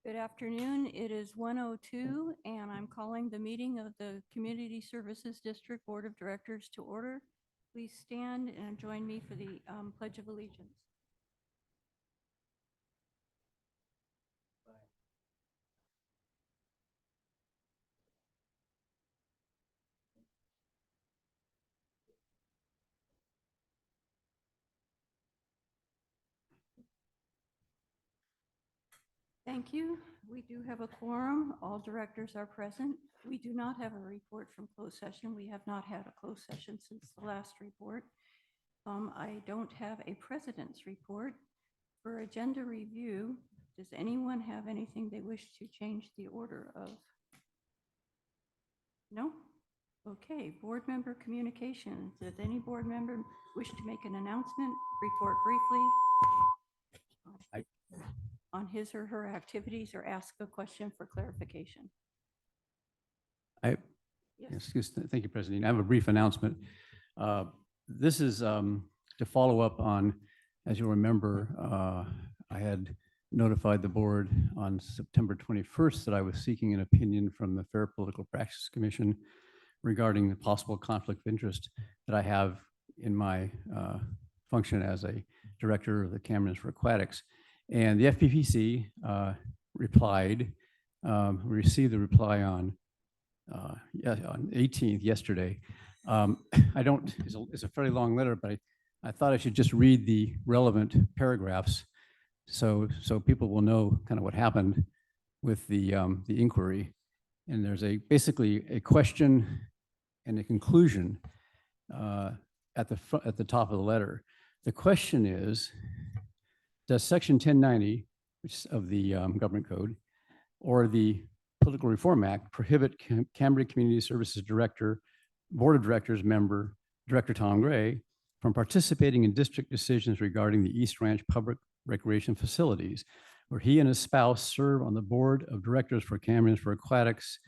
Good afternoon. It is 1:02, and I'm calling the meeting of the Community Services District Board of Directors to order. Please stand and join me for the Pledge of Allegiance. Thank you. We do have a quorum. All directors are present. We do not have a report from closed session. We have not had a closed session since the last report. I don't have a president's report. For agenda review, does anyone have anything they wish to change the order of? No? Okay, board member communications. Does any board member wish to make an announcement, report briefly on his or her activities, or ask a question for clarification? Yes. Thank you, President. I have a brief announcement. This is to follow up on, as you'll remember, I had notified the board on September 21st that I was seeking an opinion from the Fair Political Practice Commission regarding the possible conflict of interest that I have in my function as a director of the Cambria for Aquatics. And the FPPC replied, we received the reply on 18th, yesterday. It's a fairly long letter, but I thought I should just read the relevant paragraphs so people will know kind of what happened with the inquiry. And there's basically a question and a conclusion at the top of the letter. The question is, does Section 1090 of the Government Code or the Political Reform Act prohibit Cambria Community Services Board of Directors member, Director Tom Gray, from participating in district decisions regarding the East Ranch Public Recreation Facilities, where he and his spouse serve on the Board of Directors for Cambria for Aquatics,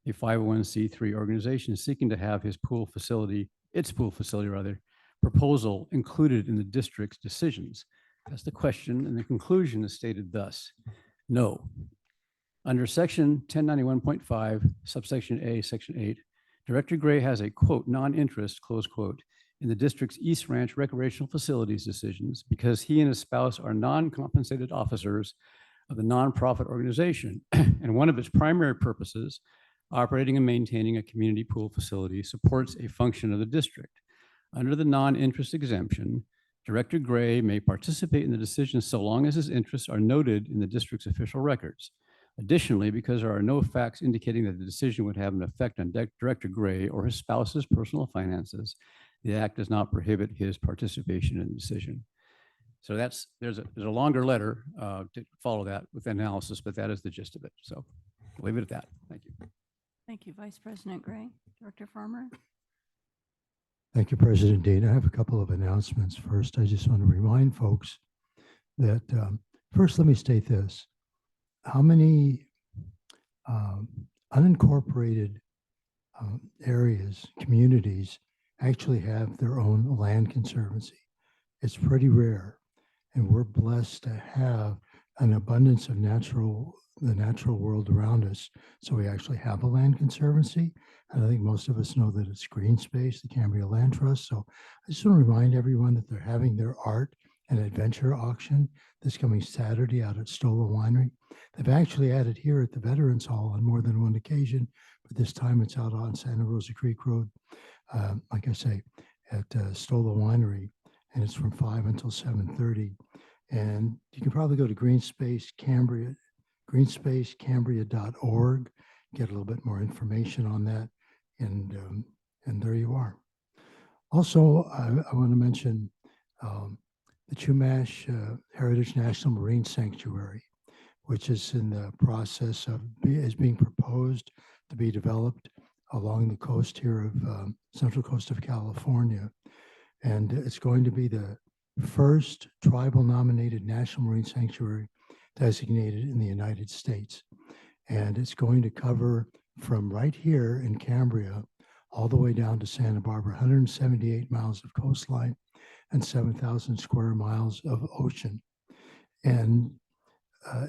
a 501c3 organization seeking to have its pool facility proposal included in the district's decisions? That's the question, and the conclusion is stated thus: no. Under Section 1091.5, subsection A, Section 8, Director Gray has a, quote, non-interest, close quote, in the district's East Ranch recreational facilities decisions because he and his spouse are non-compensated officers of the nonprofit organization, and one of its primary purposes, operating and maintaining a community pool facility, supports a function of the district. Under the non-interest exemption, Director Gray may participate in the decisions so long as his interests are noted in the district's official records. Additionally, because there are no facts indicating that the decision would have an effect on Director Gray or his spouse's personal finances, the Act does not prohibit his participation in the decision. So there's a longer letter to follow that with analysis, but that is the gist of it. So I'll leave it at that. Thank you. Thank you, Vice President Gray. Director Farmer. Thank you, President Dean. I have a couple of announcements. First, I just want to remind folks that, first, let me state this. How many unincorporated areas, communities, actually have their own land conservancy? It's pretty rare, and we're blessed to have an abundance of the natural world around us. So we actually have a land conservancy, and I think most of us know that it's green space, the Cambria Land Trust. So I just want to remind everyone that they're having their art and adventure auction this coming Saturday out at Stola Winery. They've actually had it here at the Veterans Hall on more than one occasion, but this time it's out on Santa Rosa Creek Road, like I say, at Stola Winery, and it's from 5 until 7:30. And you can probably go to greenspacecambria.org, get a little bit more information on that, and there you are. Also, I want to mention the Chumash Heritage National Marine Sanctuary, which is in the process of is being proposed to be developed along the coast here of central coast of California. And it's going to be the first tribal nominated national marine sanctuary designated in the United States. And it's going to cover from right here in Cambria all the way down to Santa Barbara, 178 miles of coastline and 7,000 square miles of ocean. And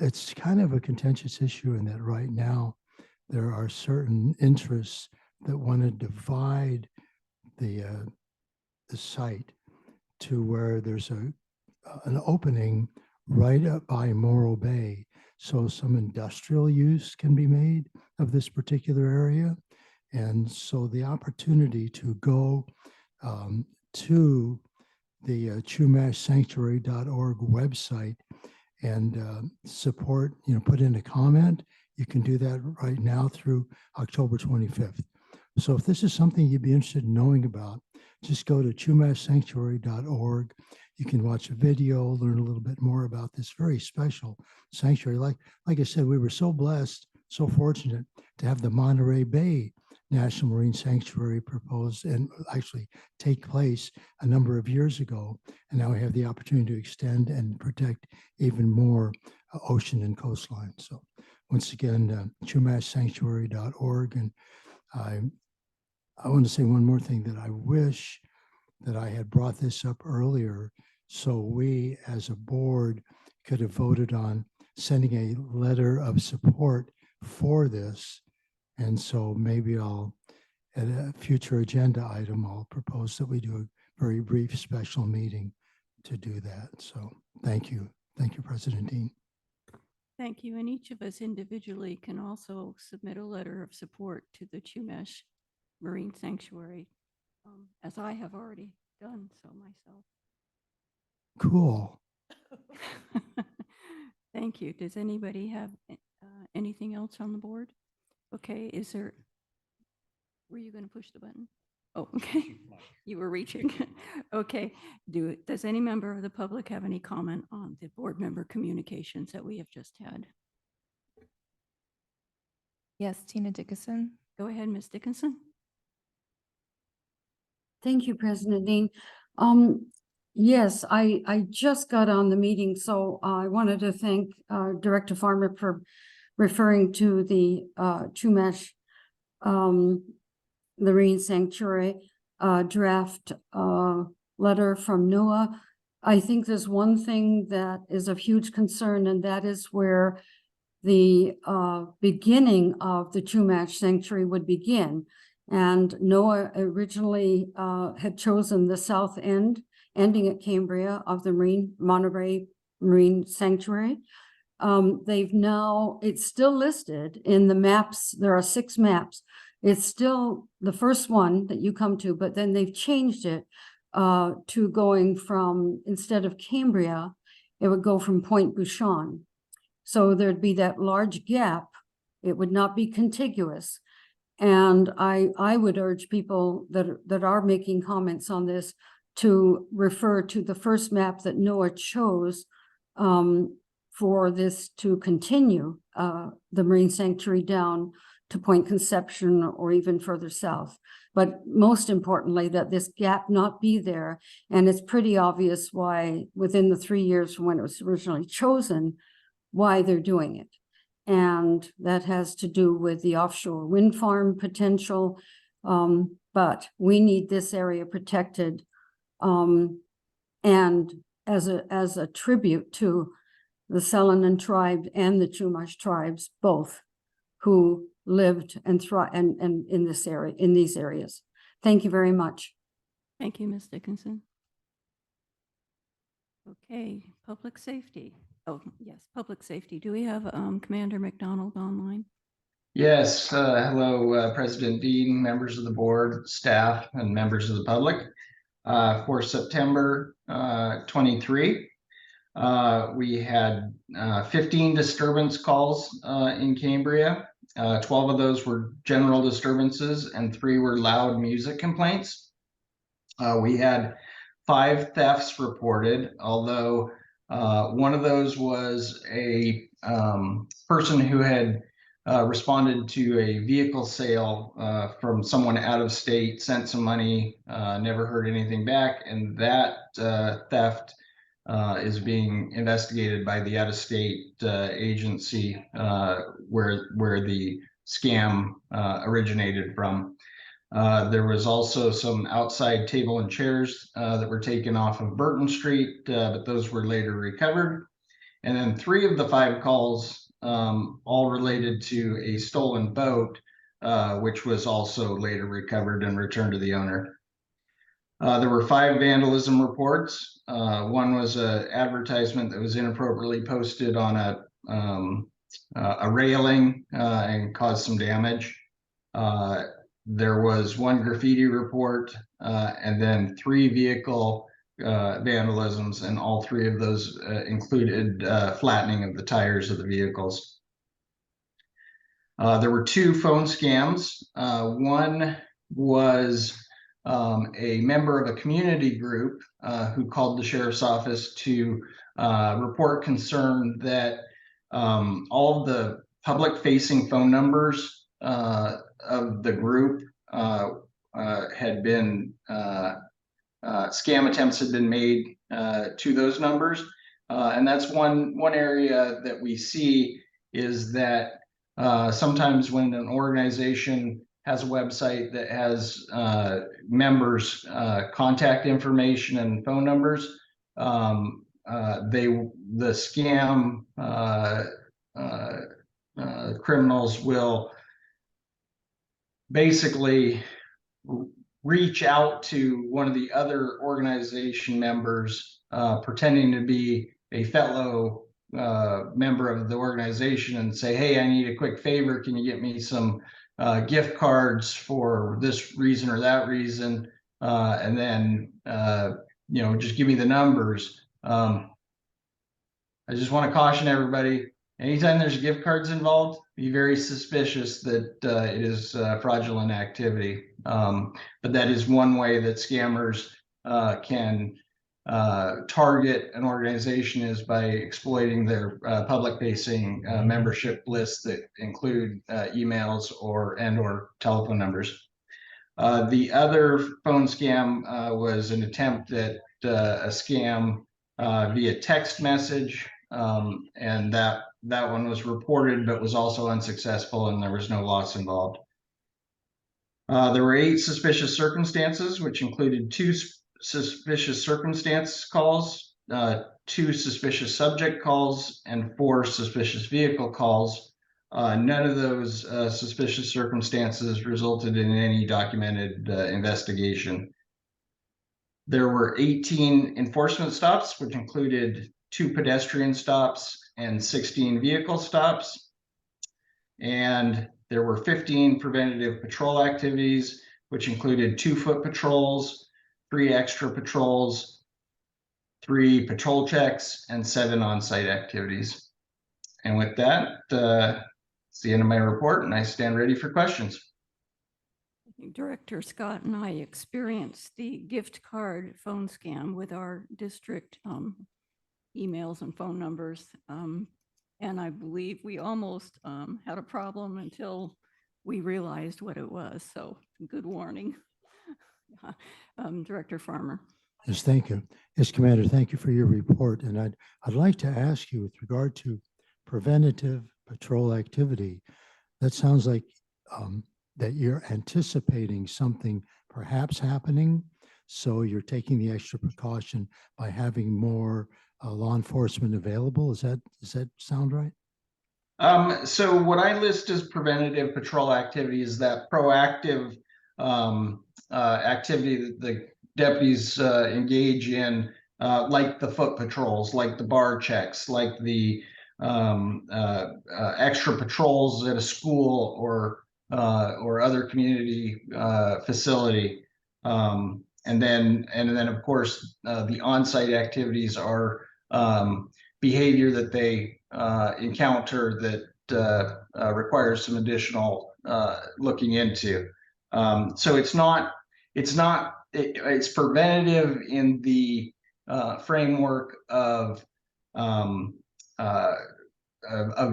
it's kind of a contentious issue in that right now there are certain interests that want to divide the site to where there's an opening right up by Morro Bay. So some industrial use can be made of this particular area. And so the opportunity to go to the chumashsanctuary.org website and support, put in a comment, you can do that right now through October 25th. So if this is something you'd be interested in knowing about, just go to chumashsanctuary.org. You can watch a video, learn a little bit more about this very special sanctuary. Like I said, we were so blessed, so fortunate to have the Monterey Bay National Marine Sanctuary proposed and actually take place a number of years ago. And now we have the opportunity to extend and protect even more ocean and coastline. So once again, chumashsanctuary.org. And I want to say one more thing, that I wish that I had brought this up earlier so we as a board could have voted on sending a letter of support for this. And so maybe I'll, at a future agenda item, I'll propose that we do a very brief special meeting to do that. So thank you. Thank you, President Dean. Thank you. And each of us individually can also submit a letter of support to the Chumash Marine Sanctuary, as I have already done so myself. Cool. Thank you. Does anybody have anything else on the board? Okay, were you going to push the button? Oh, okay. You were reaching. Okay. Does any member of the public have any comment on the board member communications that we have just had? Yes, Tina Dickinson. Go ahead, Ms. Dickinson. Thank you, President Dean. Yes, I just got on the meeting, so I wanted to thank Director Farmer for referring to the Chumash Marine Sanctuary draft letter from NOAA. I think there's one thing that is of huge concern, and that is where the beginning of the Chumash Sanctuary would begin. And NOAA originally had chosen the south end, ending at Cambria, of the Monterey Marine Sanctuary. It's still listed in the maps. There are 6 maps. It's still the first one that you come to, but then they've changed it to going from, instead of Cambria, it would go from Point Bouchon. So there'd be that large gap. It would not be contiguous. And I would urge people that are making comments on this to refer to the first map that NOAA chose for this to continue the Marine Sanctuary down to Point Conception or even further south. But most importantly, that this gap not be there. And it's pretty obvious why, within the 3 years from when it was originally chosen, why they're doing it. And that has to do with the offshore wind farm potential. But we need this area protected. And as a tribute to the Selenan tribe and the Chumash tribes, both, who lived and thrived and in this area, in these areas. Thank you very much. Thank you, Ms. Dickinson. Okay, public safety. Oh, yes, public safety. Do we have Commander McDonald online? Yes, hello, President Dean, members of the board, staff, and members of the public. For September 23, we had 15 disturbance calls in Cambria. 12 of those were general disturbances and 3 were loud music complaints. We had 5 thefts reported, although one of those was a person who had responded to a vehicle sale from someone out of state, sent some money, never heard anything back, and that theft is being investigated by the out-of-state agency where the scam originated from. There was also some outside table and chairs that were taken off of Burton Street, but those were later recovered. And then 3 of the 5 calls, all related to a stolen boat, which was also later recovered and returned to the owner. There were 5 vandalism reports. One was an advertisement that was inappropriately posted on a railing and caused some damage. There was 1 graffiti report, and then 3 vehicle vandalisms, and all 3 of those included flattening of the tires of the vehicles. There were 2 phone scams. One was a member of a community group who called the sheriff's office to report concern that all of the public-facing phone numbers of the group had been scam attempts had been made to those numbers, and that's one area that we see is that sometimes when an organization has a website that has members' contact information and phone numbers, the scam criminals will basically reach out to one of the other organization members, pretending to be a fellow member of the organization, and say, "Hey, I need a quick favor. Can you get me some gift cards for this reason or that reason?" And then just give me the numbers. I just want to caution everybody, anytime there's gift cards involved, be very suspicious that it is fraudulent activity. But that is one way that scammers can target an organization, is by exploiting their public-facing membership lists that include emails or telephone numbers. The other phone scam was an attempt at a scam via text message, and that one was reported but was also unsuccessful, and there was no loss involved. There were 8 suspicious circumstances, which included 2 suspicious circumstance calls, 2 suspicious subject calls, and 4 suspicious vehicle calls. None of those suspicious circumstances resulted in any documented investigation. There were 18 enforcement stops, which included 2 pedestrian stops and 16 vehicle stops. And there were 15 preventative patrol activities, which included 2 foot patrols, 3 extra patrols, 3 patrol checks, and 7 on-site activities. And with that, it's the end of my report, and I stand ready for questions. Director Scott and I experienced the gift card phone scam with our district emails and phone numbers. And I believe we almost had a problem until we realized what it was. So good warning. Director Farmer. Yes, thank you. Yes, Commander, thank you for your report. And I'd like to ask you, with regard to preventative patrol activity, that sounds like that you're anticipating something perhaps happening, so you're taking the extra precaution by having more law enforcement available. Does that sound right? So what I list as preventative patrol activity is that proactive activity that the deputies engage in, like the foot patrols, like the bar checks, like the extra patrols at a school or other community facility. And then of course, the on-site activities are behavior that they encounter that requires some additional looking into. So it's preventative in the framework of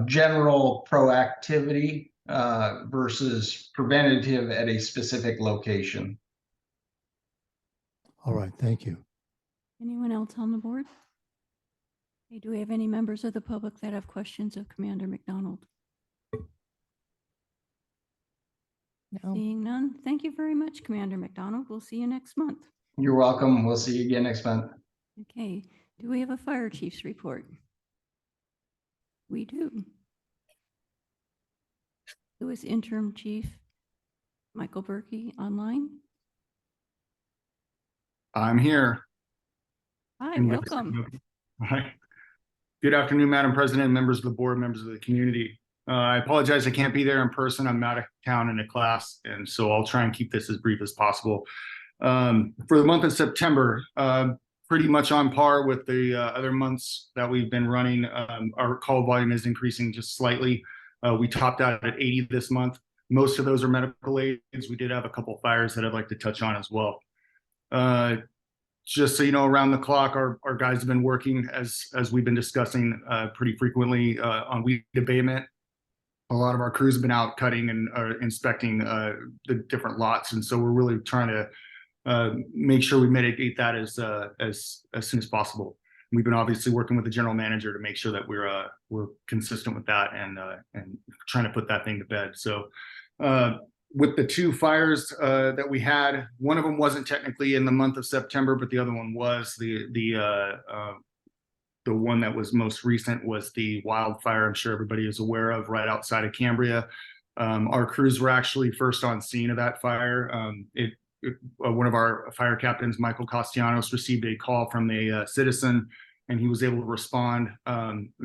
general proactivity versus preventative at a specific location. All right, thank you. Anyone else on the board? Okay, do we have any members of the public that have questions of Commander McDonald? No. Seeing none, thank you very much, Commander McDonald. We'll see you next month. You're welcome. We'll see you again next month. Okay, do we have a fire chief's report? We do. Who is interim chief? Michael Berkey online? I'm here. Hi, Can you guys hear welcome. me okay? Hi. Good afternoon, Madam President, members of the board, members of the community. I apologize, I can't be there in person. I'm out of town in a class, and so I'll try and keep this as brief as possible. For the month of September, pretty much on par with the other months that we've been running. Our call volume is increasing just slightly. We topped out at 80 this month. Most of those are medical aids. We did have a couple fires that I'd like to touch on as well. Just so you know, around the clock, our guys have been working as we've been discussing pretty frequently on weed abatement. A lot of our crews have been out cutting and inspecting the different lots, and so we're really trying to make sure we mitigate that as soon as possible. We've been obviously working with the general manager to make sure that we're consistent with that and trying to put that thing to bed. So with the two fires that we had, one of them wasn't technically in the month of September, but the other one was. The one that was most recent was the wildfire I'm sure everybody is aware of right outside of Cambria. Our crews were actually first on scene of that fire. One of our fire captains, Michael Castellanos, received a call from a citizen, and he was able to respond.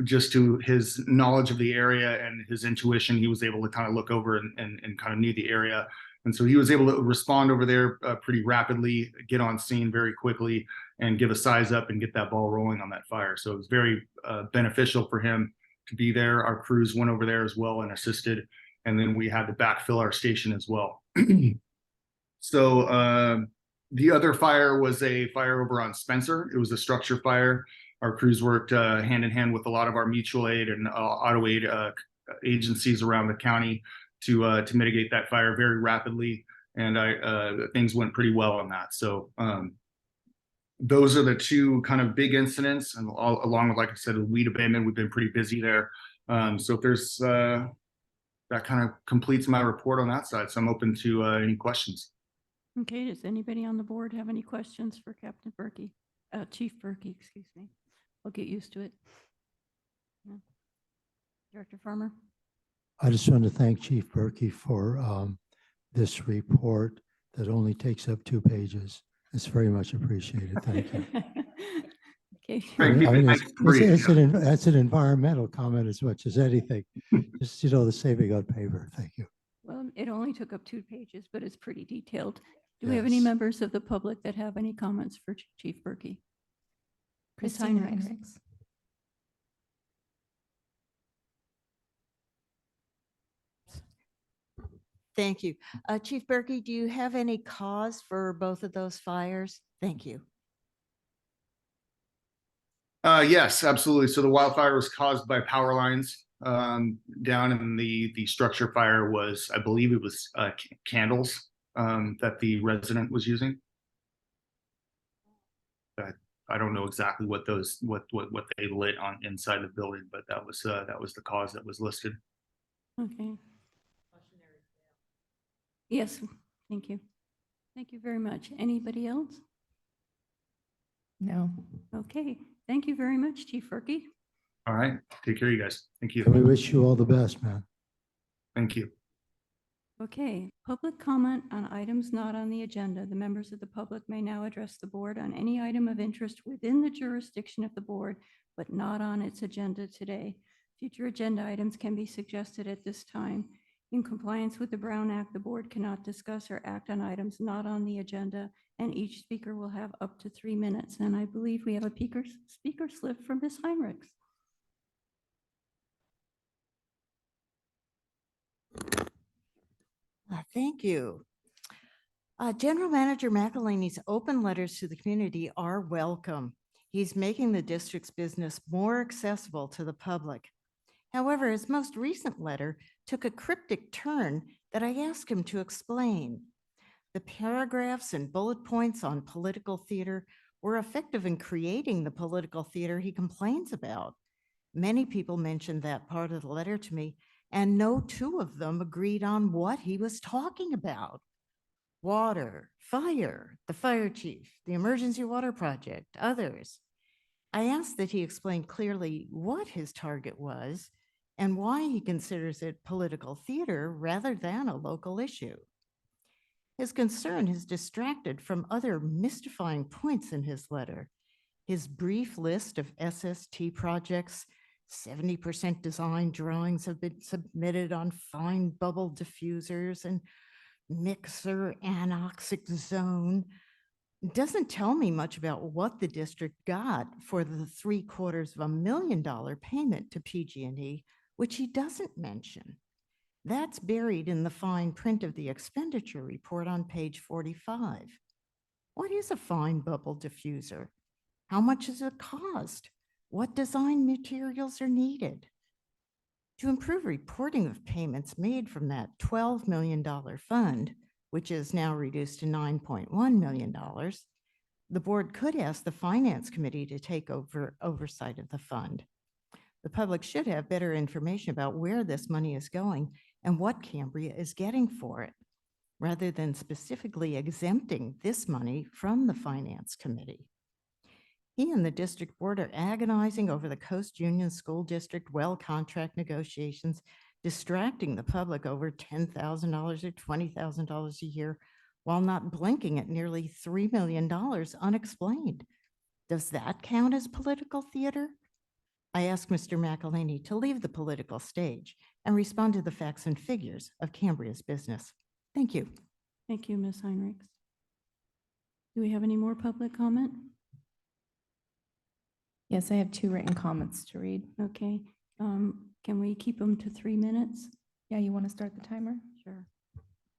Just to his knowledge of the area and his intuition, he was able to kind of look over and kind of knew the area. And so he was able to respond over there pretty rapidly, get on scene very quickly, and give a size up and get that ball rolling on that fire. So it was very beneficial for him to be there. Our crews went over there as well and assisted. And then we had to backfill our station as well. So the other fire was a fire over on Spencer. It was a structure fire. Our crews worked hand in hand with a lot of our mutual aid and auto aid agencies around the county to mitigate that fire very rapidly. And things went pretty well on that. So those are the two kind of big incidents, and along with, like I said, with weed abatement, we've been pretty busy there. So if there's that kind of completes my report on that side. So I'm open to any questions. Okay, does anybody on the board have any questions for Captain Berkey? Chief Berkey, excuse me. I'll get used to it. Yeah. Director Farmer? I just want to thank Chief Berkey for this report that only takes up 2 pages. It's very much appreciated. Thank you. Okay. That's an environmental comment as much as anything. Just, the saving on paper. Thank you. Well, it only took up 2 pages, but it's pretty detailed. Do we have any Yes. members of the public that have any comments for Chief Berkey? Ms. Christine Heinrichs. Heinrichs. Thank you. Chief Berkey, do you have any cause for both of those fires? Thank you. Yes, absolutely. So the wildfire was caused by power lines down, and the structure fire was, I believe it was candles that the resident was using. I don't know exactly what those what they lit on inside the building, but that was the cause that was listed. Okay. Yes, thank you. Thank you very much. Anybody else? No. Okay, thank you very much, Chief Berkey. All right, take care, you guys. Thank you. And we wish you all the best, man. Thank you. Okay, public comment on items not on the agenda. The members of the public may now address the board on any item of interest within the jurisdiction of the board, but not on its agenda today. Future agenda items can be suggested at this time. In compliance with the Brown Act, the board cannot discuss or act on items not on the agenda, and each speaker will have up to 3 minutes. And I believe we have a speaker slip from Ms. Heinrichs. Thank you. General Manager McElhaney's open letters to the community are welcome. He's making the district's business more accessible to the public. However, his most recent letter took a cryptic turn that I asked him to explain. The paragraphs and bullet points on political theater were effective in creating the political theater he complains about. Many people mentioned that part of the letter to me, and no 2 of them agreed on what he was talking about. Water, fire, the fire chief, the emergency water project, others. I asked that he explain clearly what his target was and why he considers it political theater rather than a local issue. His concern is distracted from other mystifying points in his letter. His brief list of SST projects, 70% design drawings have been submitted on fine bubble diffusers and mixer anoxic zone, doesn't tell me much about what the district got for the $750,000 payment to PG&E, which he doesn't mention. That's buried in the fine print of the expenditure report on page 45. What is a fine bubble diffuser? How much does it cost? What design materials are needed? To improve reporting of payments made from that $12 million fund, which is now reduced to $9.1 million, the board could ask the Finance Committee to take over oversight of the fund. The public should have better information about where this money is going and what Cambria is getting for it, rather than specifically exempting this money from the Finance Committee. He and the district board are agonizing over the Coast Union School District well contract negotiations, distracting the public over $10,000 or $20,000 a year, while not blinking at nearly $3 million unexplained. Does that count as political theater? I ask Mr. McElhaney to leave the political stage and respond to the facts and figures of Cambria's business. Thank you. Thank you, Ms. Heinrichs. Do we have any more public comment? Yes, I have 2 written comments to read. Okay, can we keep them to 3 minutes? Yeah, you want to start the timer? Sure.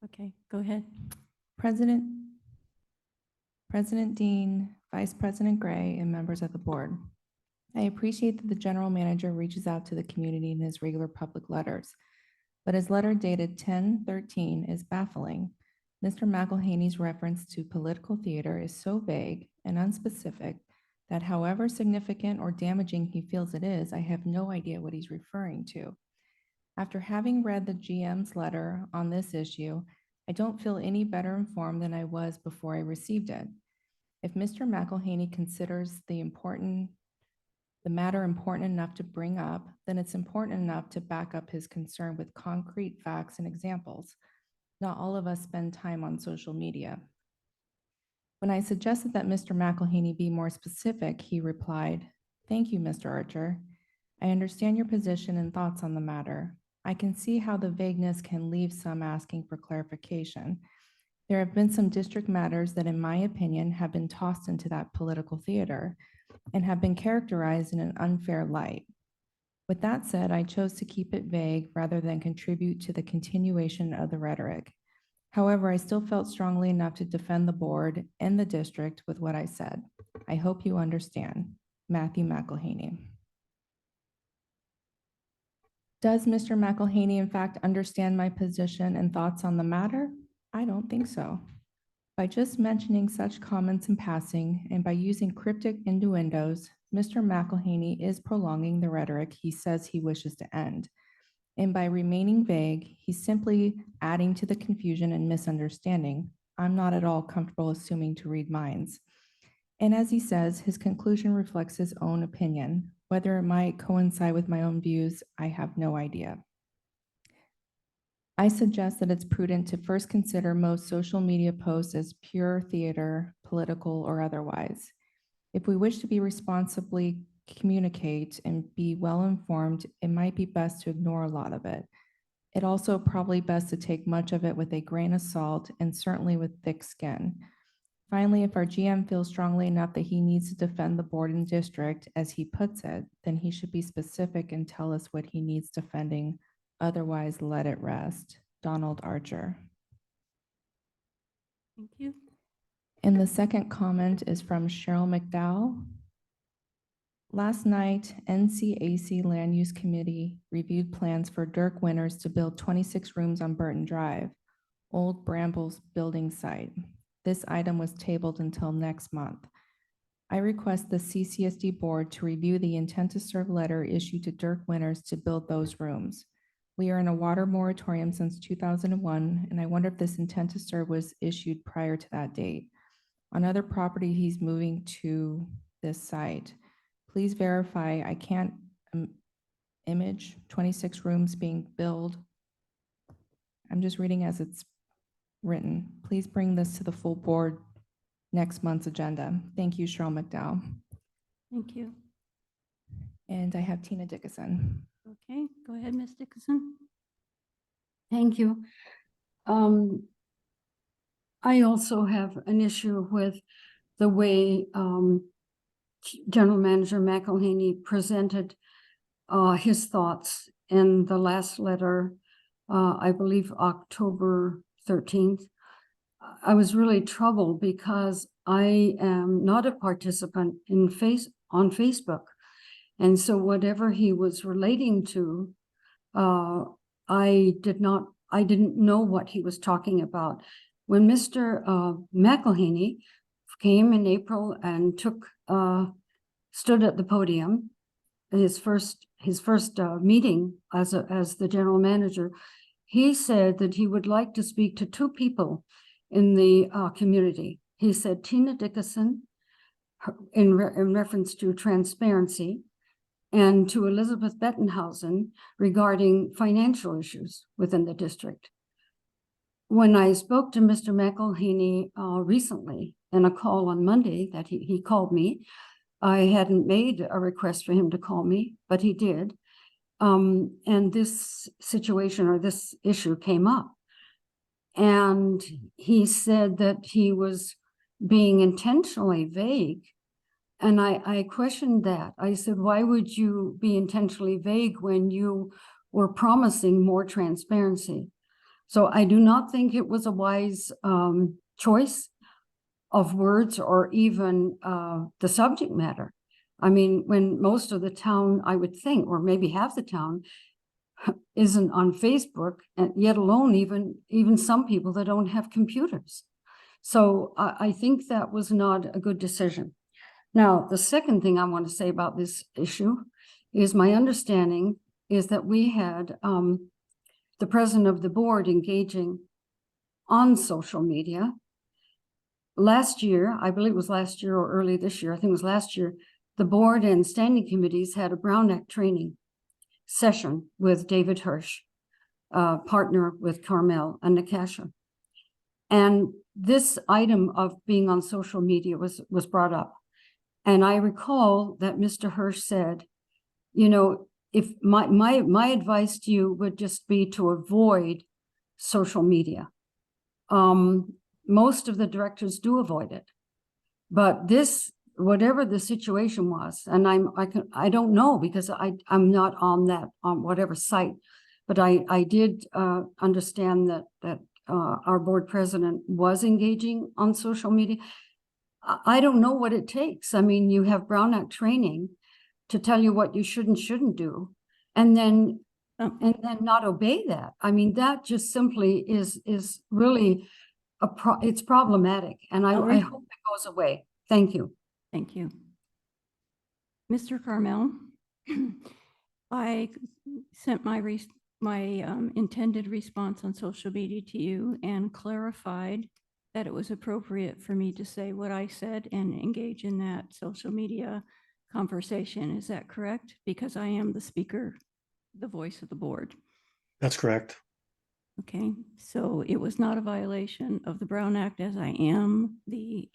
Okay, go ahead. President Dean, Vice President Gray, and members of the board. I appreciate that the general manager reaches out to the community in his regular public letters, but his letter dated 10/13 is baffling. Mr. McElhaney's reference to political theater is so vague and unspecific that however significant or damaging he feels it is, I have no idea what he's referring to. After having read the GM's letter on this issue, I don't feel any better informed than I was before I received it. If Mr. McElhaney considers the matter important enough to bring up, then it's important enough to back up his concern with concrete facts and examples. Not all of us spend time on social media. When I suggested that Mr. McElhaney be more specific, he replied, "Thank you, Mr. Archer. I understand your position and thoughts on the matter. I can see how the vagueness can leave some asking for clarification. There have been some district matters that, in my opinion, have been tossed into that political theater and have been characterized in an unfair light. With that said, I chose to keep it vague rather than contribute to the continuation of the rhetoric. However, I still felt strongly enough to defend the board and the district with what I said. I hope you understand. Matthew McElhaney." Does Mr. McElhaney in fact understand my position and thoughts on the matter? I don't think so. By just mentioning such comments in passing and by using cryptic innuendos, Mr. McElhaney is prolonging the rhetoric he says he wishes to end. And by remaining vague, he's simply adding to the confusion and misunderstanding. I'm not at all comfortable assuming to read minds. And as he says, his conclusion reflects his own opinion. Whether it might coincide with my own views, I have no idea. I suggest that it's prudent to first consider most social media posts as pure theater, political or otherwise. If we wish to be responsibly communicate and be well informed, it might be best to ignore a lot of it. It also probably best to take much of it with a grain of salt and certainly with thick skin. Finally, if our GM feels strongly enough that he needs to defend the board and district, as he puts it, then he should be specific and tell us what he needs defending. Otherwise, let it rest. Donald Archer. Thank you. And the second comment is from Cheryl McDowell. Last night, NCAC Land Use Committee reviewed plans for Dirk Winters to build 26 rooms on Burton Drive, Old Brambles building site. This item was tabled until next month. I request the CCSD board to review the intent to serve letter issued to Dirk Winters to build those rooms. We are in a water moratorium since 2001, and I wonder if this intent to serve was issued prior to that date. On other property, he's moving to this site. Please verify. I can't image, 26 rooms being built. I'm just reading as it's written. Please bring this to the full board next month's agenda. Thank you, Cheryl McDowell. Thank you. And I have Tina Dickinson. Okay, go ahead, Ms. Dickinson. Thank you. I also have an issue with the way General Manager McElhaney presented his thoughts in the last letter, I believe October 13th. I was really troubled because I am not a participant on Facebook. And so whatever he was relating to, I didn't know what he was talking about. When Mr. McElhaney came in April and stood at the podium, his first meeting as the general manager, he said that he would like to speak to two people in the community. He said Tina Dickinson, in reference to transparency, and to Elizabeth Bettenhausen regarding financial issues within the district. When I spoke to Mr. McElhaney recently in a call on Monday that he called me, I hadn't made a request for him to call me, but he did. And this situation or this issue came up. And he said that he was being intentionally vague. And I questioned that. I said, why would you be intentionally vague when you were promising more transparency? So I do not think it was a wise choice of words or even the subject matter. I mean, when most of the town, I would think, or maybe half the town, isn't on Facebook, and yet alone even some people that don't have computers. So I think that was not a good decision. Now, the second thing I want to say about this issue is my understanding is that we had the president of the board engaging on social media. Last year, I believe it was last year or early this year, I think it was last year, the board and standing committees had a Brown Act training session with David Hirsch, partner with Carmel and Nakasha. And this item of being on social media was brought up. And I recall that Mr. Hirsch said, you know, if my advice to you would just be to avoid social media. Most of the directors do avoid it, but this, whatever the situation was, and I don't know because I'm not on whatever site, but I did understand that our board president was engaging on social media. I don't know what it takes. I mean, you have Brown Act training to tell you what you should and shouldn't do, and then not obey that. I mean, that just simply is really it's problematic, and I hope it goes away. Thank you. Thank you. Mr. Carmel, I sent my intended response on social media to you and clarified that it was appropriate for me to say what I said and engage in that social media conversation. Is that correct? Because I am the speaker, the voice of the board. That's correct. Okay, so it was not a violation of the Brown Act, as I am the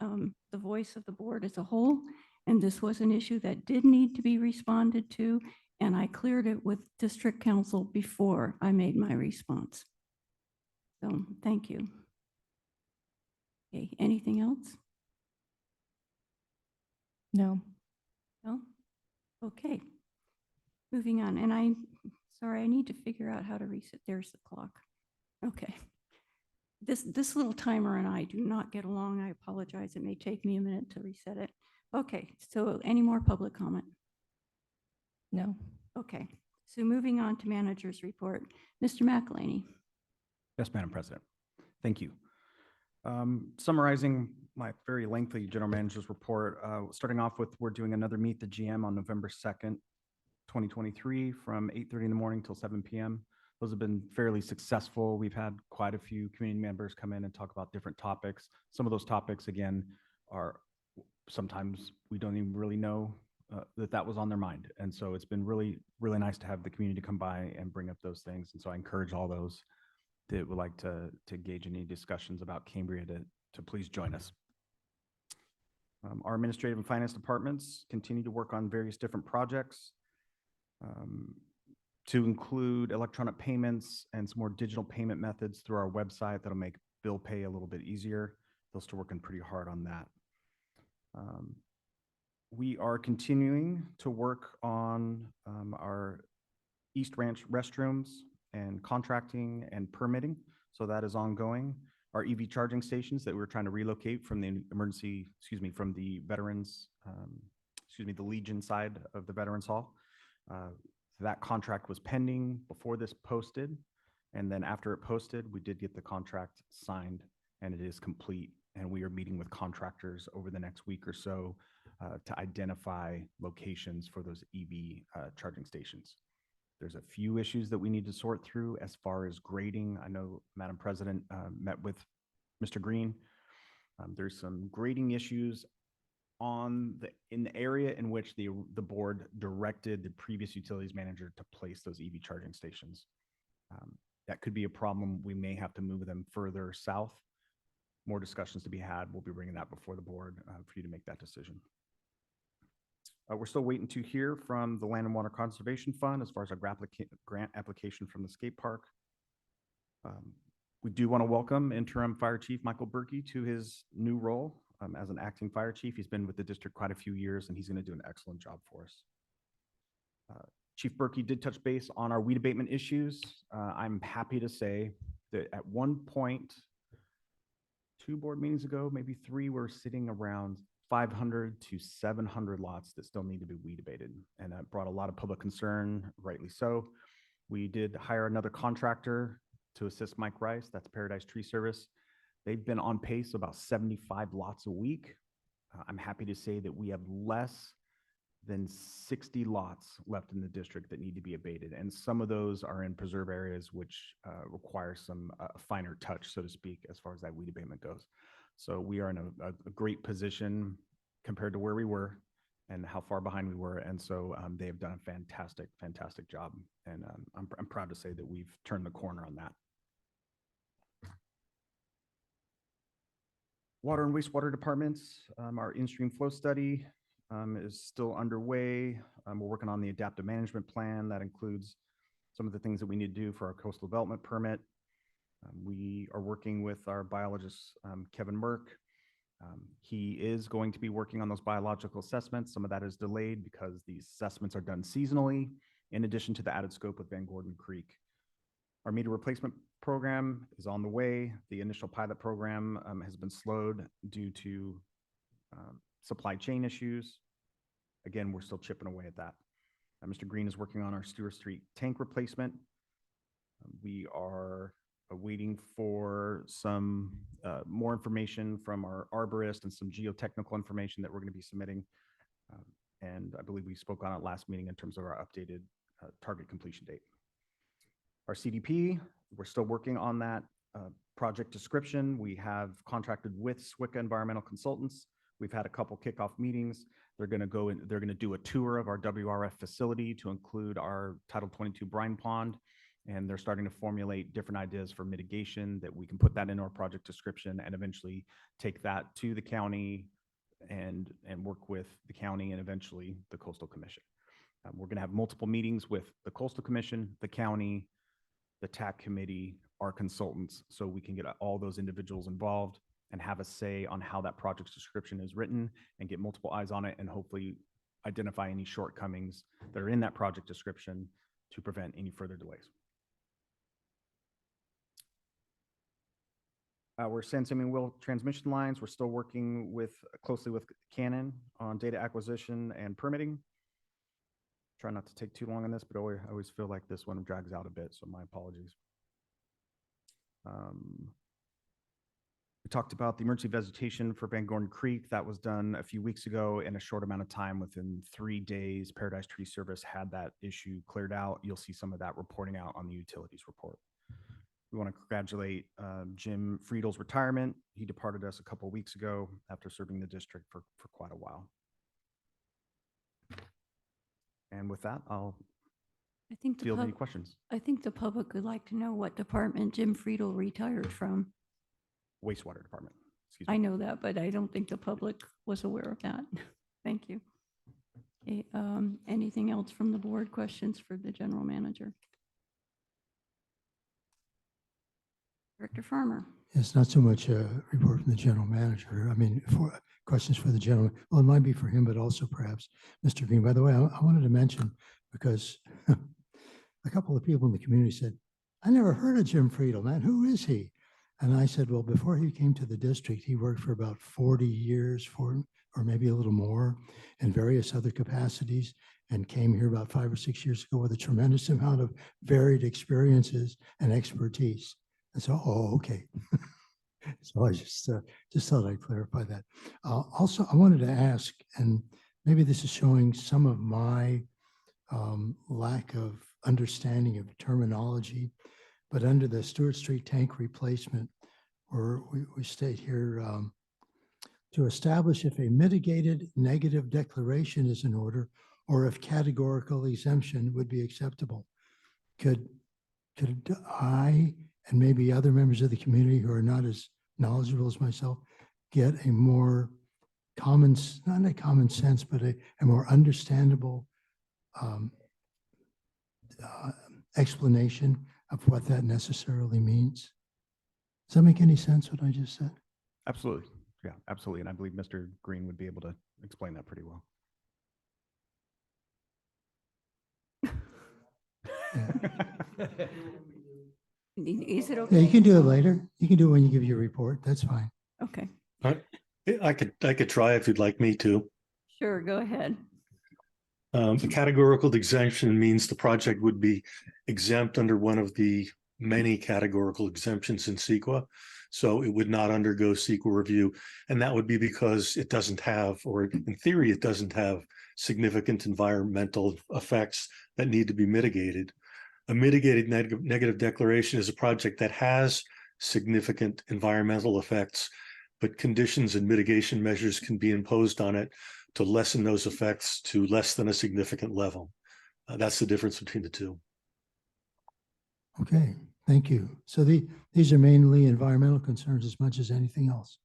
voice of the board as a whole. And this was an issue that did need to be responded to, and I cleared it with district council before I made my response. So thank you. Okay, anything else? No. No? Okay. Moving on, and sorry, I need to figure out how to reset. There's the clock. Okay. This little timer and I do not get along. I apologize. It may take me a minute to reset it. Okay, so any more public comment? No. Okay, so moving on to manager's report. Mr. McElhaney. Yes, Madam President. Thank you. Summarizing my very lengthy general manager's report, starting off with, we're doing another Meet the GM on November 2nd, 2023 from 8:30 in the morning till 7 p.m. Those have been fairly successful. We've had quite a few community members come in and talk about different topics. Some of those topics, again, are sometimes we don't even really know that was on their mind. And so it's been really, really nice to have the community come by and bring up those things. And so I encourage all those that would like to engage in any discussions about Cambria to please join us. Our administrative and finance departments continue to work on various different projects to include electronic payments and some more digital payment methods through our website that'll make bill pay a little bit easier. They're still working pretty hard on that. We are continuing to work on our East Ranch restrooms and contracting and permitting. So that is ongoing. Our EV charging stations that we're trying to relocate from the from the veterans, the Legion side of the Veterans Hall. That contract was pending before this posted. And then after it posted, we did get the contract signed and it is complete. And we are meeting with contractors over the next week or so to identify locations for those EV charging stations. There's a few issues that we need to sort through as far as grading. I know Madam President met with Mr. Green. There's some grading issues in the area in which the board directed the previous utilities manager to place those EV charging stations. That could be a problem. We may have to move them further south. More discussions to be had. We'll be bringing that before the board for you to make that decision. We're still waiting to hear from the Land and Water Conservation Fund as far as our grant application from the skate park. We do want to welcome interim Fire Chief Michael Berkey to his new role as an acting fire chief. He's been with the district quite a few years and he's going to do an excellent job for us. Chief Berkey did touch base on our weed abatement issues. I'm happy to say that at one point, 2 board meetings ago, maybe 3, we're sitting around 500 to 700 lots that still need to be weed abated. And that brought a lot of public concern, rightly so. We did hire another contractor to assist Mike Rice, that's Paradise Tree Service. They've been on pace about 75 lots a week. I'm happy to say that we have less than 60 lots left in the district that need to be abated. And some of those are in preserve areas, which require some finer touch, so to speak, as far as that weed abatement goes. So we are in a great position compared to where we were and how far behind we were. And so they have done a fantastic, fantastic job. And I'm proud to say that we've turned the corner on that. Water and wastewater departments, our in-stream flow study is still underway. We're working on the adaptive management plan. That includes some of the things that we need to do for our coastal development permit. We are working with our biologist, Kevin Merck. He is going to be working on those biological assessments. Some of that is delayed because these assessments are done seasonally, in addition to the added scope of Van Gordon Creek. Our meter replacement program is on the way. The initial pilot program has been slowed due to supply chain issues. Again, we're still chipping away at that. Mr. Green is working on our Stewart Street tank replacement. We are waiting for some more information from our arborist and some geotechnical information that we're going to be submitting. And I believe we spoke on it last meeting in terms of our updated target completion date. Our CDP, we're still working on that project description. We have contracted with SWICA Environmental Consultants. We've had a couple kickoff meetings. They're going to go in, they're going to do a tour of our WRF facility to include our Title 22 brine pond. And they're starting to formulate different ideas for mitigation that we can put that in our project description and eventually take that to the county and work with the county and eventually the Coastal Commission. We're going to have multiple meetings with the Coastal Commission, the county, the TAC committee, our consultants, so we can get all those individuals involved and have a say on how that project description is written and get multiple eyes on it and hopefully identify any shortcomings that are in that project description to prevent any further delays. Our sand simming wheel transmission lines, we're still working closely with Canon on data acquisition and permitting. Try not to take too long on this, but I always feel like this one drags out a bit, so my apologies. We talked about the emergency vegetation for Van Gordon Creek. That was done a few weeks ago in a short amount of time. Within 3 days, Paradise Tree Service had that issue cleared out. You'll see some of that reporting out on the utilities report. We want to congratulate Jim Friedel's retirement. He departed us a couple of weeks ago after serving the district for quite a while. And with that, I'll I think the field any pub, questions. I think the public would like to know what department Jim Friedel retired from. Wastewater Department. Excuse I me. know that, but I don't think the public was aware of that. Thank you. Okay, anything else from the board? Questions for the general manager? Director Farmer. It's not so much a report from the general manager. I mean, for questions for the general, well, it might be for him, but also perhaps Mr. Green. By the way, I wanted to mention, because a couple of people in the community said, I never heard of Jim Friedel, man. Who is he? And I said, well, before he came to the district, he worked for about 40 years, or maybe a little more, in various other capacities, and came here about 5 or 6 years ago with a tremendous amount of varied experiences and expertise. And so, oh, okay. So I just thought I'd clarify that. Also, I wanted to ask, and maybe this is showing some of my lack of understanding of terminology, but under the Stewart Street tank replacement, where we state here, to establish if a mitigated negative declaration is in order, or if categorical exemption would be acceptable. Could I and maybe other members of the community who are not as knowledgeable as myself get a more common, not a common sense, but a more understandable explanation of what that necessarily means? Does that make any sense, what I just said? Absolutely. Yeah, absolutely. And I believe Mr. Green would be able to explain that pretty well. Is it Yeah, okay? you can do it later. You can do it when you give your report. That's fine. Okay, I could try if you'd like me to. sure, go ahead. The categorical exemption means the project would be exempt under one of the many categorical exemptions in CEQA. So it would not undergo CEQA review. And that would be because it doesn't have, or in theory, it doesn't have significant environmental effects that need to be mitigated. A mitigated negative declaration is a project that has significant environmental effects, but conditions and mitigation measures can be imposed on it to lessen those effects to less than a significant level. That's the difference between the two. Okay, thank you. So these are mainly environmental concerns as much as anything else.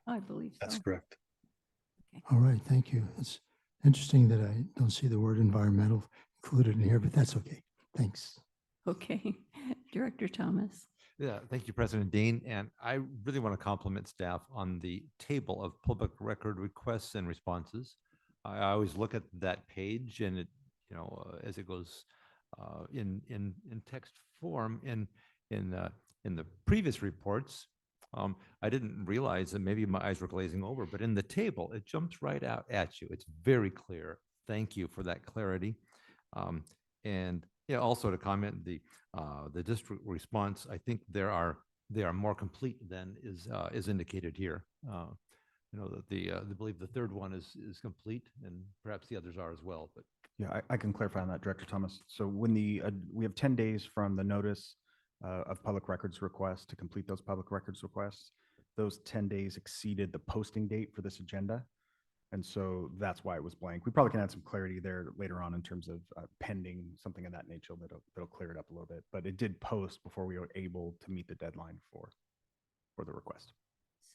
I believe so. That's correct. All right, thank you. It's interesting that I don't see the word environmental included in here, but that's okay. Thanks. Okay, Director Thomas. Yeah, thank you, President Dean. And I really want to compliment staff on the table of public record requests and responses. I always look at that page and it, as it goes in text form in the previous reports, I didn't realize that maybe my eyes were glazing over, but in the table, it jumps right out at you. It's very clear. Thank you for that clarity. And yeah, also to comment, the district response, I think they are more complete than is indicated here. I believe the third one is complete, and perhaps the others are as well. But yeah, I can clarify on that, Director Thomas. So when we have 10 days from the notice of public records request to complete those public records requests, those 10 days exceeded the posting date for this agenda. And so that's why it was blank. We probably can add some clarity there later on in terms of pending, something of that nature that'll clear it up a little bit. But it did post before we were able to meet the deadline for the request.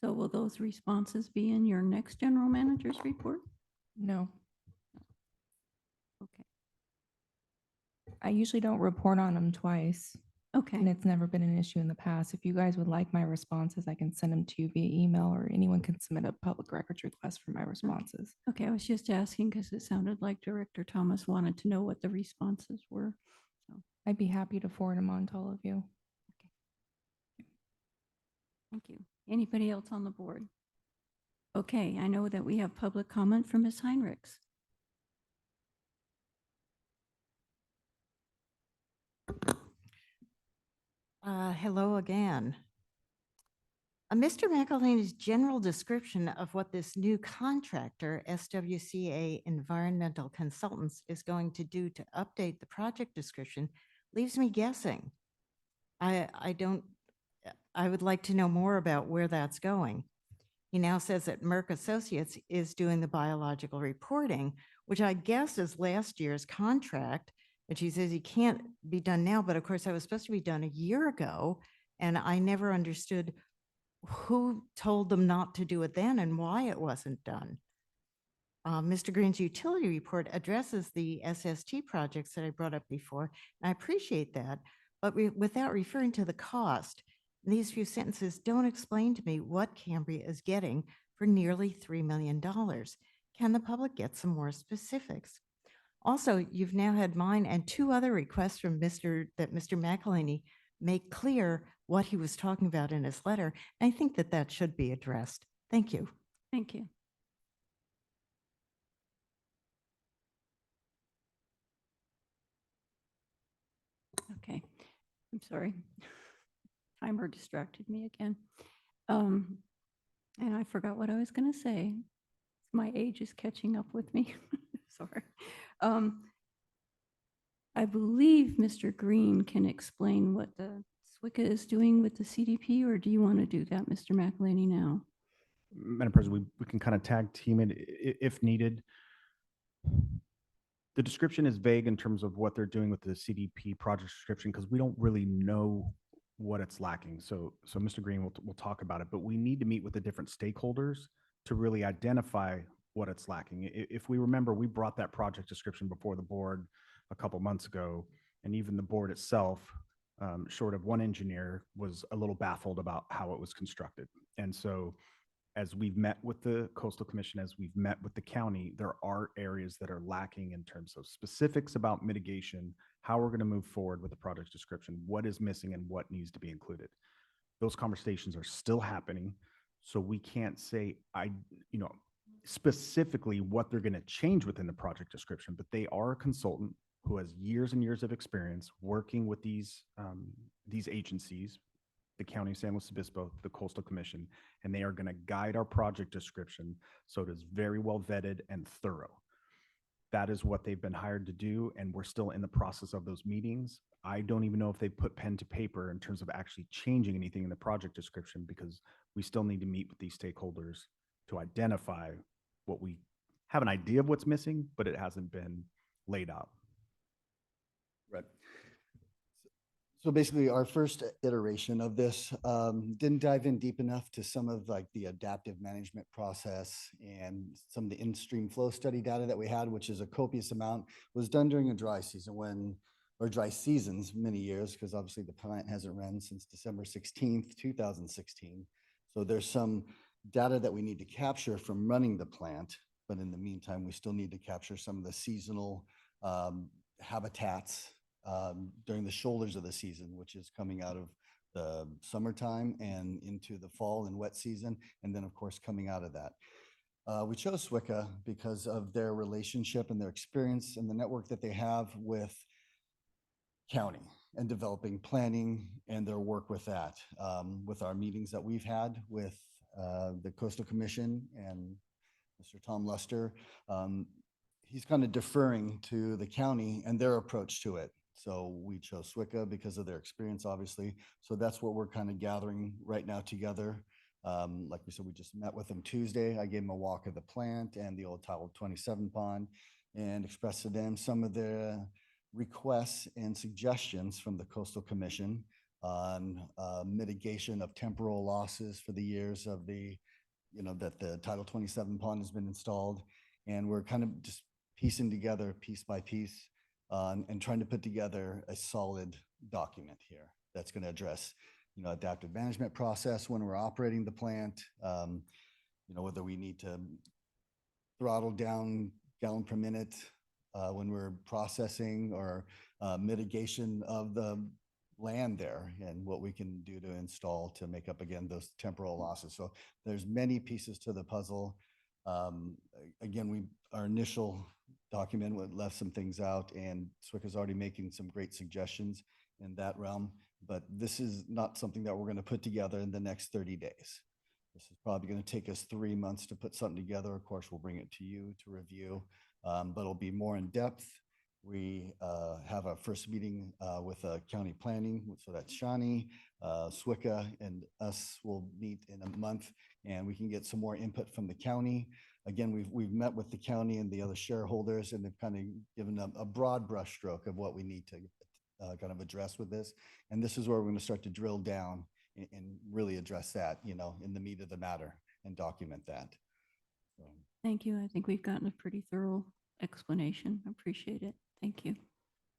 So will those responses be in your next general manager's report? No, Okay, I usually don't report on them twice, and okay, it's never been an issue in the past. If you guys would like my responses, I can send them to you via email, or anyone can submit a public records request for my responses. okay. I was just asking because it sounded like Director Thomas wanted to know what the responses were. I'd be happy to forward them on to all of you. Thank you. Anybody else on the board? Okay, I know that we have public comment from Ms. Heinrichs. Hello again. Mr. McElhaney's general description of what this new contractor, SWCA Environmental Consultants, is going to do to update the project description leaves me guessing. I would like to know more about where that's going. He now says that Merck Associates is doing the biological reporting, which I guess is last year's contract. And she says he can't be done now, but of course I was supposed to be done a year ago. And I never understood who told them not to do it then and why it wasn't done. Mr. Green's utility report addresses the SST projects that I brought up before, and I appreciate that, but without referring to the cost, these few sentences don't explain to me what Cambria is getting for nearly $3 million. Can the public get some more specifics? Also, you've now had mine and two other requests from Mr. McElhaney make clear what he was talking about in his letter. And I think that that should be addressed. Thank you. Thank you. Okay, I'm sorry. Timer distracted me again. And I forgot what I was going to say. My age is catching up with me. Sorry. I believe Mr. Green can explain what the SWICA is doing with the CDP, or do you want to do that, Mr. McElhaney, now? Madam President, we can kind of tag team it if needed. The description is vague in terms of what they're doing with the CDP project description because we don't really know what it's lacking. So Mr. Green will talk about it, but we need to meet with the different stakeholders to really identify what it's lacking. If we remember, we brought that project description before the board a couple months ago, and even the board itself, short of one engineer, was a little baffled about how it was constructed. And so as we've met with the Coastal Commission, as we've met with the county, there are areas that are lacking in terms of specifics about mitigation, how we're going to move forward with the project description, what is missing and what needs to be included. Those conversations are still happening. So we can't say, specifically what they're going to change within the project description, but they are a consultant who has years and years of experience working with these agencies, the County of San Luis Obispo, the Coastal Commission, and they are going to guide our project description so it is very well vetted and thorough. That is what they've been hired to do, and we're still in the process of those meetings. I don't even know if they put pen to paper in terms of actually changing anything in the project description because we still need to meet with these stakeholders to identify what we have an idea of what's missing, but it hasn't been laid out. Right. So basically our first iteration of this didn't dive in deep enough to some of like the adaptive management process and some of the in-stream flow study data that we had, which is a copious amount, was done during a dry season or dry seasons many years, because obviously the plant hasn't run since December 16th, 2016. So there's some data that we need to capture from running the plant. But in the meantime, we still need to capture some of the seasonal habitats during the shoulders of the season, which is coming out of the summertime and into the fall and wet season. And then of course, coming out of that. We chose SWICA because of their relationship and their experience and the network that they have with county and developing planning and their work with that. With our meetings that we've had with the Coastal Commission and Mr. Tom Luster, he's kind of deferring to the county and their approach to it. So we chose SWICA because of their experience, obviously. So that's what we're kind of gathering right now together. Like we said, we just met with them Tuesday. I gave them a walk of the plant and the old Title 27 pond and expressed to them some of the requests and suggestions from the Coastal Commission on mitigation of temporal losses for the years of that the Title 27 pond has been installed. And we're kind of just piecing together piece by piece and trying to put together a solid document here that's going to address, adaptive management process when we're operating the plant, whether we need to throttle down gallon per minute when we're processing or mitigation of the land there and what we can do to install to make up again those temporal losses. So there's many pieces to the puzzle. Again, our initial document left some things out, and SWICA's already making some great suggestions in that realm, but this is not something that we're going to put together in the next 30 days. This is probably going to take us 3 months to put something together. Of course, we'll bring it to you to review, but it'll be more in depth. We have our first meeting with county planning, so that's Shawnee, SWICA, and us will meet in a month, and we can get some more input from the county. Again, we've met with the county and the other shareholders, and they've kind of given a broad brushstroke of what we need to kind of address with this. And this is where we're going to start to drill down and really address that, you know, in the meat of the matter and document that. So, Thank you. I think we've gotten a pretty thorough explanation. Appreciate it. Thank you.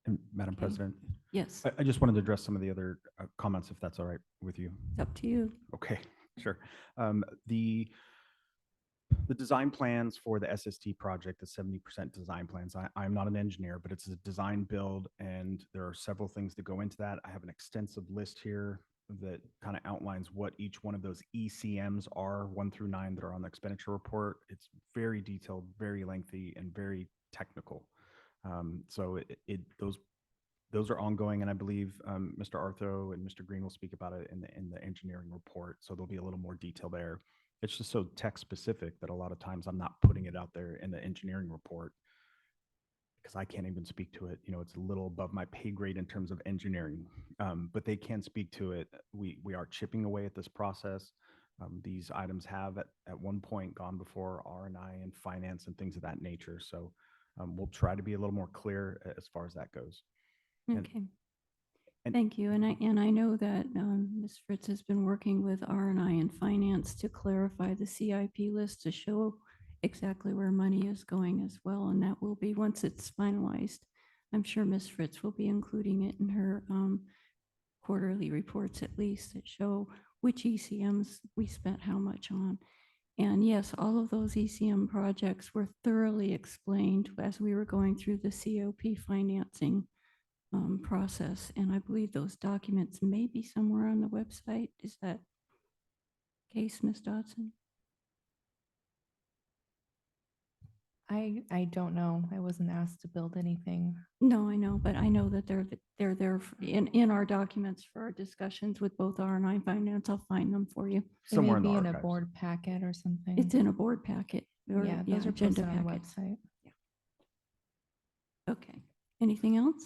And Madam Okay. President, Yes, I just wanted to address some of the other comments, if that's all right with you. it's up to you. Okay, sure. The design plans for the SST project, the 70% design plans, I'm not an engineer, but it's a design build, and there are several things that go into that. I have an extensive list here that kind of outlines what each one of those ECMs are, 1 through 9, that are on the expenditure report. It's very detailed, very lengthy, and very technical. So those are ongoing, and I believe Mr. Artho and Mr. Green will speak about it in the engineering report. So there'll be a little more detail there. It's just so tech specific that a lot of times I'm not putting it out there in the engineering report because I can't even speak to it. You know, it's a little above my pay grade in terms of engineering, but they can speak to it. We are chipping away at this process. These items have at one point gone before R&I and finance and things of that nature. So we'll try to be a little more clear as far as that goes. Okay. and- Thank you. And I know that Ms. Fritz has been working with R&I and Finance to clarify the CIP list to show exactly where money is going as well. And that will be, once it's finalized, I'm sure Ms. Fritz will be including it in her quarterly reports at least that show which ECMs we spent how much on. And yes, all of those ECM projects were thoroughly explained as we were going through the COP financing process. And I believe those documents may be somewhere on the website. Is that case, Ms. Dodson? I don't know. I wasn't asked to build anything. No, I know, but I know that they're there in our documents for our discussions with both R&I and Finance. I'll find them for you. They Somewhere may in the be in a archives. board packet or something. It's in a board packet. Or, Yeah, those are agenda posted on the packet. website. Okay. Anything else?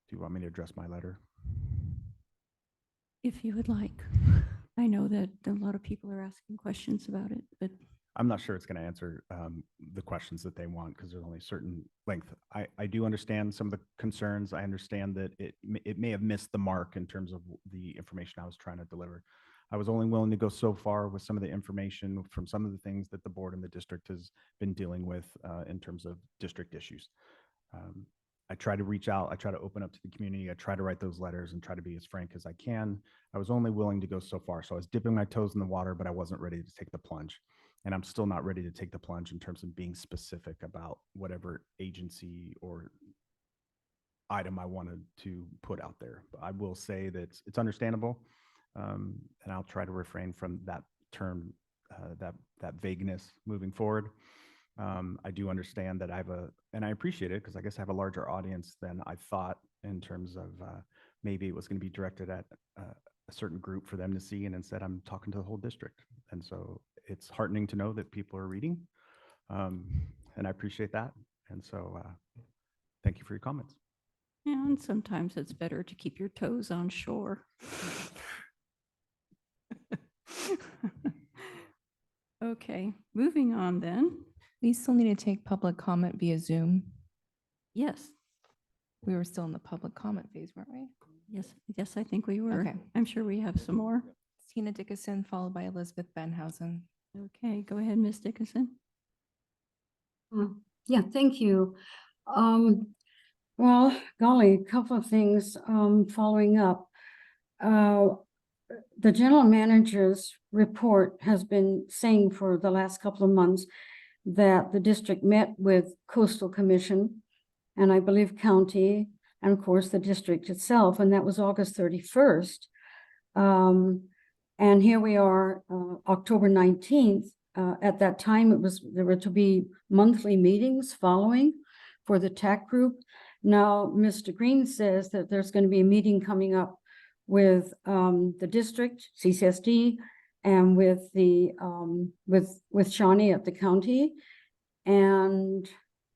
Do you want me to address my letter? If you would like. I know that a lot of people are asking questions about it, but I'm not sure it's going to answer the questions that they want because there's only a certain length. I do understand some of the concerns. I understand that it may have missed the mark in terms of the information I was trying to deliver. I was only willing to go so far with some of the information from some of the things that the board and the district has been dealing with in terms of district issues. I try to reach out. I try to open up to the community. I try to write those letters and try to be as frank as I can. I was only willing to go so far. So I was dipping my toes in the water, but I wasn't ready to take the plunge. And I'm still not ready to take the plunge in terms of being specific about whatever agency or item I wanted to put out there. But I will say that it's understandable. And I'll try to refrain from that term, that vagueness moving forward. I do understand that and I appreciate it because I guess I have a larger audience than I thought in terms of maybe it was going to be directed at a certain group for them to see. And instead I'm talking to the whole district. And so it's heartening to know that people are reading. And I appreciate that. And so thank you for your comments. yeah, and sometimes it's better to keep your toes on shore. Okay, moving on then. We still need to take public comment via Zoom. Yes, We were still in the public comment phase, weren't we? yes, I think we were. Okay. I'm sure we have some more. Tina Dickinson, followed by Elizabeth Benhausen. Okay, go ahead, Ms. Dickinson. Yeah, thank you. Well, golly, a couple of things following up. The general manager's report has been saying for the last couple of months that the district met with Coastal Commission and I believe county and of course the district itself, and that was August 31st. And here we are, October 19th. At that time, there were to be monthly meetings following for the TAC group. Now, Mr. Green says that there's going to be a meeting coming up with the district, CSD, and with the with Shawnee at the county, and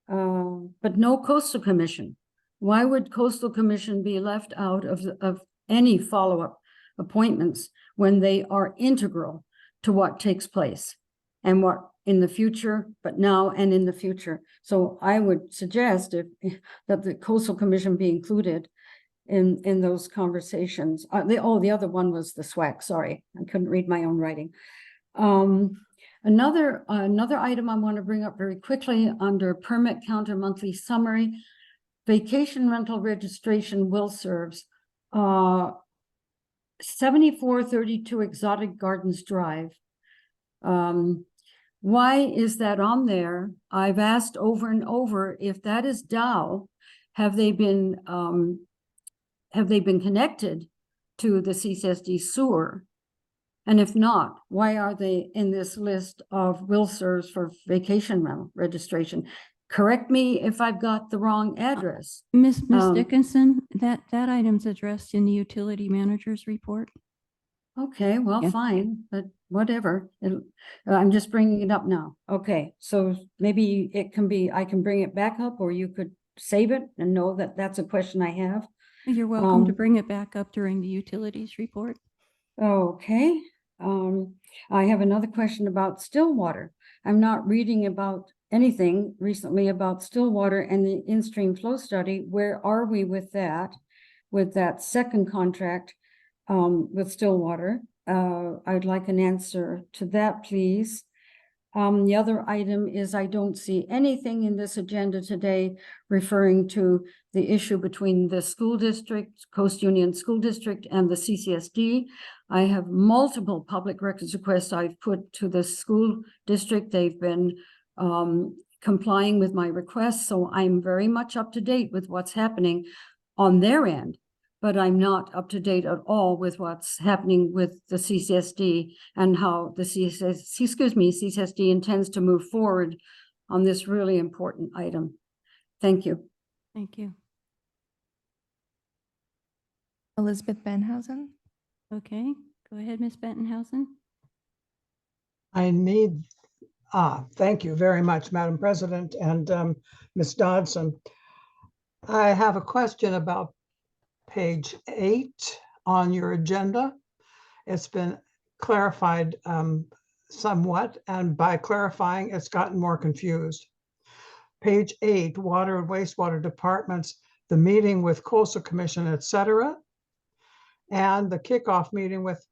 but no Coastal Commission. Why would Coastal Commission be left out of any follow-up appointments when they are integral to what takes place and what in the future, but now and in the future. So I would suggest that the Coastal Commission be included in those conversations. The other one was the SWAC, sorry, I couldn't read my own writing. Another item I want to bring up very quickly under permit counter monthly summary, vacation rental registration will serves 7432 Exotic Gardens Drive. Why is that on there? I've asked over and over if that is Dow, have they been connected to the CSD sewer? And if not, why are they in this list of will serves for vacation rental registration? Correct me if I've got the wrong address. Miss Dickinson, that item's addressed in the utility manager's report. Okay, well, Yeah. fine, but whatever. I'm just bringing it up now. Okay, so maybe it can be, I can bring it back up, or you could save it and know that that's a question I have. You're welcome to bring it back up during the utilities report. Okay, I have another question about Stillwater. I'm not reading about anything recently about Stillwater and the in-stream flow study. Where are we with that second contract with Stillwater? I'd like an answer to that, please. The other item is I don't see anything in this agenda today referring to the issue between the school district, Coast Union School District, and the CCSD. I have multiple public records requests I've put to the school district. They've been complying with my requests, so I'm very much up to date with what's happening on their end. But I'm not up to date at all with what's happening with the CCSD and how the CCSD intends to move forward on this really important item. Thank you. Thank you. Elizabeth Benhausen. Okay, go ahead, Ms. Bentonhausen. Thank you very much, Madam President and Ms. Dodson. I have a question about page 8 on your agenda. It's been clarified somewhat, and by clarifying, it's gotten more confused. Page 8, Water and Wastewater Departments, the meeting with Coastal Commission, etc., and the kickoff meeting with,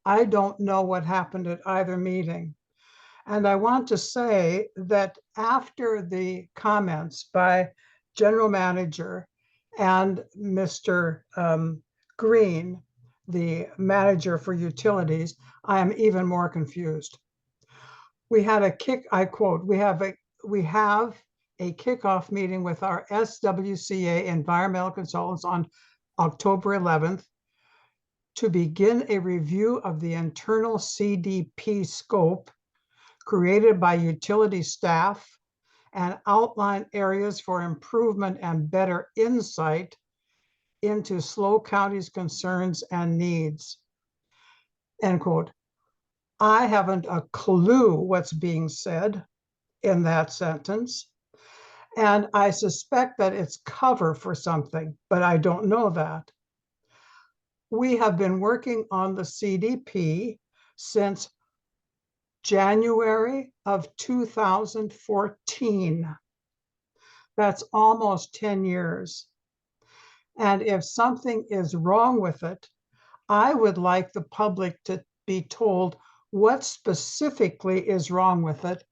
I don't know what happened at either meeting. And I want to say that after the comments by General Manager and Mr. Green, the manager for utilities, I am even more confused. We had I quote, we have a kickoff meeting with our SWCA environmental consultants on October 11th to begin a review of the internal CDP scope created by utility staff and outline areas for improvement and better insight into SLO County's concerns and needs. End quote. I haven't a clue what's being said in that sentence, and I suspect that it's cover for something, but I don't know that. We have been working on the CDP since January of 2014. That's almost 10 years. And if something is wrong with it, I would like the public to be told what specifically is wrong with it,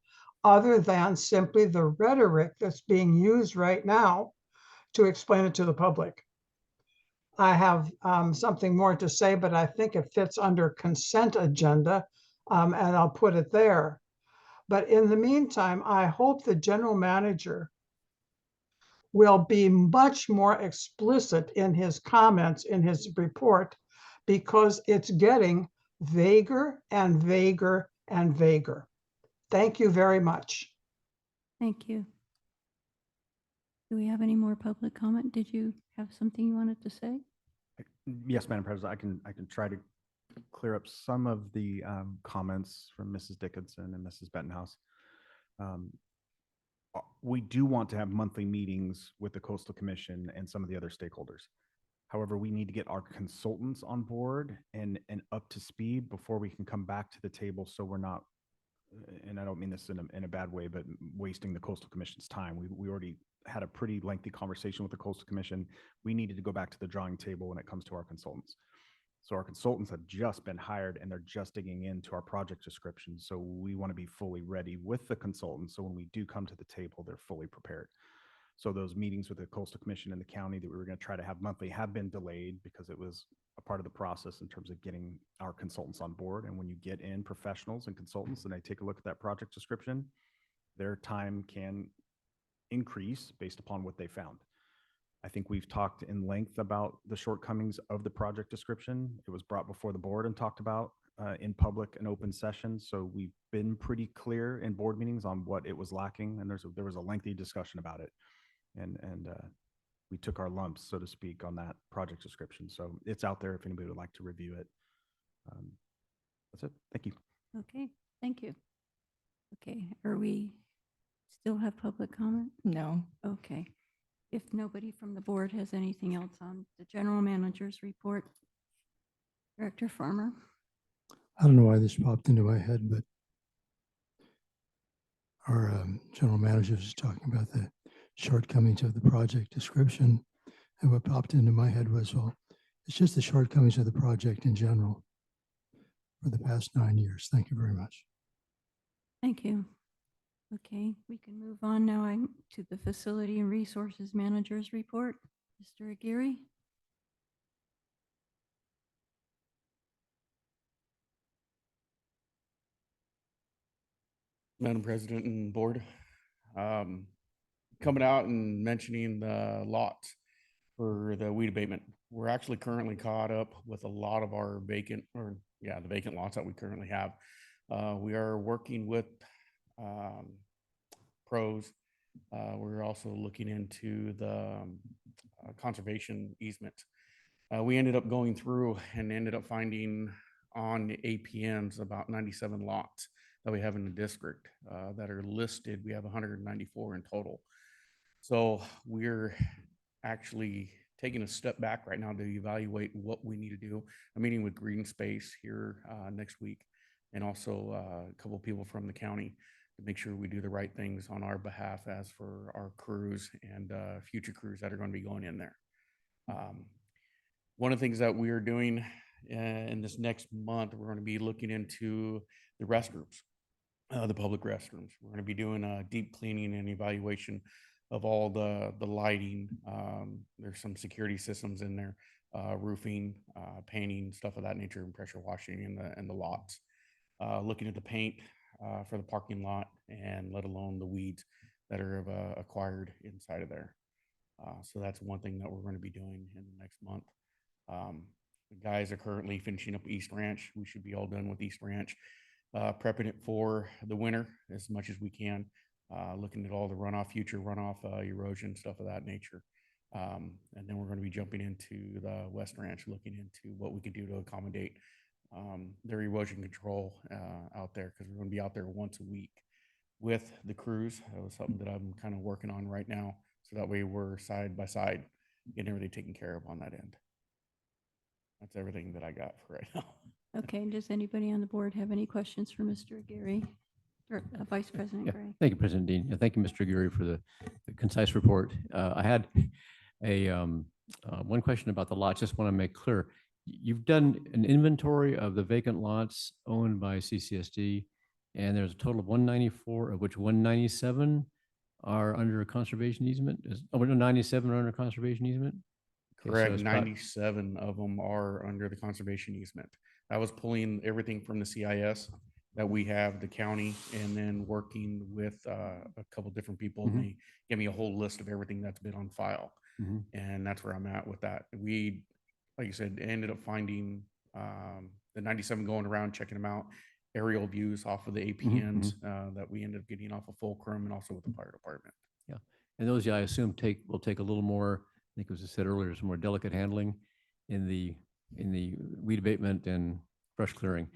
other than simply the rhetoric that's being used right now to explain it to the public. I have something more to say, but I think it fits under consent agenda, and I'll put it there. But in the meantime, I hope the general manager will be much more explicit in his comments in his report, because it's getting vaguer and vaguer and vaguer. Thank you very much. Thank you. Do we have any more public comment? Did you have something you wanted to say? Yes, Madam President, I can try to clear up some of the comments from Mrs. Dickinson and Mrs. Bettenhouse. We do want to have monthly meetings with the Coastal Commission and some of the other stakeholders. However, we need to get our consultants on board and up to speed before we can come back to the table, so we're not and I don't mean this in a bad way, but wasting the Coastal Commission's time. We already had a pretty lengthy conversation with the Coastal Commission. We needed to go back to the drawing table when it comes to our consultants. So our consultants have just been hired and they're just digging into our project description. So we want to be fully ready with the consultants. So when we do come to the table, they're fully prepared. So those meetings with the Coastal Commission and the county that we were going to try to have monthly have been delayed because it was a part of the process in terms of getting our consultants on board. And when you get in professionals and consultants and they take a look at that project description, their time can increase based upon what they found. I think we've talked in length about the shortcomings of the project description. It was brought before the board and talked about in public and open session. So we've been pretty clear in board meetings on what it was lacking. And there was a lengthy discussion about it. And we took our lumps, so to speak, on that project description. So it's out there if anybody would like to review it. That's it. Thank you. Okay, thank you. Okay, are we still have public comment? No. Okay. If nobody from the board has anything else on the general manager's report, Director Farmer. I don't know why this popped into my head, but our general manager was talking about the shortcomings of the project description. And what popped into my head was, well, it's just the shortcomings of the project in general for the past 9 years. Thank you very much. Thank you. Okay, we can move on now to the Facility and Resources Manager's report. Mr. Aguirre? Madam President and Board, coming out and mentioning the lots for the weed abatement. We're actually currently caught up with a lot of our vacant, the vacant lots that we currently have. We are working with pros. We're also looking into the conservation easement. We ended up going through and ended up finding on the APMs about 97 lots that we have in the district that are listed. We have 194 in total. So we're actually taking a step back right now to evaluate what we need to do. I'm meeting with Green Space here next week, and also a couple of people from the county to make sure we do the right things on our behalf as for our crews and future crews that are going to be going in there. One of the things that we are doing in this next month, we're going to be looking into the restrooms, the public restrooms. We're going to be doing a deep cleaning and evaluation of all the lighting. There's some security systems in there, roofing, painting, stuff of that nature, and pressure washing in the lots. Looking at the paint for the parking lot, and let alone the weeds that are acquired inside of there. So that's one thing that we're going to be doing in the next month. The guys are currently finishing up East Ranch. We should be all done with East Ranch, prepping it for the winter as much as we can, looking at all the runoff, future runoff, erosion, stuff of that nature. And then we're going to be jumping into the West Ranch, looking into what we could do to accommodate their erosion control out there, because we're going to be out there once a week with the crews. That was something that I'm kind of working on right now, so that way we're side by side, getting everything taken care of on that end. That's everything that I got for right now. Okay, does anybody on the board have any questions for Mr. Aguirre? Or Vice President Yeah, Gray? thank you, President Dean. Yeah, thank you, Mr. Aguirre, for the concise report. I had one question about the lots. Just want to make clear. You've done an inventory of the vacant lots owned by CCSD, and there's a total of 194, of which 197 are under a conservation easement. 97 are under conservation easement? Okay, Correct. so 97 of them are under the conservation easement. I was pulling everything from the CIS that we have, the county, and then working with a couple different people. And they gave me a whole list of everything that's been on file. And that's where I'm at with that. We, like you said, ended up finding the 97 going around, checking them out, aerial views off of the APNs that we ended up getting off of Fulcrum and also with the fire department. Yeah, and those, I assume, will take a little more, I think it was said earlier, some more delicate handling in the weed abatement and brush clearing.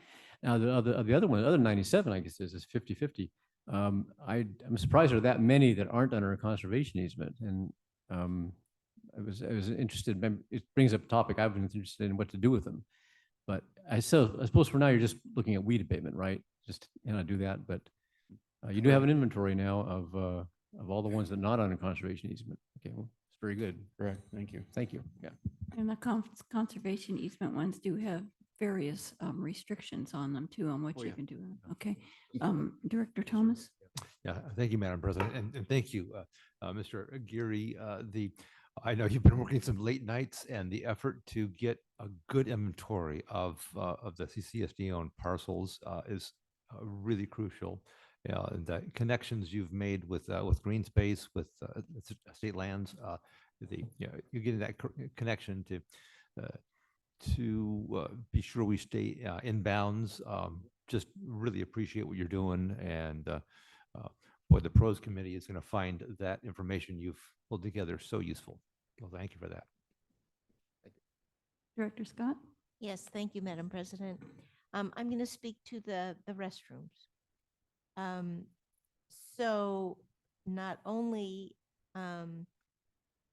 Now, the other 97, I guess, is 50-50. I'm surprised there are that many that aren't under a conservation easement. And I was interested, it brings up a topic I've been interested in what to do with them. But I suppose for now, you're just looking at weed abatement, right? just do that, but you do have an inventory now of all the ones that are not under conservation easement. Okay, well, it's very good. Correct. Thank you. Thank you. Yeah. And the conservation easement ones do have various restrictions on them too, on what Oh, you yeah. can do. Okay. Director Thomas? Yeah, thank you, Madam President, and thank you, Mr. Geary. I know you've been working some late nights, and the effort to get a good inventory of the CSD owned parcels is really crucial. And the connections you've made with green space, with state lands, you're getting that connection to be sure we stay in bounds. Just really appreciate what you're doing, and boy, the pros committee is going to find that information you've pulled together so useful. Well, thank you for that. Director Scott? Yes, thank you, Madam President. I'm going to speak to the restrooms. So not only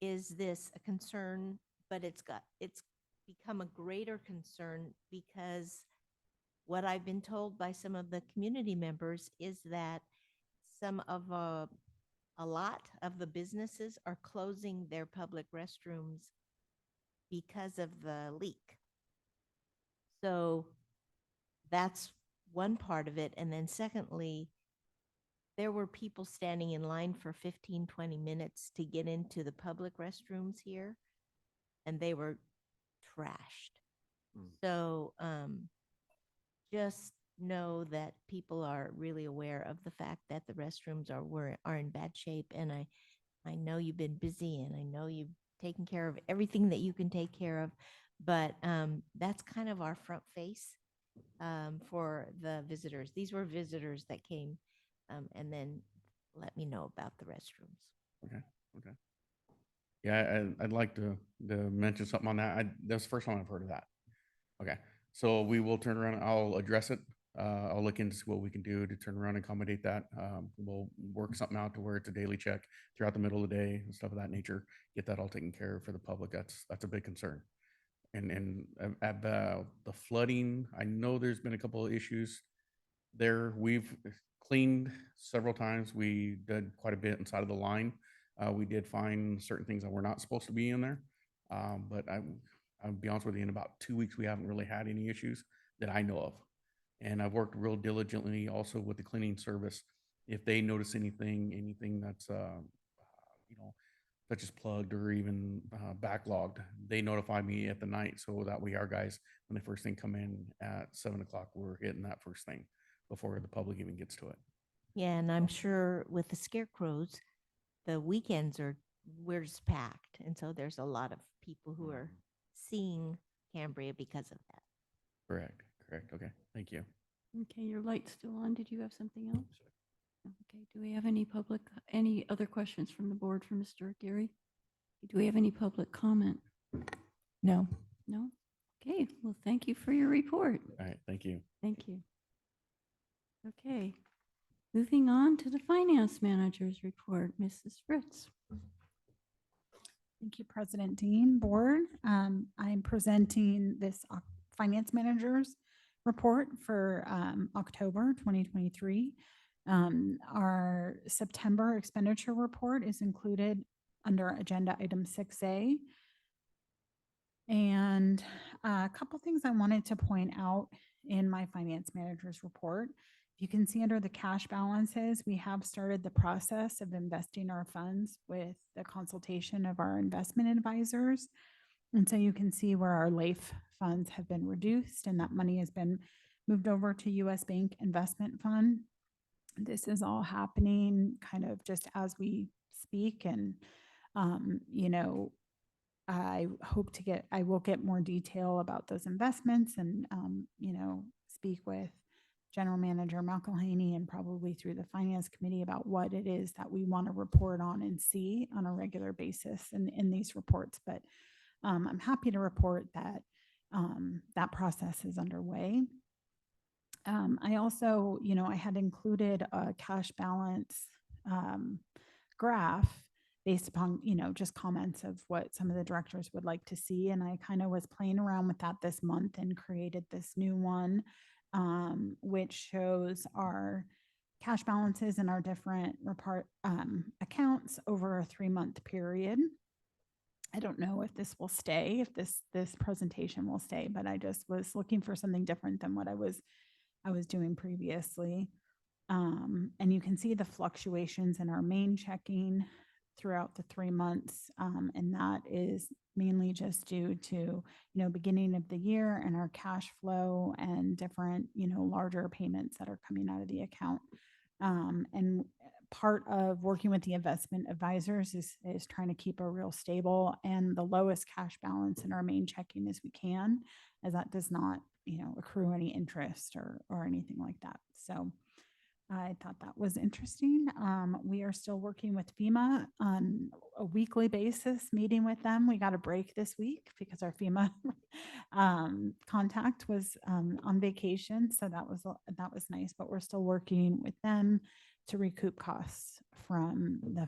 is this a concern, but it's become a greater concern because what I've been told by some of the community members is that some of a lot of the businesses are closing their public restrooms because of the leak. So that's one part of it. And then secondly, there were people standing in line for 15, 20 minutes to get into the public restrooms here, and they were trashed. So just know that people are really aware of the fact that the restrooms are in bad shape. And I know you've been busy, and I know you've taken care of everything that you can take care of, but that's kind of our front face for the visitors. These were visitors that came and then let me know about the restrooms. Okay. Okay. Yeah, I'd like to mention something on that. That's the first time I've heard of that. Okay. So we will turn around. I'll address it. I'll look into what we can do to turn around and accommodate that. We'll work something out to where it's a daily check throughout the middle of the day and stuff of that nature. Get that all taken care of for the public. That's a big concern. And about the flooding, I know there's been a couple of issues there. We've cleaned several times. We did quite a bit inside of the line. We did find certain things that were not supposed to be in there. But I'll be honest with you, in about 2 weeks, we haven't really had any issues that I know of. And I've worked real diligently also with the cleaning service. If they notice anything that's, such as plugged or even backlogged, they notify me at the night. So that way our guys, when they first thing come in at 7 o'clock, we're hitting that first thing before the public even gets to it. Yeah, and I'm sure with the scarecrows, the weekends we're just packed. And so there's a lot of people who are seeing Cambria because of that. Correct. Okay. Thank you. Okay, your light's still on. Did you have something else? Okay, do we have any other questions from the board for Mr. Geary? Do we have any public comment? No. No? Okay, well, thank you for your report. All right. Thank you. Thank you. Okay, moving on to the finance manager's report, Mrs. Fritz. Thank you, President Dean, Board. I'm presenting this finance manager's report for October 2023. Our September expenditure report is included under agenda item 6A. And a couple things I wanted to point out in my finance manager's report. You can see under the cash balances, we have started the process of investing our funds with the consultation of our investment advisors. And so you can see where our LAIF funds have been reduced, and that money has been moved over to US Bank Investment Fund. This is all happening kind of just as we speak. And, I will get more detail about those investments and, speak with General Manager McElhaney and probably through the Finance Committee about what it is that we want to report on and see on a regular basis in these reports. But I'm happy to report that that process is underway. I also, I had included a cash balance graph based upon, just comments of what some of the directors would like to see. And I kind of was playing around with that this month and created this new one which shows our cash balances in our different accounts over a 3-month period. I don't know if this will stay, if this presentation will stay, but I just was looking for something different than what I was doing previously. And you can see the fluctuations in our main checking throughout the 3 months. And that is mainly just due to, beginning of the year and our cash flow and different, larger payments that are coming out of the account. And part of working with the investment advisors is trying to keep a real stable and the lowest cash balance in our main checking as we can, as that does not, accrue any interest or anything like that. So I thought that was interesting. We are still working with FEMA on a weekly basis, meeting with them. We got a break this week because our FEMA contact was on vacation. So that was nice, but we're still working with them to recoup costs from the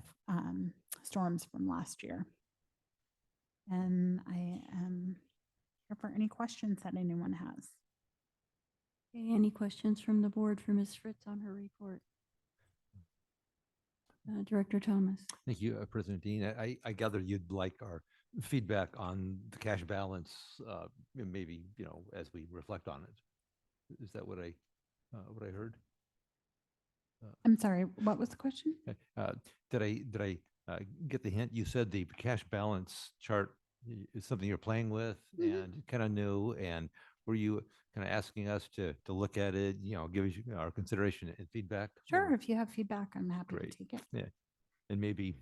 storms from last year. And I am here for any questions that anyone has. Okay, any questions from the board for Ms. Fritz on her report? Director Thomas. Thank you, President Dean. I gather you'd like our feedback on the cash balance, maybe, as we reflect on it. Is that what I heard? I'm sorry, what was the question? Did I get the hint? You said the cash balance chart is something you're playing with and kind of new, and were you kind of asking us to look at it, give us our consideration and feedback? Sure, Or- if you have feedback, I'm happy Great. to take it. Yeah, and maybe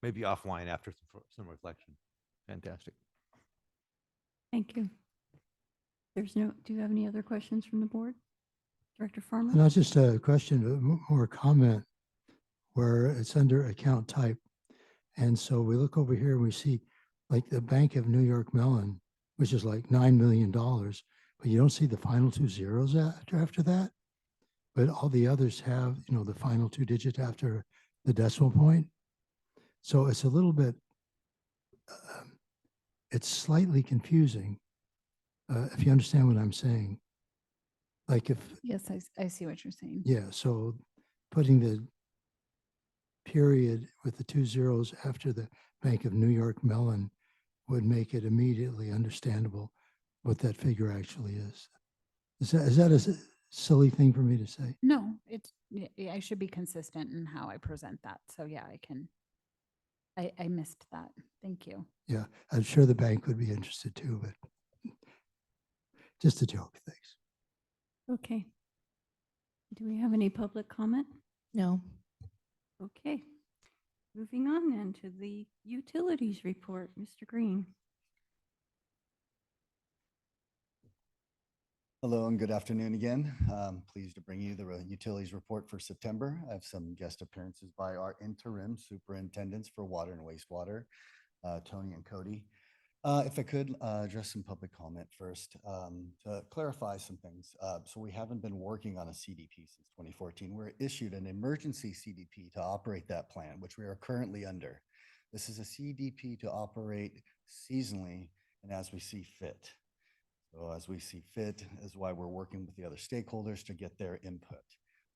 offline after some reflection. Fantastic. Thank you. Do you have any other questions from the board? Director Farmer? Not just a question, but more a comment where it's under account type. And so we look over here and we see like the Bank of New York Mellon, which is like $9 million, but you don't see the final 2 zeros after that. But all the others have, the final 2 digits after the decimal point. So it's a little bit, it's slightly confusing, if you understand what I'm saying. Like if, Yes, I see what you're saying. yeah, so putting the period with the 2 zeros after the Bank of New York Mellon would make it immediately understandable what that figure actually is. Is that a silly thing for me to say? No, I should be consistent in how I present that. So yeah, I missed that. Thank you. Yeah, I'm sure the bank would be interested too, but just a joke. Thanks. Okay. Do we have any public comment? No. Okay. Moving on then to the utilities report, Mr. Green. Hello and good afternoon again. Pleased to bring you the utilities report for September. I have some guest appearances by our interim superintendents for water and wastewater, Tony and Cody. If I could address some public comment first to clarify some things. So we haven't been working on a CDP since 2014. We're issued an emergency CDP to operate that plan, which we are currently under. This is a CDP to operate seasonally and as we see fit. So as we see fit is why we're working with the other stakeholders to get their input.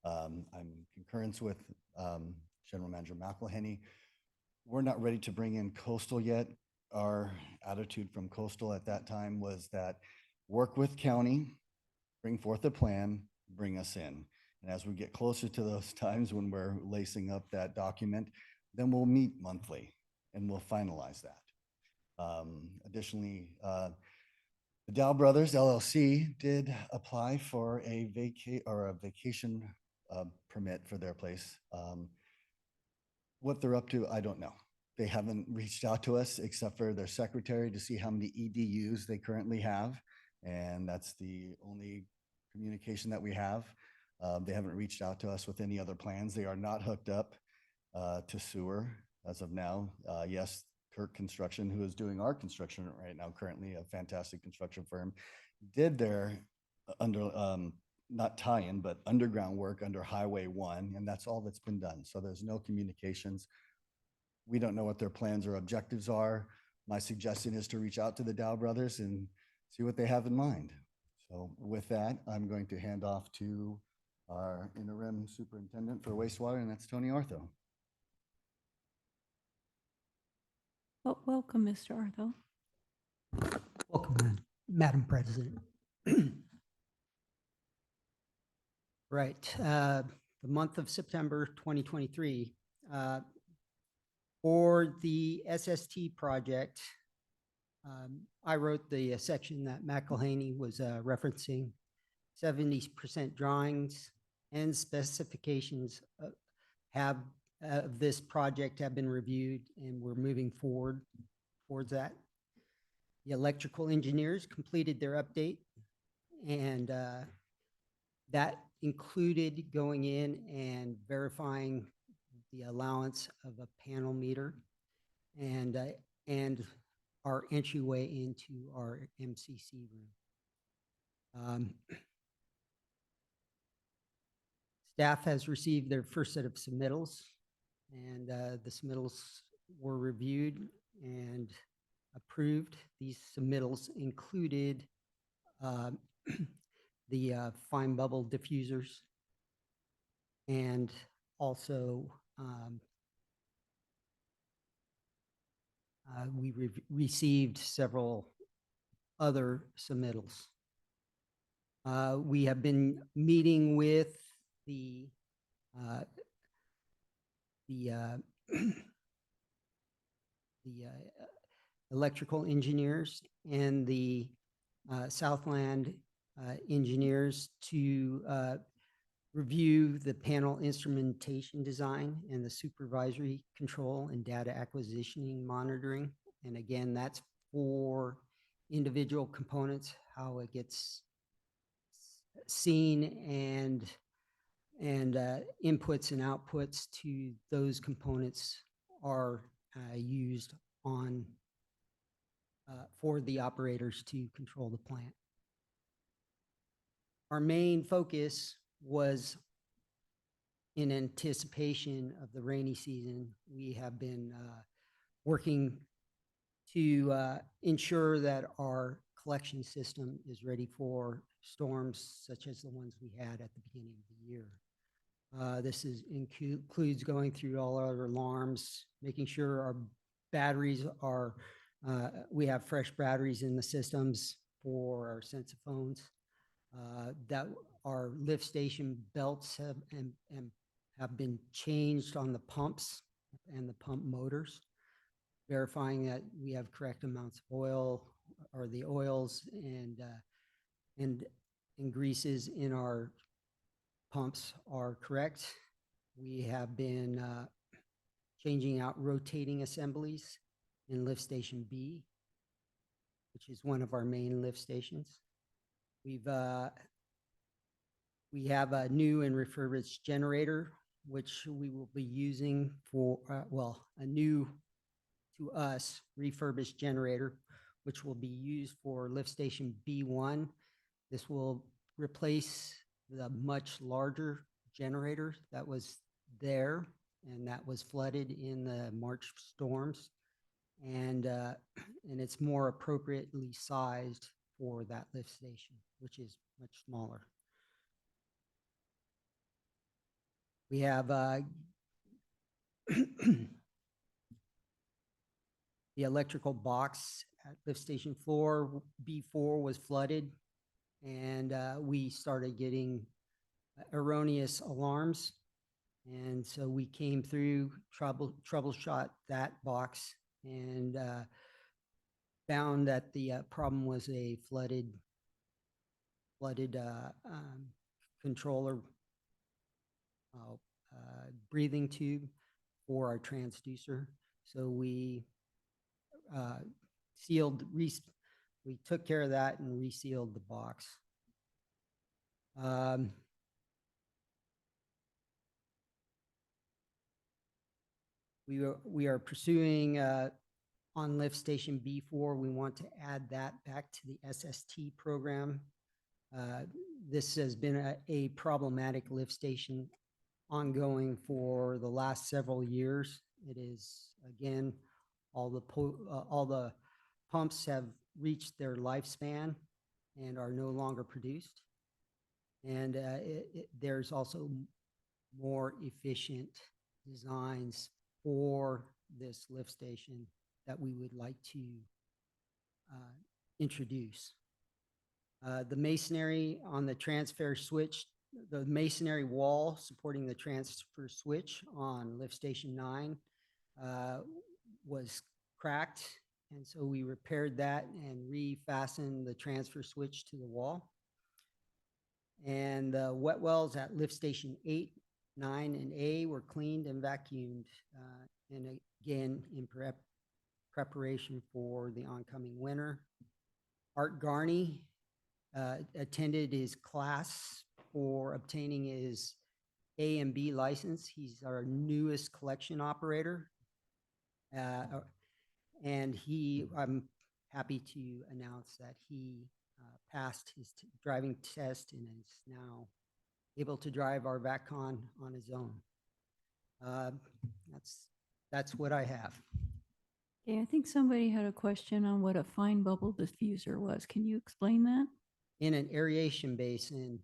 I'm in concurrence with General Manager McElhenney. We're not ready to bring in coastal yet. Our attitude from coastal at that time was that work with county, bring forth a plan, bring us in. And as we get closer to those times when we're lacing up that document, then we'll meet monthly and we'll finalize that. Additionally, the Dow Brothers LLC did apply for a vacation permit for their place. What they're up to, I don't know. They haven't reached out to us except for their secretary to see how many EDUs they currently have. And that's the only communication that we have. They haven't reached out to us with any other plans. They are not hooked up to sewer as of now. Yes, Kirk Construction, who is doing our construction right now, currently a fantastic construction firm, did their not tie-in, but underground work under Highway 1, and that's all that's been done. So there's no communications. We don't know what their plans or objectives are. My suggestion is to reach out to the Dow Brothers and see what they have in mind. So with that, I'm going to hand off to our interim superintendent for wastewater, and that's Tony Artho. Well, welcome, Mr. Arthur. Welcome, Madam President. Right, the month of September 2023, for the SST project, I wrote the section that McElhaney was referencing. 70% drawings and specifications have this project have been reviewed, and we're moving forward towards that. The electrical engineers completed their update, and that included going in and verifying the allowance of a panel meter and our entryway into our MCC room. Staff has received their first set of submittals, and the submittals were reviewed and approved. These submittals included the fine bubble diffusers, and also we received several other submittals. We have been meeting with the electrical engineers and the Southland engineers to review the panel instrumentation design and the supervisory control and data acquisitioning monitoring. And again, that's for individual components, how it gets seen, and inputs and outputs to those components are used on for the operators to control the plant. Our main focus was in anticipation of the rainy season. We have been working to ensure that our collection system is ready for storms such as the ones we had at the beginning of the year. This includes going through all our alarms, making sure our batteries are, we have fresh batteries in the systems for our sensor phones, that our lift station belts have been changed on the pumps and the pump motors, verifying that we have correct amounts of oil, or the oils and greases in our pumps are correct. We have been changing out rotating assemblies in lift station B, which is one of our main lift stations. We have a new and refurbished generator, which we will be using for, a new to us refurbished generator, which will be used for lift station B1. This will replace the much larger generator that was there and that was flooded in the March storms. And it's more appropriately sized for that lift station, which is much smaller. We have the electrical box at lift station floor B4 was flooded, and we started getting erroneous alarms. And so we came through, troubleshot that box, and found that the problem was a flooded controller breathing tube for our transducer. So we we took care of that and resealed the box. We are pursuing on lift station B4. We want to add that back to the SST program. This has been a problematic lift station ongoing for the last several years. It is, again, all the pumps have reached their lifespan, and are no longer produced. And there's also more efficient designs for this lift station that we would like to introduce. The masonry on the transfer switch, the masonry wall supporting the transfer switch on lift station 9 was cracked. And so we repaired that and refastened the transfer switch to the wall. And the wet wells at lift station 8, 9, and A were cleaned and vacuumed. And again, in preparation for the oncoming winter. Art Garney attended his class for obtaining his A and B license. He's our newest collection operator. And I'm happy to announce that he passed his driving test and is now able to drive our VACCON on his own. That's what I have. Okay, I think somebody had a question on what a fine bubble diffuser was. Can you explain that? In an aeration basin,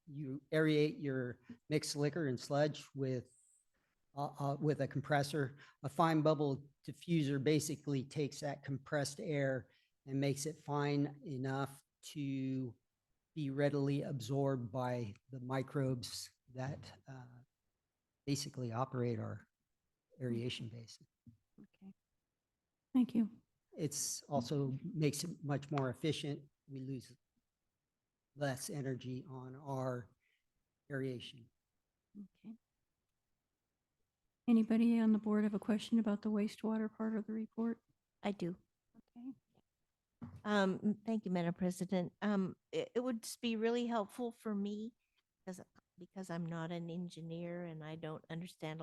you aerate your mixed liquor and sludge with a compressor. A fine bubble diffuser basically takes that compressed air and makes it fine enough to be readily absorbed by the microbes that basically operate our aeration basin. Okay. Thank you. It's also makes it much more efficient. We lose less energy on our aeration. Okay. Anybody on the board have a question about the wastewater part of the report? I do. Okay. Thank you, Madam President. It would just be really helpful for me because I'm not an engineer and I don't understand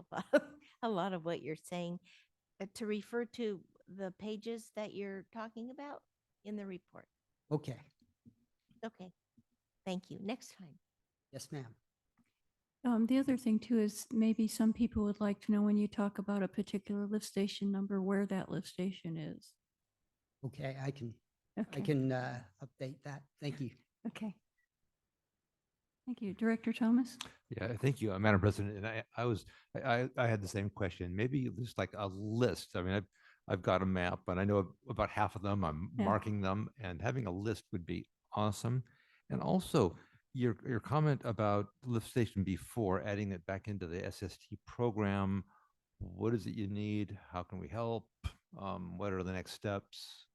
a lot of what you're saying, to refer to the pages that you're talking about in the report. Okay. Okay. Thank you. Next time. Yes, ma'am. The other thing too is maybe some people would like to know when you talk about a particular lift station number, where that lift station is. Okay, I can Okay. update that. Thank you. Okay. Thank you. Director Thomas? Yeah, thank you, Madam President. And I had the same question. Maybe just like a list. I mean, I've got a map, and I know about half of them. I'm marking them, and having a list would be awesome. And also, your comment about lift station B4, adding it back into the SST program. What is it you need? How can we help? What are the next steps?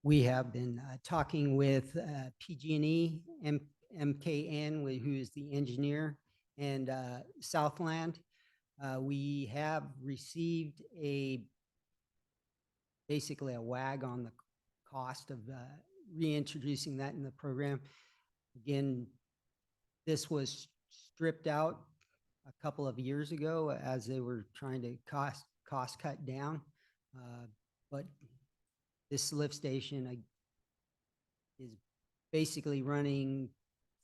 We have been talking with PG&E, MKN, who is the engineer, and Southland. We have received basically a wag on the cost of reintroducing that in the program. Again, this was stripped out a couple of years ago as they were trying to cost cut down, but this lift station is basically running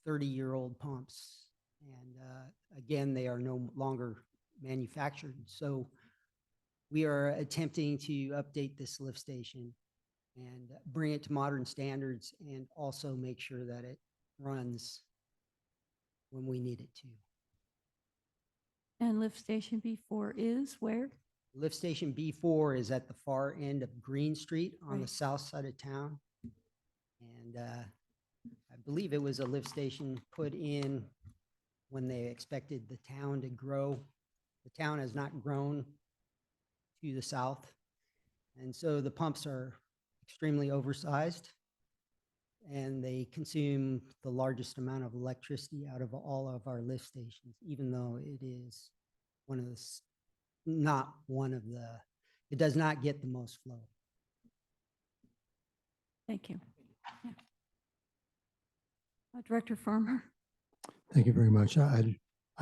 30-year-old pumps. And again, they are no longer manufactured. So we are attempting to update this lift station and bring it to modern standards and also make sure that it runs when we need it to. And lift station B4 is where? Lift station B4 is at the far end of Green Street on the Right. south side of town. And I believe it was a lift station put in when they expected the town to grow. The town has not grown to the south. And so the pumps are extremely oversized and they consume the largest amount of electricity out of all of our lift stations, even though it is one of the it does not get the most flow. Thank you. Yeah. Director Farmer? Thank you very much. I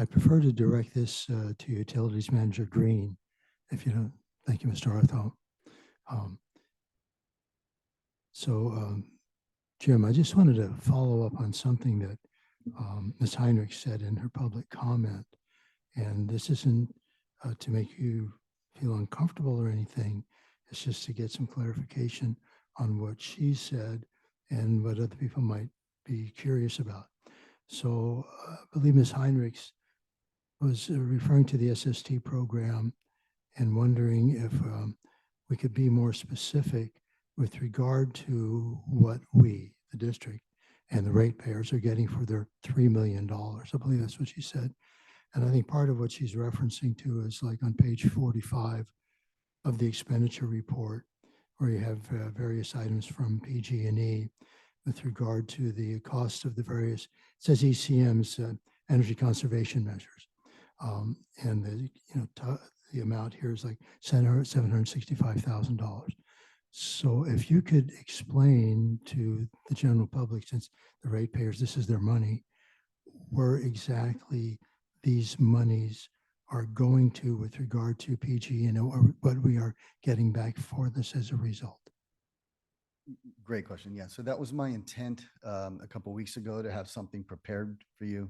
prefer to direct this to Utilities Manager Green, if you don't. Thank you, Mr. Artho. Jim, I just wanted to follow up on something that Ms. Heinrich said in her public comment. And this isn't to make you feel uncomfortable or anything. It's just to get some clarification on what she said and what other people might be curious about. So I believe Ms. Heinrichs was referring to the SST program and wondering if we could be more specific with regard to what we, the district, and the ratepayers are getting for their $3 million. I believe that's what she said. And I think part of what she's referencing to is like on page 45 of the expenditure report, where you have various items from PG&E with regard to the cost of the various, it says ECM's energy conservation measures. And the amount here is like $765,000. So if you could explain to the general public, since the ratepayers, this is their money, where exactly these monies are going to with regard to PG and what we are getting back for this as a result. Great question. Yeah, so that was my intent a couple of weeks ago, to have something prepared for you,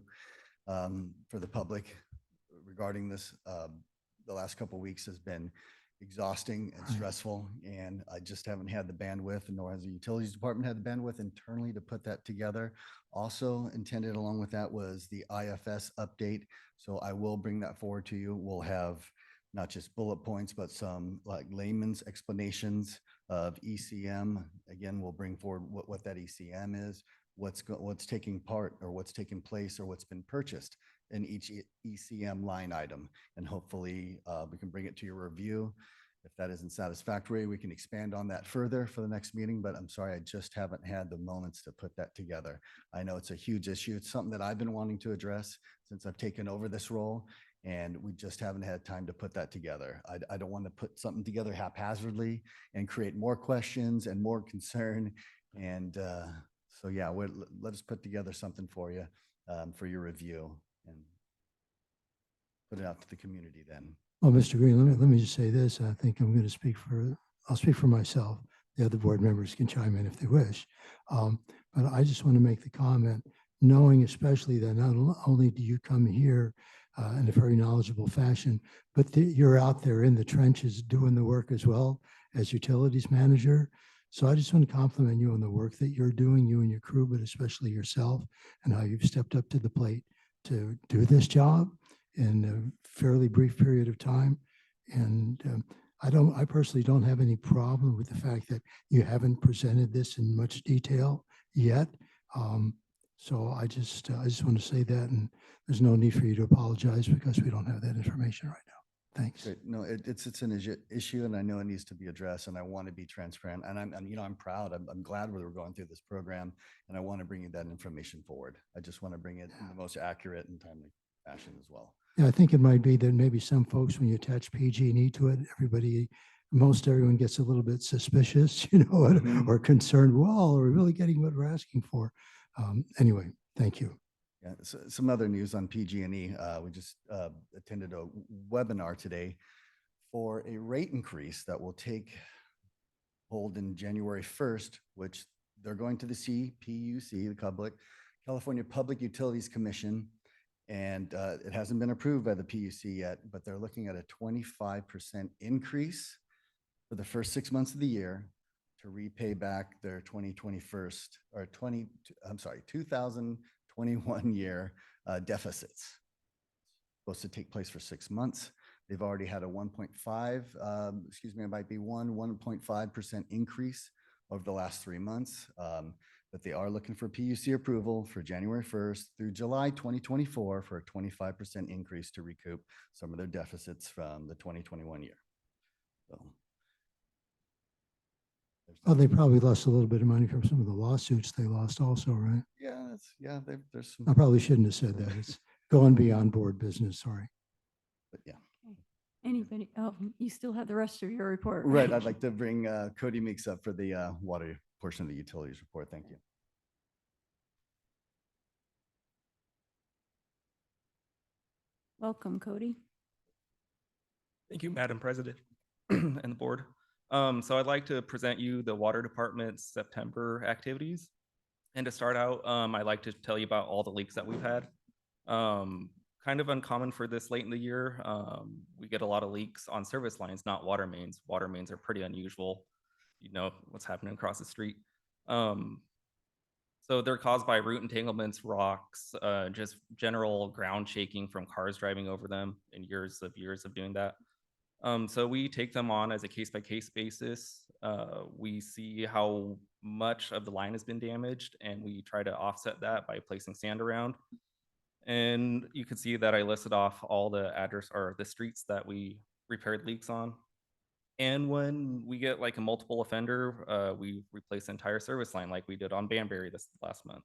for the public regarding this. The last couple of weeks has been exhausting and stressful, and I just haven't had the bandwidth, nor has the utilities department had the bandwidth internally to put that together. Also intended along with that was the IFS update. So I will bring that forward to you. We'll have not just bullet points, but some like layman's explanations of ECM. Again, we'll bring forward what that ECM is, what's taking part or what's taking place or what's been purchased in each ECM line item. And hopefully we can bring it to your review. If that isn't satisfactory, we can expand on that further for the next meeting, but I'm sorry, I just haven't had the moments to put that together. I know it's a huge issue. It's something that I've been wanting to address since I've taken over this role, and we just haven't had time to put that together. I don't want to put something together haphazardly and create more questions and more concern. And so, yeah, let us put together something for you, for your review, and put it out to the community then. Well, Mr. Green, let me just say this. I think I'm going to I'll speak for myself. The other board members can chime in if they wish. But I just want to make the comment, knowing especially that not only do you come here in a very knowledgeable fashion, but you're out there in the trenches doing the work as well as utilities manager. So I just want to compliment you on the work that you're doing, you and your crew, but especially yourself, and how you've stepped up to the plate to do this job in a fairly brief period of time. And I personally don't have any problem with the fact that you haven't presented this in much detail yet. So I just want to say that, and there's no need for you to apologize because we don't have that information right now. Thanks. Great. No, it's an issue, and I know it needs to be addressed, and I want to be transparent. And I'm proud. I'm glad we're going through this program, and I want to bring you that information forward. I just want to bring it in the most accurate and timely fashion as well. Yeah, I think it might be that maybe some folks, when you attach PG&E to it, most everyone gets a little bit suspicious, or concerned. Well, are we really getting what we're asking for? Anyway, thank you. Yeah, so some other news on PG&E. We just attended a webinar today for a rate increase that will take hold in January 1st, which they're going to the CPUC, the California Public Utilities Commission. And it hasn't been approved by the PUC yet, but they're looking at a 25% increase for the first 6 months of the year to repay back their 2021 year deficits. Supposed to take place for 6 months. They've already had a 1.5% increase over the last 3 months. But they are looking for PUC approval for January 1st through July 2024 for a 25% increase to recoup some of their deficits from the 2021 year. So, well, they probably lost a little bit of money from some of the lawsuits they lost also, right? Yeah, there's some. I probably shouldn't have said that. It's going beyond board business, sorry. But yeah. Anybody, you still have the rest of your report. Right, I'd like to bring Cody Meeks up for the water portion of the utilities report. Thank you. Welcome, Cody. Thank you, Madam President and the board. So I'd like to present you the water department's September activities. And to start out, I'd like to tell you about all the leaks that we've had. Kind of uncommon for this late in the year. We get a lot of leaks on service lines, not water mains. Water mains are pretty unusual. You know what's happening across the street. So they're caused by root entanglements, rocks, just general ground shaking from cars driving over them and years of doing that. So we take them on as a case by case basis. We see how much of the line has been damaged, and we try to offset that by placing sand around. And you can see that I listed off all the address or the streets that we repaired leaks on. And when we get like a multiple offender, we replace the entire service line like we did on Banbury this last month.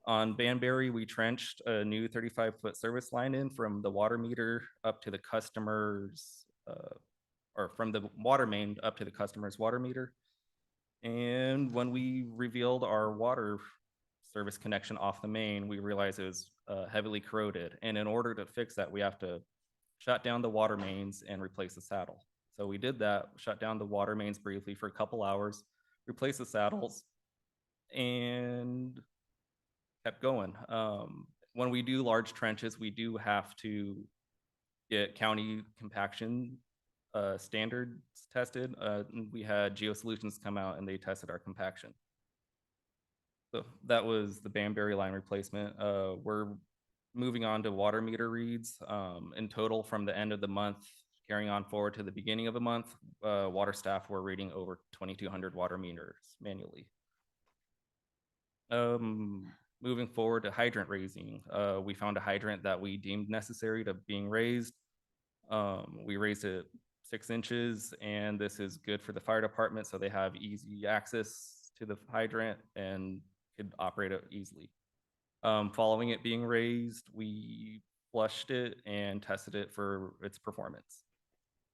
On Banbury, we trenched a new 35-foot service line in from the water meter up to the customer's, or from the water main up to the customer's water meter. And when we revealed our water service connection off the main, we realized it was heavily corroded. And in order to fix that, we have to shut down the water mains and replace the saddle. So we did that, shut down the water mains briefly for a couple hours, replaced the saddles, and kept going. When we do large trenches, we do have to get county compaction standards tested. We had GeoSolutions come out and they tested our compaction. So that was the Banbury line replacement. We're moving on to water meter reads. In total, from the end of the month carrying on forward to the beginning of the month, water staff were reading over 2,200 water meters manually. Moving forward to hydrant raising, we found a hydrant that we deemed necessary to being raised. We raised it 6 inches, and this is good for the fire department, so they have easy access to the hydrant and could operate it easily. Following it being raised, we flushed it and tested it for its performance.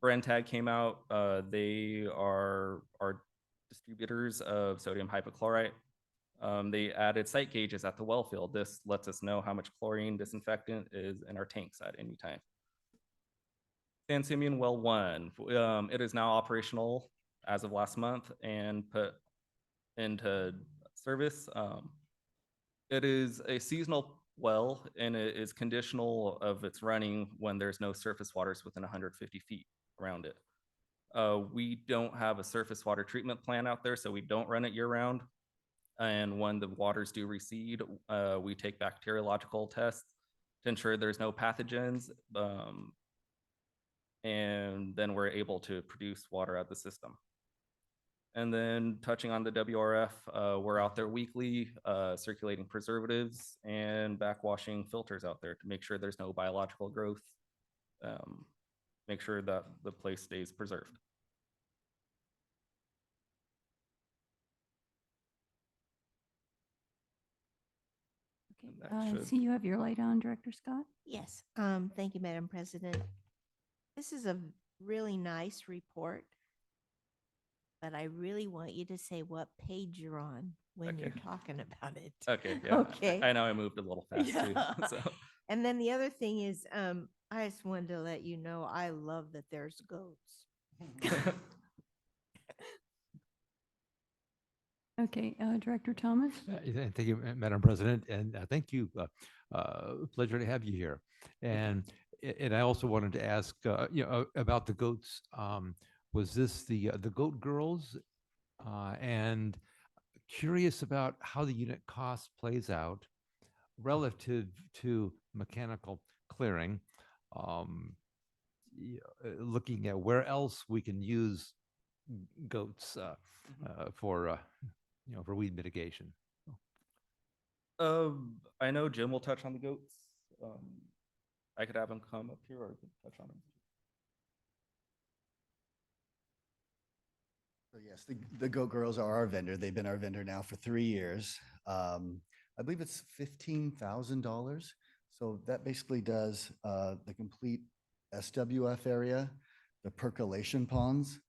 Brentag came out. They are our distributors of sodium hypochlorite. They added sight gauges at the well field. This lets us know how much chlorine disinfectant is in our tanks at any time. San Simeon Well 1, it is now operational as of last month and put into service. It is a seasonal well, and it is conditional of its running when there's no surface waters within 150 feet around it. We don't have a surface water treatment plant out there, so we don't run it year round. And when the waters do recede, we take bacteriological tests to ensure there's no pathogens. And then we're able to produce water out of the system. And then touching on the WRF, we're out there weekly circulating preservatives and backwashing filters out there to make sure there's no biological growth, make sure that the place stays preserved. I see you have your light on, Director Scott. Yes, thank you, Madam President. This is a really nice report, but I really want you to say what page you're on when you're talking about it. Okay, yeah. Okay. I know I moved a little fast too. So. And then the other thing is, I just wanted to let you know, I love that there's goats. Okay, Director Thomas. Thank you, Madam President, and thank you. Pleasure to have you here. And I also wanted to ask, about the goats. Was this the Goat Girls? And curious about how the unit cost plays out relative to mechanical clearing. Looking at where else we can use goats for weed mitigation. I know Jim will touch on the goats. I could have him come up here, or I could touch on them. So yes, the Goat Girls are our vendor. They've been our vendor now for 3 years. I believe it's $15,000. So that basically does the complete SWF area, the percolation ponds,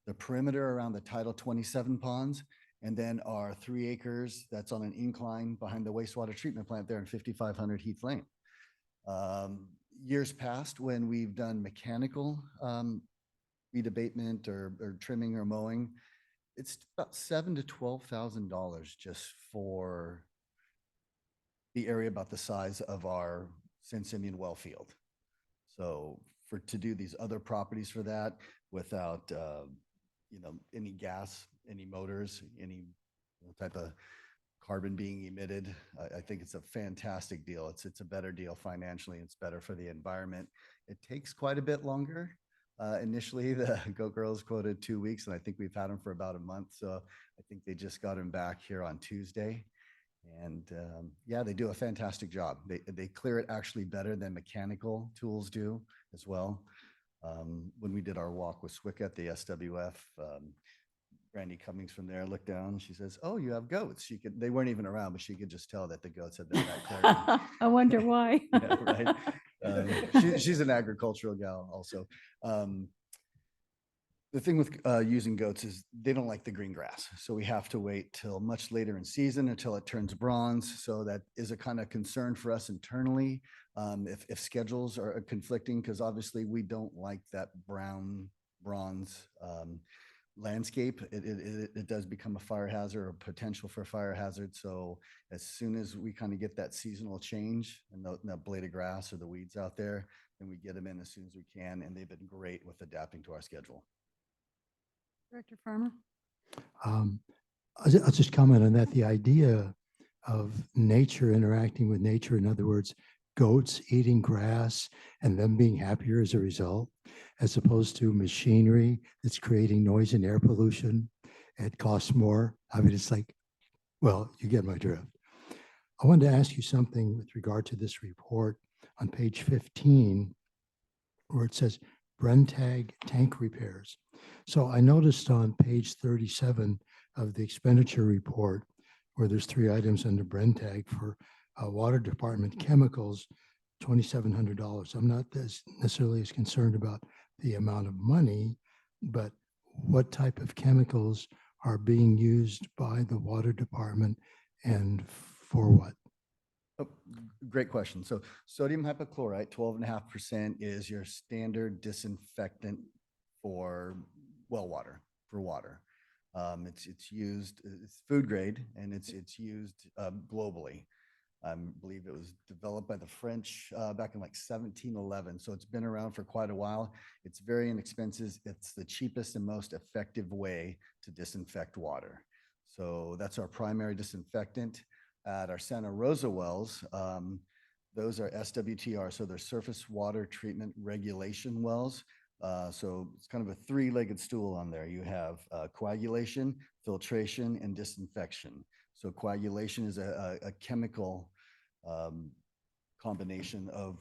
the perimeter around the Title 27 ponds, and then our 3 acres that's on an incline behind the wastewater treatment plant there in 5500 Heath Lane. Years past, when we've done mechanical weed abatement or trimming or mowing, it's about $7,000 to $12,000 just for the area about the size of our San Simeon well field. So to do these other properties for that without any gas, any motors, any type of carbon being emitted. I think it's a fantastic deal. It's a better deal financially. It's better for the environment. It takes quite a bit longer. Initially, the Go Girls quoted 2 weeks, and I think we've had them for about a month. So I think they just got them back here on Tuesday. And yeah, they do a fantastic job. They clear it actually better than mechanical tools do as well. When we did our walk with Swick at the SWF, Brandy Cummings from there looked down. She says, "Oh, you have goats." They weren't even around, but she could just tell that the goats had been that cleared. I wonder why. Yeah, right. She's an agricultural gal also. The thing with using goats is they don't like the green grass. So we have to wait till much later in season until it turns bronze. So that is a kind of concern for us internally. If schedules are conflicting, because obviously we don't like that brown bronze landscape. It does become a fire hazard or potential for a fire hazard. So as soon as we kind of get that seasonal change and that blade of grass or the weeds out there, then we get them in as soon as we can. And they've been great with adapting to our schedule. Director Farmer? I'll just comment on that. The idea of nature interacting with nature, in other words, goats eating grass and them being happier as a result, as opposed to machinery that's creating noise and air pollution. It costs more. I mean, it's like, well, you get my drift. I wanted to ask you something with regard to this report on page 15, where it says Brentag tank repairs. So I noticed on page 37 of the expenditure report, where there's 3 items under Brentag for water department chemicals, $2,700. I'm not necessarily as concerned about the amount of money, but what type of chemicals are being used by the water department and for what? Oh, great question. So sodium hypochlorite, 12.5% is your standard disinfectant for well water, for water. It's used, it's food grade, and it's used globally. I believe it was developed by the French back in like 1711. So it's been around for quite a while. It's very inexpensive. It's the cheapest and most effective way to disinfect water. So that's our primary disinfectant. At our Santa Rosa wells, those are SWTR, so they're surface water treatment regulation wells. So it's kind of a 3-legged stool on there. You have coagulation, filtration, and disinfection. So coagulation is a chemical combination of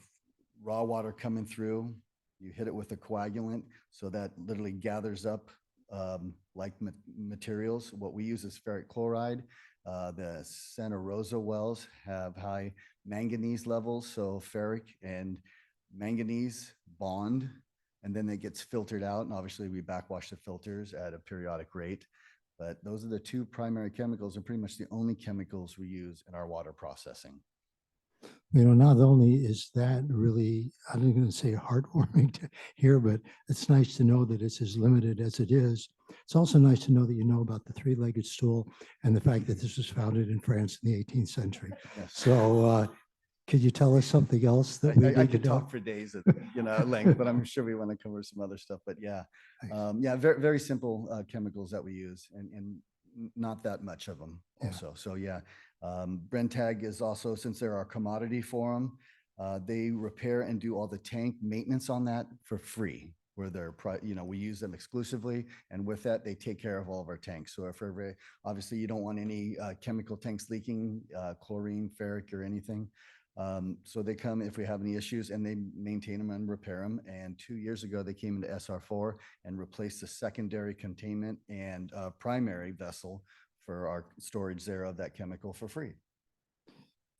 raw water coming through. You hit it with a coagulant, so that literally gathers up like materials. What we use is ferric chloride. The Santa Rosa wells have high manganese levels, so ferric and manganese bond, and then it gets filtered out. And obviously we backwash the filters at a periodic rate. But those are the 2 primary chemicals and pretty much the only chemicals we use in our water processing. You know, not only is that really, I'm not going to say heartwarming to hear, but it's nice to know that it's as limited as it is. It's also nice to know that you know about the 3-legged stool and the fact that this was founded in France in the 18th century. Yes. So could you tell us something else that we I need to could know? talk for days at length, but I'm sure we want to cover some other stuff. But yeah, yeah, very, very simple chemicals that we use and not that much of them also. So yeah, Brentag is also, since they're our commodity for them, they repair and do all the tank maintenance on that for free, where they're, we use them exclusively. And with that, they take care of all of our tanks. So if we're obviously you don't want any chemical tanks leaking, chlorine, ferric or anything. So they come if we have any issues and they maintain them and repair them. And 2 years ago, they came into SR4 and replaced the secondary containment and primary vessel for our storage there of that chemical for free.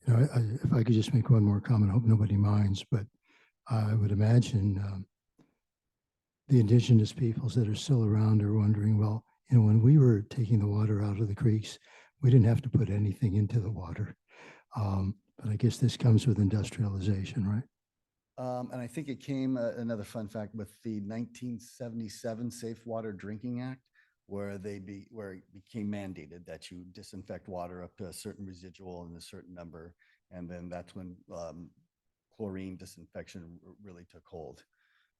You know, if I could just make one more comment, I hope nobody minds, but I would imagine the indigenous peoples that are still around are wondering, well, you know, when we were taking the water out of the creeks, we didn't have to put anything into the water. But I guess this comes with industrialization, right? And I think it came, another fun fact, with the 1977 Safe Water Drinking Act, where where it became mandated that you disinfect water up to a certain residual and a certain number. And then that's when chlorine disinfection really took hold.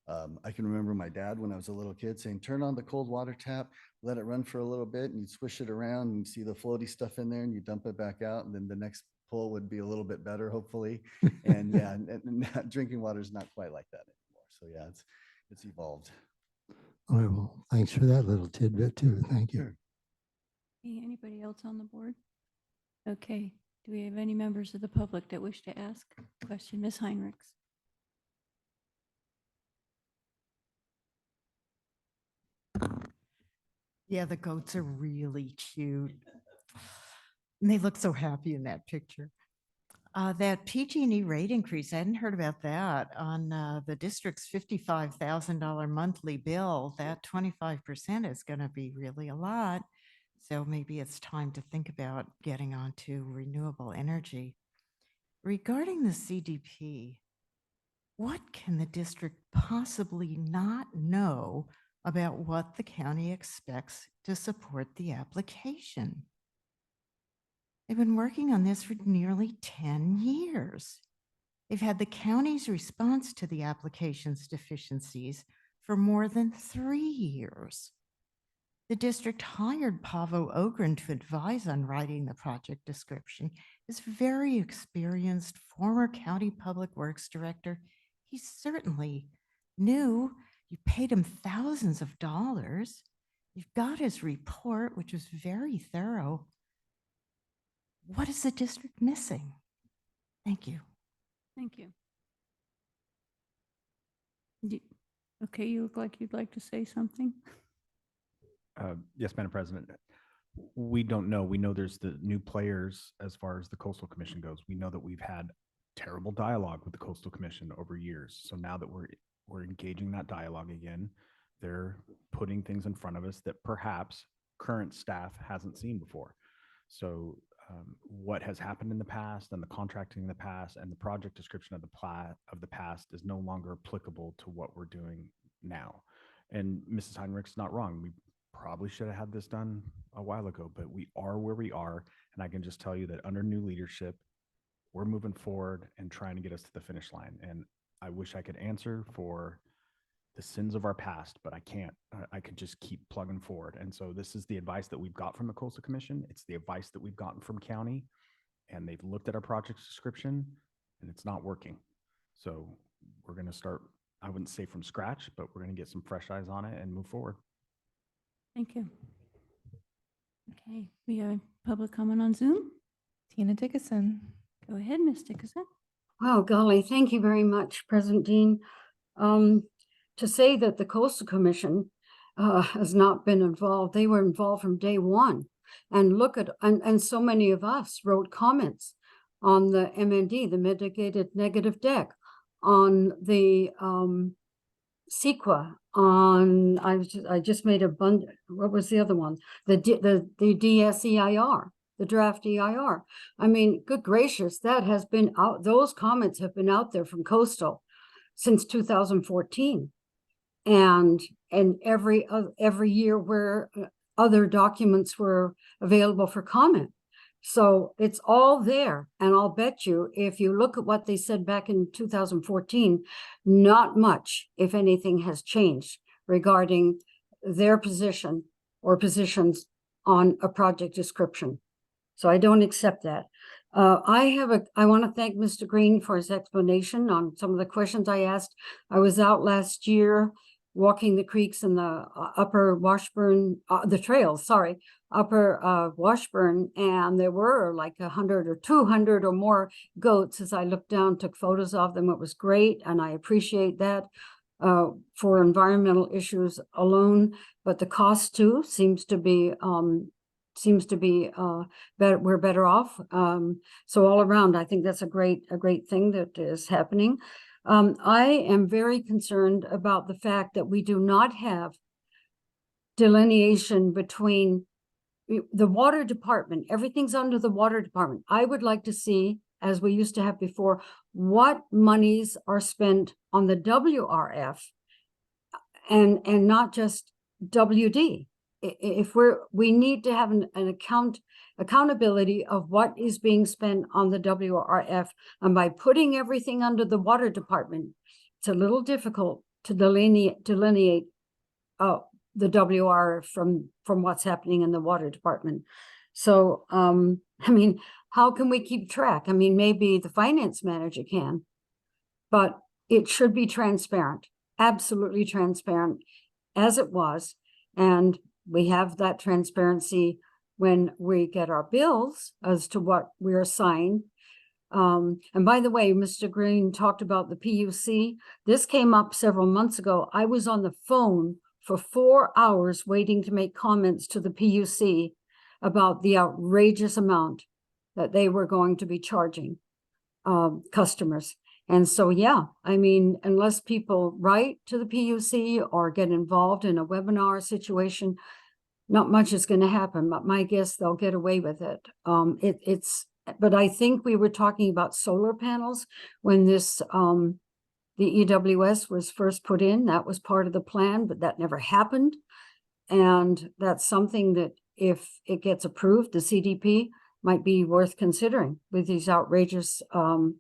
I can remember my dad when I was a little kid saying, turn on the cold water tap, let it run for a little bit, and you'd swish it around and you see the floaty stuff in there and you dump it back out, and then the next pull would be a little bit better, hopefully. And yeah, and drinking water is not quite like that anymore. So yeah, it's evolved. All right, well, thanks for that little tidbit too. Thank you. Sure. Hey, anybody else on the board? Okay, do we have any members of the public that wish to ask a question? Ms. Heinrichs? Yeah, the goats are really cute. And they look so happy in that picture. That PG&E rate increase, I hadn't heard about that on the district's $55,000 monthly bill. That 25% is going to be really a lot. So maybe it's time to think about getting onto renewable energy. Regarding the CDP, what can the district possibly not know about what the county expects to support the application? They've been working on this for nearly 10 years. They've had the county's response to the application's deficiencies for more than 3 years. The district hired Pavo Ogren to advise on writing the project description. As very experienced former county public works director, he certainly knew. You paid him thousands of dollars. You've got his report, which was very thorough. What is the district missing? Thank you. Thank you. Okay, you look like you'd like to say something. Yes, Madam President. We don't know. We know there's the new players as far as the Coastal Commission goes. We know that we've had terrible dialogue with the Coastal Commission over years. So now that we're engaging that dialogue again, they're putting things in front of us that perhaps current staff hasn't seen before. So what has happened in the past and the contracting in the past and the project description of the past is no longer applicable to what we're doing now. And Mrs. Heinrich's not wrong. We probably should have had this done a while ago, but we are where we are. And I can just tell you that under new leadership, we're moving forward and trying to get us to the finish line. And I wish I could answer for the sins of our past, but I can't. I could just keep plugging forward. And so this is the advice that we've got from the Coastal Commission. It's the advice that we've gotten from county, and they've looked at our project description and it's not working. So we're going to start, I wouldn't say from scratch, but we're going to get some fresh eyes on it and move forward. Thank you. Okay, we have public comment on Zoom. Tina Dickinson. Go ahead, Ms. Dickinson. Oh, golly, thank you very much, President Dean. To say that the Coastal Commission has not been involved, they were involved from day one. And look at, and so many of us wrote comments on the MND, the mitigated negative deck, on the CEQA, on, I just made a bunch, what was the other one? The DSEIR, the draft EIR. I mean, good gracious, that has been out, those comments have been out there from Coastal since 2014. And every year where other documents were available for comment. So it's all there. And I'll bet you, if you look at what they said back in 2014, not much, if anything, has changed regarding their position or positions on a project description. So I don't accept that. I want to thank Mr. Green for his explanation on some of the questions I asked. I was out last year walking the creeks in the upper Washburn, the trails, sorry, upper Washburn, and there were like 100 or 200 or more goats. As I looked down, took photos of them. It was great, and I appreciate that for environmental issues alone. But the cost too seems to be better. We're better off. So all around, I think that's a great thing that is happening. I am very concerned about the fact that we do not have delineation between the water department. Everything's under the water department. I would like to see, as we used to have before, what monies are spent on the WRF and not just WD. If we need to have an accountability of what is being spent on the WRF, and by putting everything under the water department, it's a little difficult to delineate the WR from what's happening in the water department. So, I mean, how can we keep track? I mean, maybe the finance manager can, but it should be transparent, absolutely transparent as it was. And we have that transparency when we get our bills as to what we're assigned. And by the way, Mr. Green talked about the PUC. This came up several months ago. I was on the phone for 4 hours waiting to make comments to the PUC about the outrageous amount that they were going to be charging customers. And so, yeah, I mean, unless people write to the PUC or get involved in a webinar situation, not much is going to happen. But my guess, they'll get away with it. But I think we were talking about solar panels when this the EWS was first put in. That was part of the plan, but that never happened. And that's something that if it gets approved, the CDP might be worth considering with these outrageous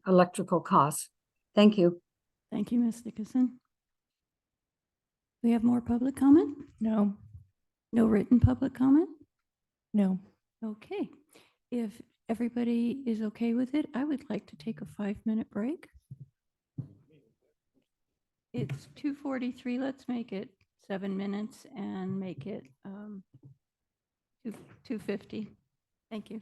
electrical costs. Thank you. Thank you, Ms. Dickinson. We have more public comment? No. No written public comment? No. Okay. If everybody is okay with it, I would like to take a 5-minute break. It's 2:43. Let's make it 7 minutes and make it 2:50. Thank you.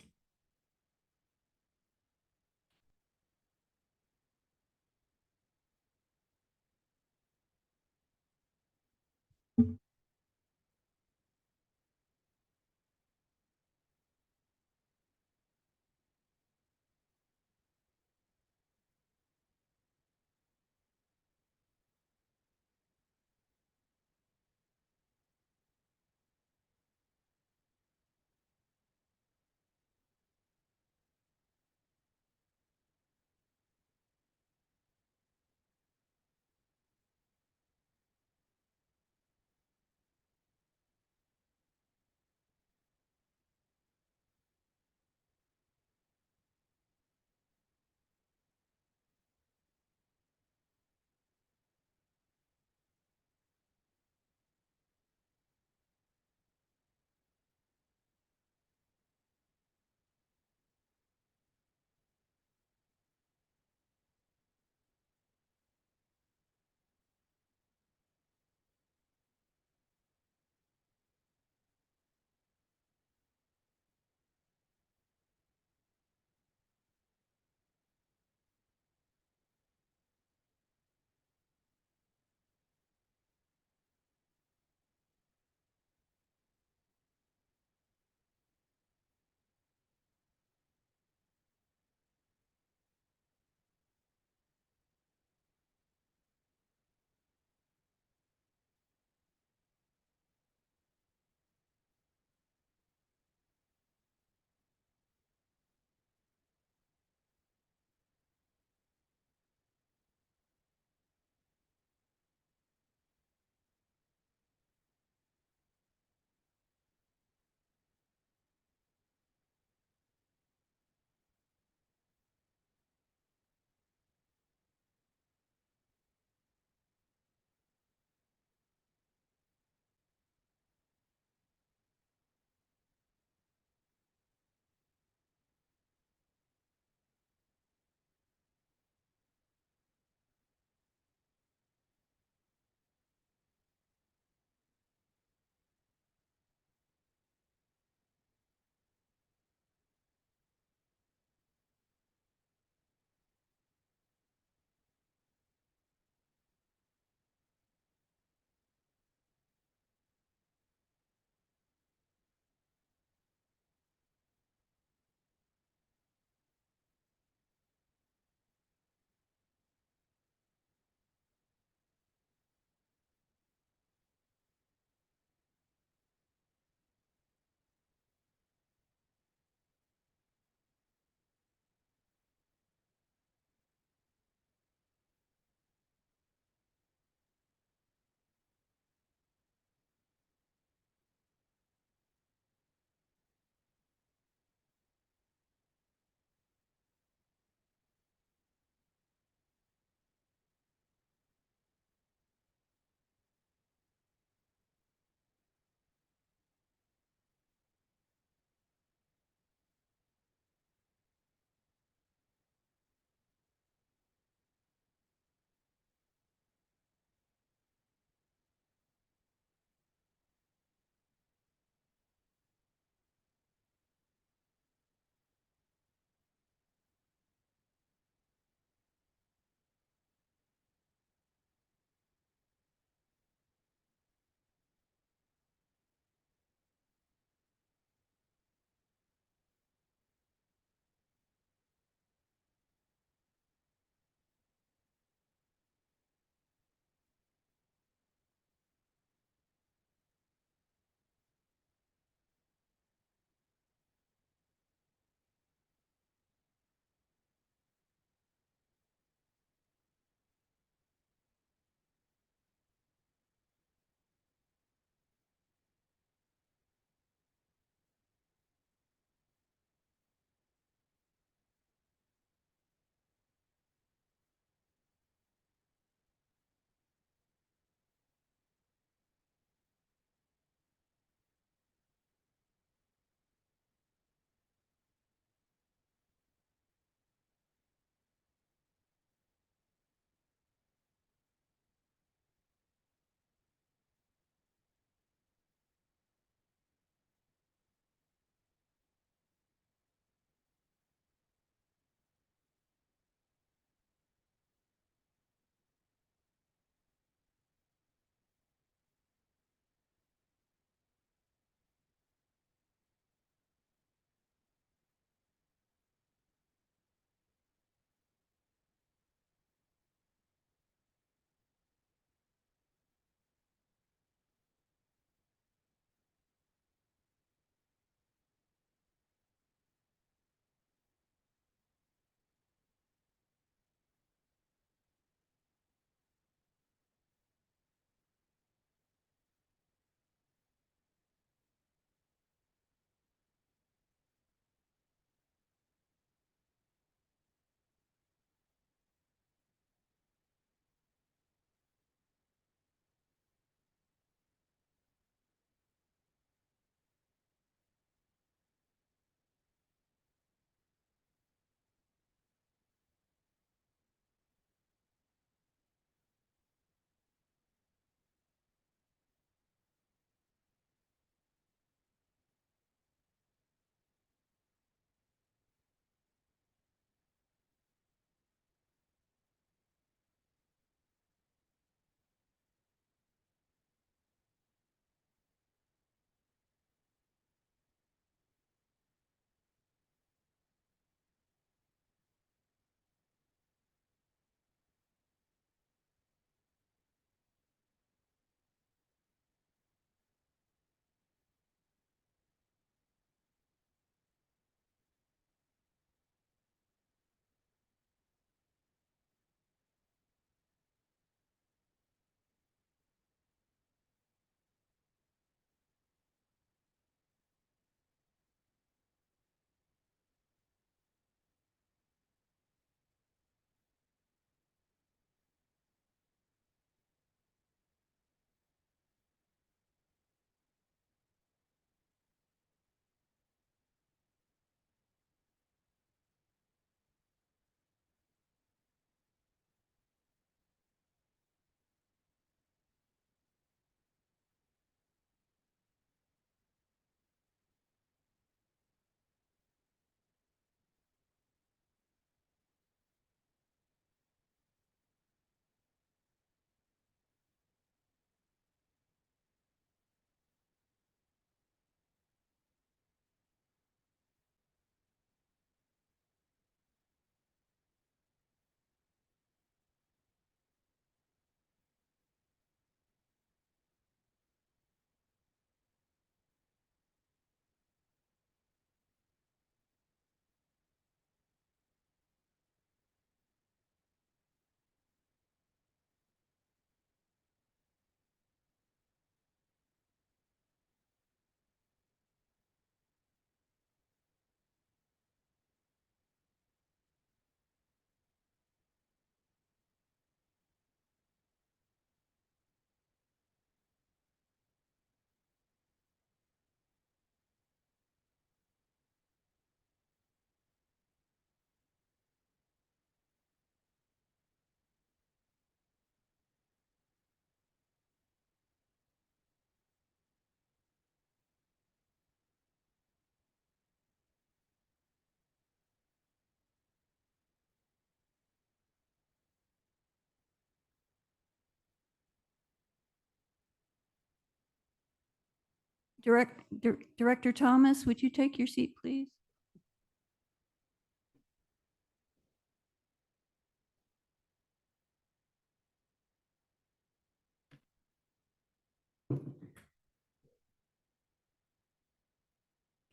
Director Thomas, would you take your seat, please?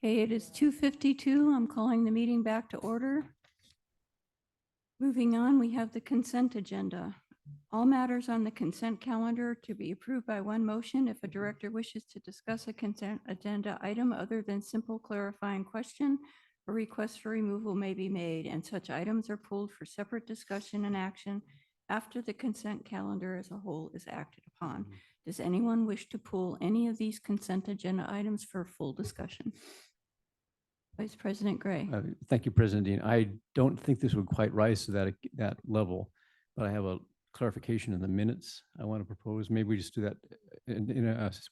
Okay, it is 2:52. I'm calling the meeting back to order. Moving on, we have the consent agenda. All matters on the consent calendar to be approved by one motion. If a director wishes to discuss a consent agenda item other than simple clarifying question, a request for removal may be made, and such items are pulled for separate discussion and action after the consent calendar as a whole is acted upon. Does anyone wish to pull any of these consent agenda items for full discussion? Vice President Gray. Thank you, President Dean. I don't think this would quite rise to that level, but I have a clarification in the minutes I want to propose. Maybe we just do that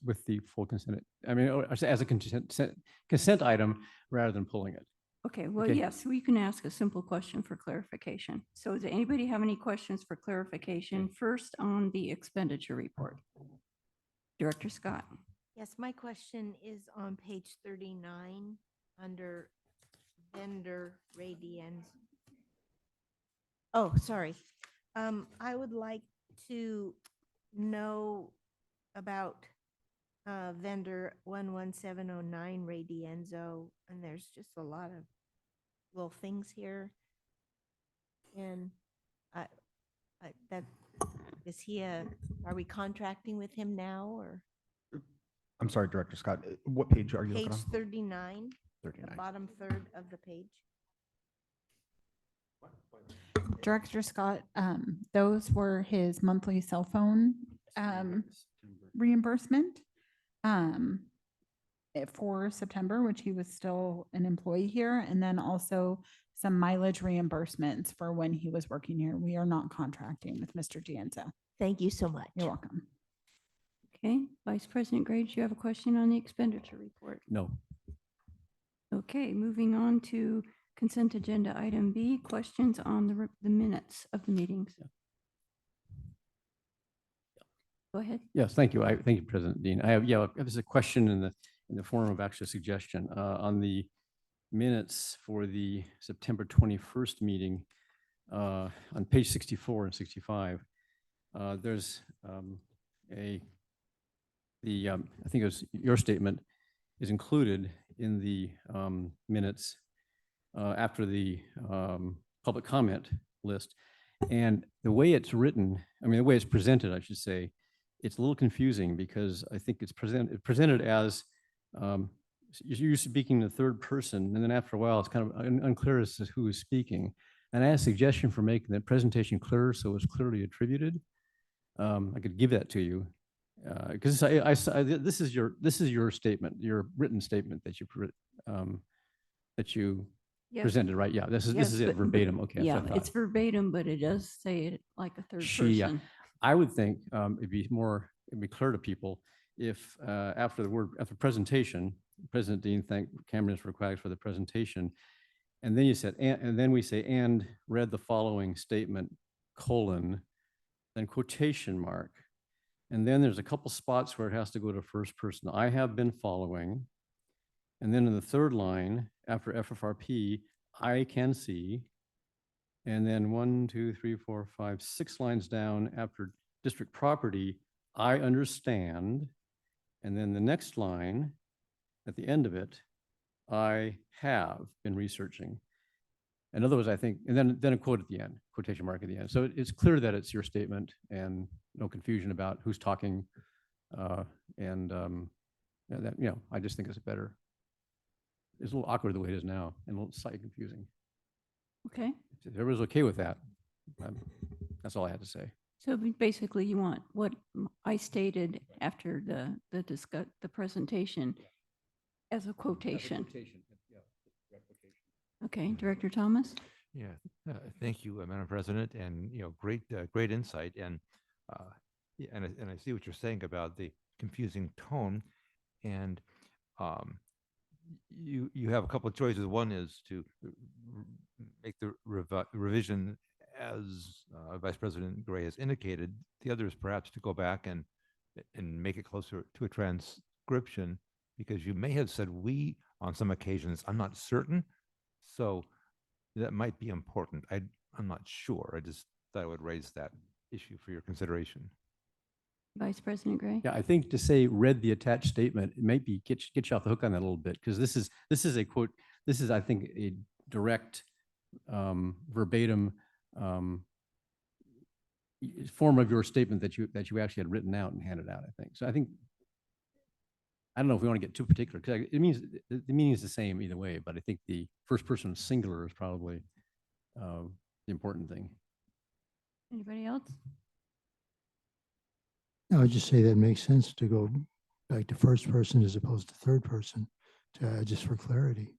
with the full consent. I mean, or as a consent item rather than pulling it. Okay, well, Okay. yes, we can ask a simple question for clarification. So does anybody have any questions for clarification? First on the expenditure report. Director Scott. Yes, my question is on page 39 under vendor radians. Oh, sorry. I would like to know about vendor 11709 Radienzo, and there's just a lot of little things here. And is he are we contracting with him now, or? I'm sorry, Director Scott, what page are you looking Page on? 39, 39. the bottom third of the page. Director Scott, those were his monthly cell phone reimbursement for September, which he was still an employee here, and then also some mileage reimbursements for when he was working here. We are not contracting with Mr. Gienzo. Thank you so much. You're welcome. Okay, Vice President Gray, do you have a question on the expenditure report? No. Okay, moving on to consent agenda item B, questions on the minutes of the meetings. Go ahead. Yes, thank you. Thank you, President Dean. I have, there's a question in the form of actually a suggestion on the minutes for the September 21st meeting on page 64 and 65. There's I think it was your statement is included in the minutes after the public comment list. And the way it's written, I mean, the way it's presented, I should say, it's a little confusing because I think it's presented as you're speaking in the third person, and then after a while, it's kind of unclear as to who is speaking. And I had a suggestion for making that presentation clearer so it's clearly attributed. I could give that to you because this is your statement, your written statement that you Yes. presented, right? Yeah, this is it verbatim. Okay. Yeah, it's verbatim, but it does say it like a third person. I would think it'd be clear to people if after presentation, President Dean thanked Cambria for the presentation, and then you said, and then we say, and read the following statement, colon, then quotation mark. And then there's a couple spots where it has to go to first person. I have been following. And then in the third line, after FFRP, I can see. And then 1, 2, 3, 4, 5, 6 lines down after district property, I understand. And then the next line at the end of it, I have been researching. In other words, I think, and then a quote at the end, quotation mark at the end. So it's clear that it's your statement and no confusion about who's talking. I just think it's better. It's a little awkward the way it is now and a little slightly confusing. Okay. If everybody's okay with that, that's all I had to say. So basically you want what I stated after the presentation as a quotation. Okay, Director Thomas? Yeah, thank you, Madam President, and great insight, and I see what you're saying about the confusing tone, and you have a couple of choices. One is to make the revision as Vice President Gray has indicated. The other is perhaps to go back and make it closer to a transcription. because you may have said we on some occasions. I'm not certain. So that might be important. I'm not sure. I just thought I would raise that issue for your consideration. Vice President Gray? Yeah, I think to say read the attached statement, it might be get you off the hook on that a little bit, because this is a quote. This is, I think, a direct verbatim form of your statement that you actually had written out and handed out, I think. So I think, I don't know if we want to get too particular, because it means the meaning is the same either way, but I think the first person singular is probably the important thing. Anybody else? I would just say that makes sense to go back to first person as opposed to third person, just for clarity.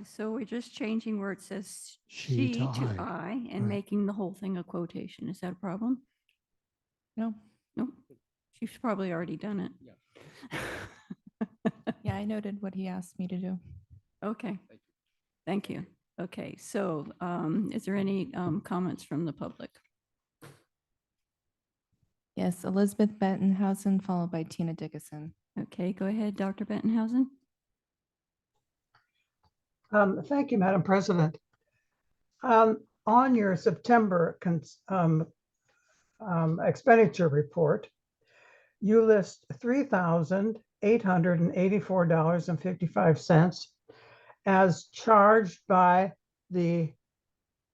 So we're just changing where it says She she to to I. I and Right. making the whole thing a quotation. Is that a problem? No. Nope. She's probably already done it. Yeah, I noted what he asked me to do. Okay. Thank you. Okay, so is there any comments from the public? Yes, Elizabeth Bettenhausen, followed by Tina Dickinson. Okay, go ahead, Dr. Bettenhausen. Thank you, Madam President. On your September expenditure report, you list $3,884.55 as charged by the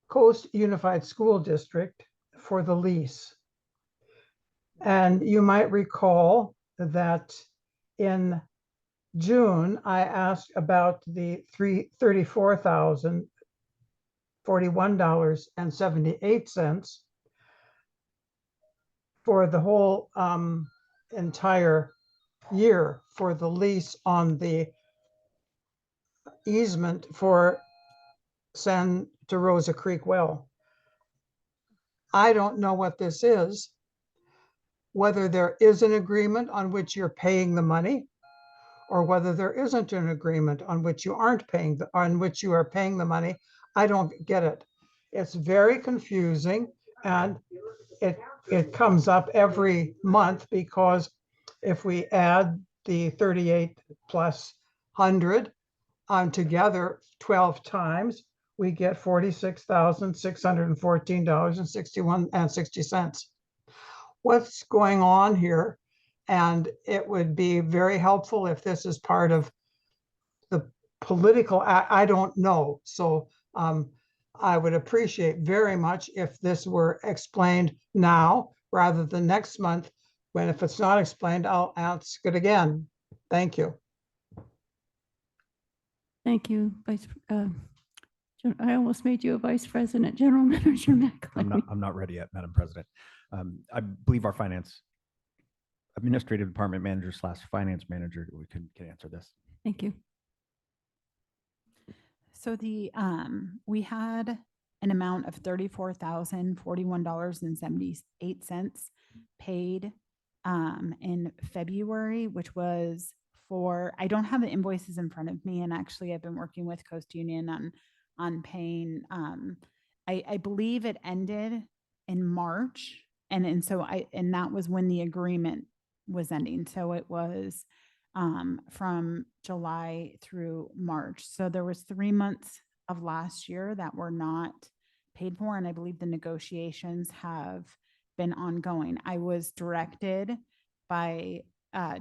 Coast Unified School District for the lease. And you might recall that in June, I asked about the $34,041.78 for the whole entire year for the lease on the easement for Santa Rosa Creek Well. I don't know what this is, whether there is an agreement on which you're paying the money, or whether there isn't an agreement on which you aren't paying, on which you are paying the money. I don't get it. It's very confusing, and it comes up every month, because if we add the 38 plus 100 together 12 times, we get $46,614.60. What's going on here? And it would be very helpful if this is part of the political, I don't know. So I would appreciate very much if this were explained now rather than next month, when if it's not explained, I'll ask it again. Thank you. Thank you, I almost made you a vice president, General Manager McElhaney. I'm not ready yet, Madam President. I believe our administrative department manager / finance manager can answer this. Thank you. So we had an amount of $34,041.78 paid in February, which was for, I don't have the invoices in front of me, and actually I've been working with Coast Union on paying. I believe it ended in March, and that was when the agreement was ending. So it was from July through March. So there was 3 months of last year that were not paid for, and I believe the negotiations have been ongoing. I was directed by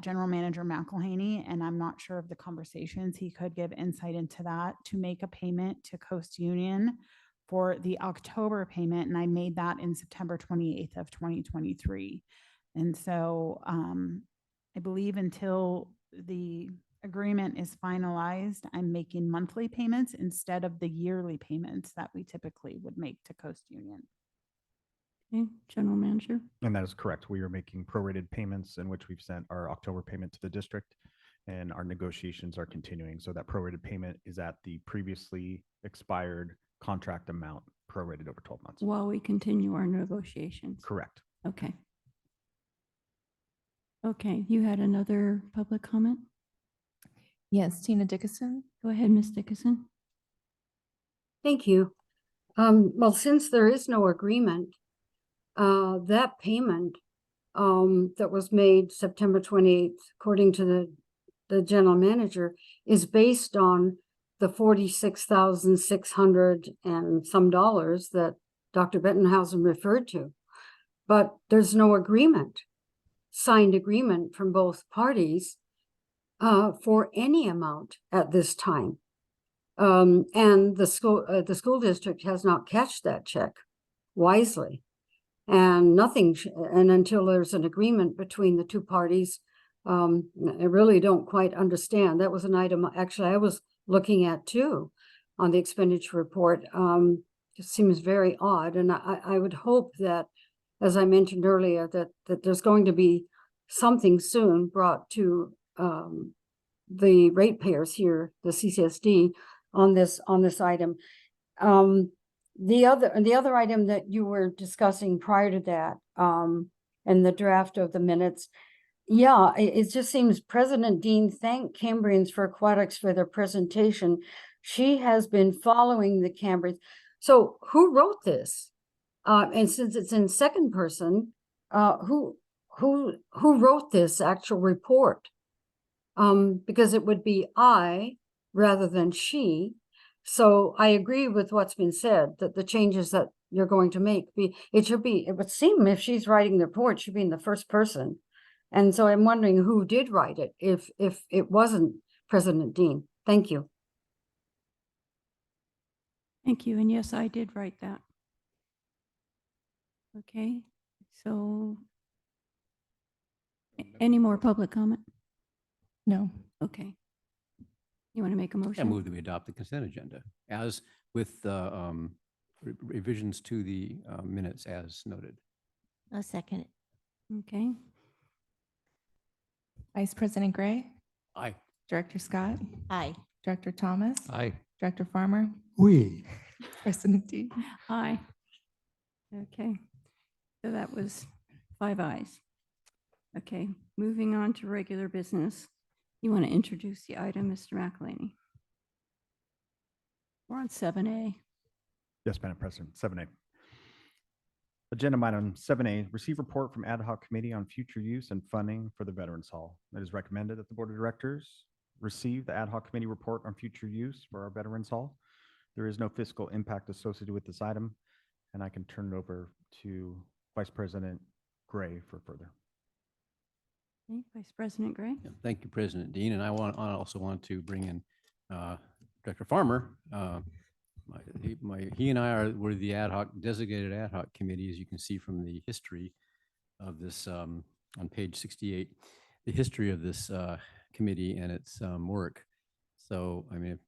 General Manager McElhaney, and I'm not sure of the conversations. He could give insight into that, to make a payment to Coast Union for the October payment, and I made that in September 28th of 2023. And so I believe until the agreement is finalized, I'm making monthly payments instead of the yearly payments that we typically would make to Coast Union. Okay, General Manager. And that is correct. We are making prorated payments, in which we've sent our October payment to the district, and our negotiations are continuing. So that prorated payment is at the previously expired contract amount, prorated over 12 months. While we continue our negotiations. Correct. Okay. Okay, you had another public comment? Yes, Tina Dickinson. Go ahead, Ms. Dickinson. Thank you. Well, since there is no agreement, that payment that was made September 28th, according to the the general manager, is based on the 46,600 and some dollars that Dr. Bettenhausen referred to. But there's no agreement, signed agreement from both parties for any amount at this time. And the school district has not cashed that check wisely. And nothing, and until there's an agreement between the two parties, I really don't quite understand. That was an item actually I was looking at too on the expenditure report. It seems very odd. And I would hope that, as I mentioned earlier, that there's going to be something soon brought to the ratepayers here, the CCSD, on this item. The other item that you were discussing prior to that, and the draft of the minutes, yeah, it just seems President Dean thanked Cambrians for Aquatics for their presentation. She has been following the Cambrians. So who wrote this? And since it's in second person, who wrote this actual report? Because it would be I rather than she. So I agree with what's been said, that the changes that you're going to make it would seem if she's writing the report, she'd be in the first person. And so I'm wondering who did write it, if it wasn't President Dean. Thank you. Thank you. And yes, I did write that. Okay, so any more public comment? No. Okay. You want to make a I motion? move that we adopt the consent agenda as with revisions to the minutes as noted. I'll second it. Okay. Vice President Gray, Aye. Director Scott, Aye. Director Thomas, Aye. Director Farmer, We, President Dean. Aye. Okay, so that was 5 ayes. Okay, moving on to regular business. You want to introduce the item, Mr. McElhaney? We're on 7A. Yes, Madam President, 7A. Agenda item 7A, receive report from ad hoc committee on future use and funding for the Veterans Hall. It is recommended that the Board of Directors receive the ad hoc committee report on future use for our Veterans Hall. There is no fiscal impact associated with this item, and I can turn it over to Vice President Gray for further. Okay, Vice President Gray. Yeah, thank you, President Dean. And I also want to bring in Director Farmer. He and I were the designated ad hoc committee, as you can see from the history of this on page 68, the history of this committee and its work. So, I mean,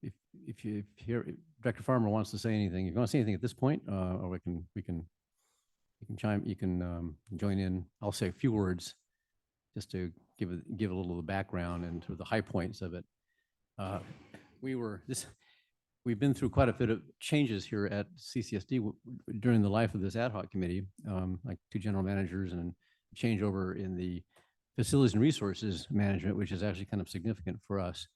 if you hear Director Farmer wants to say anything, if you want to say anything at this point, or we can join in. I'll say a few words just to give a little of the background and to the high points of it. We've been through quite a bit of changes here at CCSD during the life of this ad hoc committee, like 2 general managers and changeover in the facilities and resources management, which is actually kind of significant for us.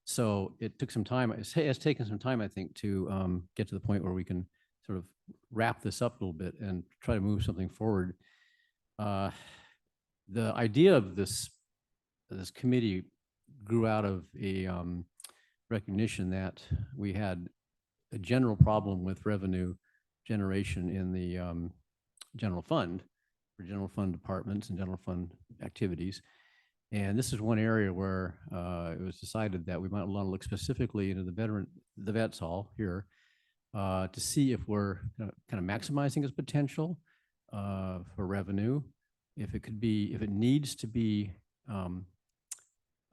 So it took some time. It has taken some time, I think, to get to the point where we can sort of wrap this up a little bit and try to move something forward. The idea of this committee grew out of a recognition that we had a general problem with revenue generation in the general fund, for general fund departments and general fund activities. And this is one area where it was decided that we might want to look specifically into the Vets Hall here to see if we're kind of maximizing its potential for revenue, if it needs to be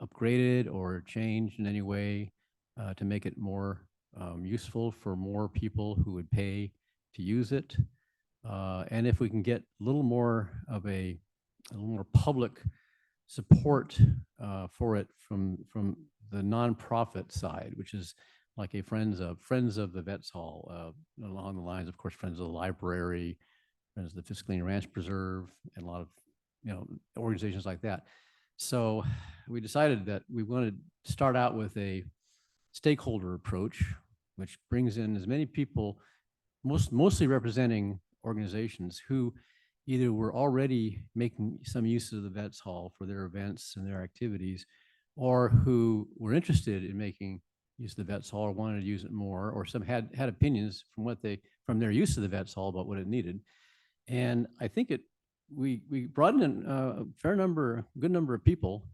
upgraded or changed in any way to make it more useful for more people who would pay to use it, and if we can get a little more public support for it from the nonprofit side, which is like a Friends of the Vets Hall, along the lines, of course, Friends of the Library, Friends of the Fiscally Ranch Preserve, and a lot of organizations like that. So we decided that we wanted to start out with a stakeholder approach, which brings in as many people, mostly representing organizations who either were already making some use of the Vets Hall for their events and their activities, or who were interested in making use of the Vets Hall or wanted to use it more, or some had opinions from their use of the Vets Hall about what it needed. And I think we brought in a good number of people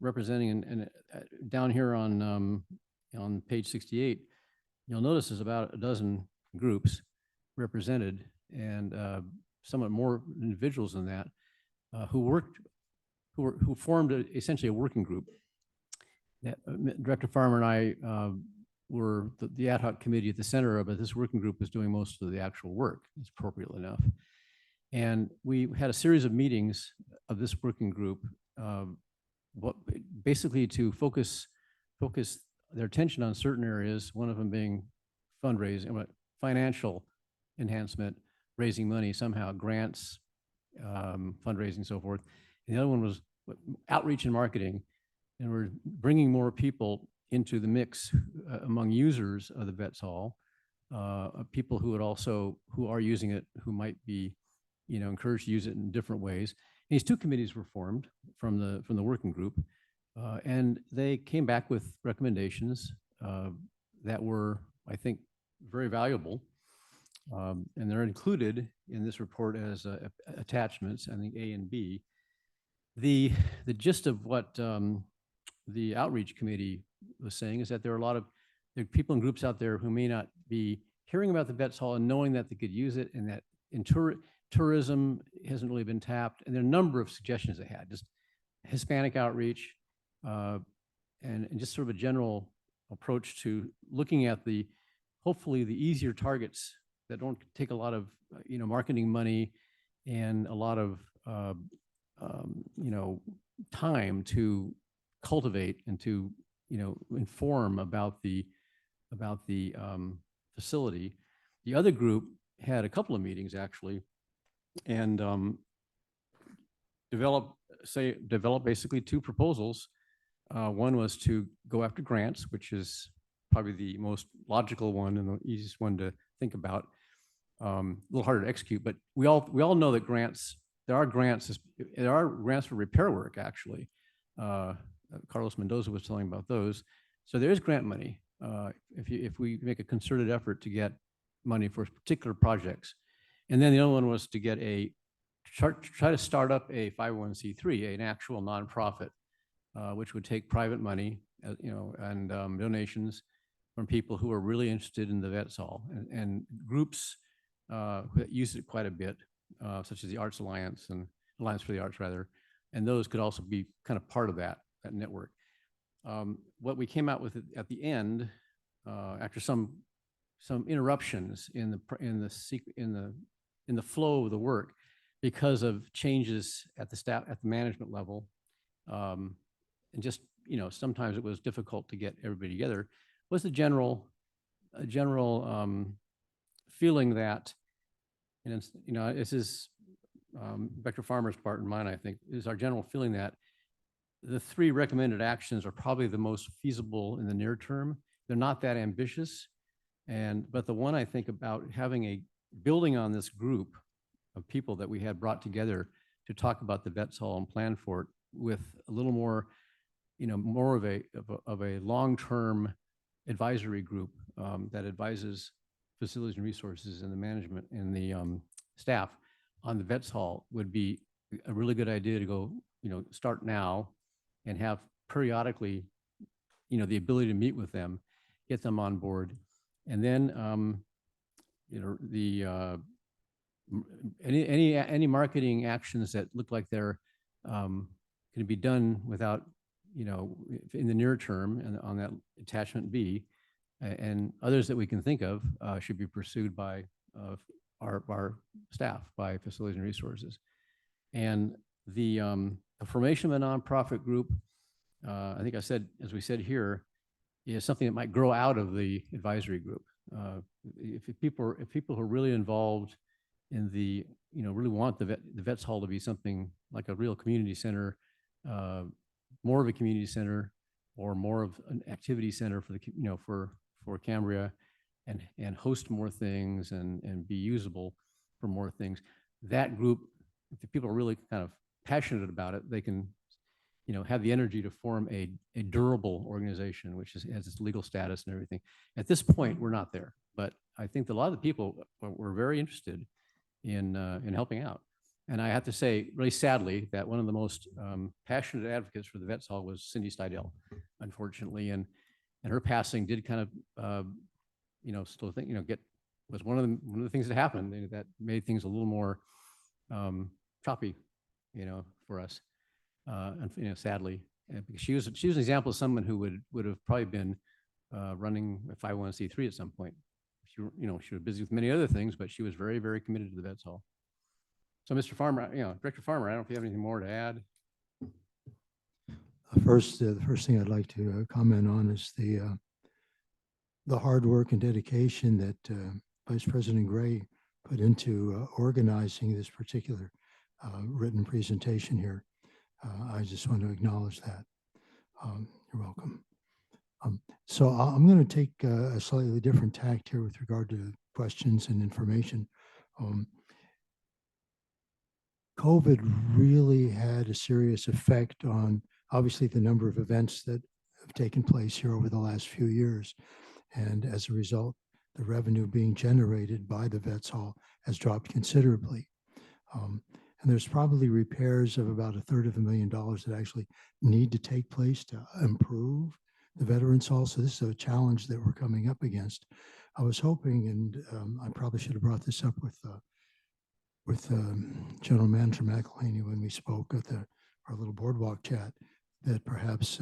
representing, and down here on page 68, you'll notice there's about a dozen groups represented, and somewhat more individuals than that who formed essentially a working group. That, Director Farmer and I were the ad hoc committee at the center of it. This working group was doing most of the actual work, it's appropriately enough. And we had a series of meetings of this working group, basically to focus their attention on certain areas, one of them being fundraising, financial enhancement, raising money somehow, grants, fundraising, so forth. And the other one was outreach and marketing. And we're bringing more people into the mix among users of the Vets Hall, people who are using it, who might be, encouraged to use it in different ways. And these two committees were formed from the working group, and they came back with recommendations that were, I think, very valuable. And they're included in this report as attachments, I think A and B. The gist of what the outreach committee was saying is that there are people and groups out there who may not be hearing about the Vets Hall and knowing that they could use it, and that in tourism hasn't really been tapped. And there are a number of suggestions they had, just Hispanic outreach, and just sort of a general approach to looking at hopefully the easier targets that don't take a lot of marketing money and a lot of time to cultivate and to inform about the facility. The other group had a couple of meetings actually, and develop basically two proposals. One was to go after grants, which is probably the most logical one and the easiest one to think about. A little harder to execute, but we all know that there are grants for repair work actually. Carlos Mendoza was telling about those. So there is grant money if we make a concerted effort to get money for particular projects. And then the other one was to get try to start up a 501c3, an actual nonprofit, which would take private money, and donations from people who are really interested in the Vets Hall, and groups that use it quite a bit, such as the Arts Alliance and Alliance for the Arts, rather, and those could also be kind of part of that network. What we came out with at the end, after some interruptions in the flow of the work because of changes at the management level, and just sometimes it was difficult to get everybody together, was a general feeling that, and this is Dr. Farmer's part and mine, I think, is our general feeling that the three recommended actions are probably the most feasible in the near term. They're not that ambitious, but the one I think about building on this group of people that we had brought together to talk about the Vets Hall and plan for it with a little more, more of a long-term advisory group that advises facilities and resources and the management and the staff on the Vets Hall would be a really good idea to go, start now and have periodically, the ability to meet with them, get them on board. And then, any marketing actions that look like they're going to be done without, in the near term and on that attachment B, and others that we can think of should be pursued by our staff, by facilities and resources. And the formation of a nonprofit group, I think as we said here, is something that might grow out of the advisory group. If people who are really involved in really want the Vets Hall to be something like a real community center, more of a community center, or more of an activity center for Cambria, and host more things and be usable for more things. That group, if the people are really kind of passionate about it, they can have the energy to form a durable organization, which has its legal status and everything. At this point, we're not there, but I think that a lot of the people were very interested in helping out. And I have to say, really sadly, that one of the most passionate advocates for the Vets Hall was Cindy Stidell, unfortunately, and her passing did kind of, still think, was one of the things that happened that made things a little more choppy, for us, and sadly, because she was an example of someone who would have probably been running a 501c3 at some point. She was busy with many other things, but she was very, very committed to the Vets Hall. So, Mr. Farmer, Director Farmer, I don't know if you have anything more to add. The first thing I'd like to comment on is the hard work and dedication that Vice President Gray put into organizing this particular written presentation here. I just want to acknowledge that. You're welcome. So I'm going to take a slightly different tact here with regard to questions and information. COVID really had a serious effect on, obviously, the number of events that have taken place here over the last few years. And as a result, the revenue being generated by the Vets Hall has dropped considerably. And there's probably repairs of about $250,000 that actually need to take place to improve the Veterans Hall. So this is a challenge that we're coming up against. I was hoping, and I probably should have brought this up with General Manager McElhaney when we spoke at our little boardwalk chat, that perhaps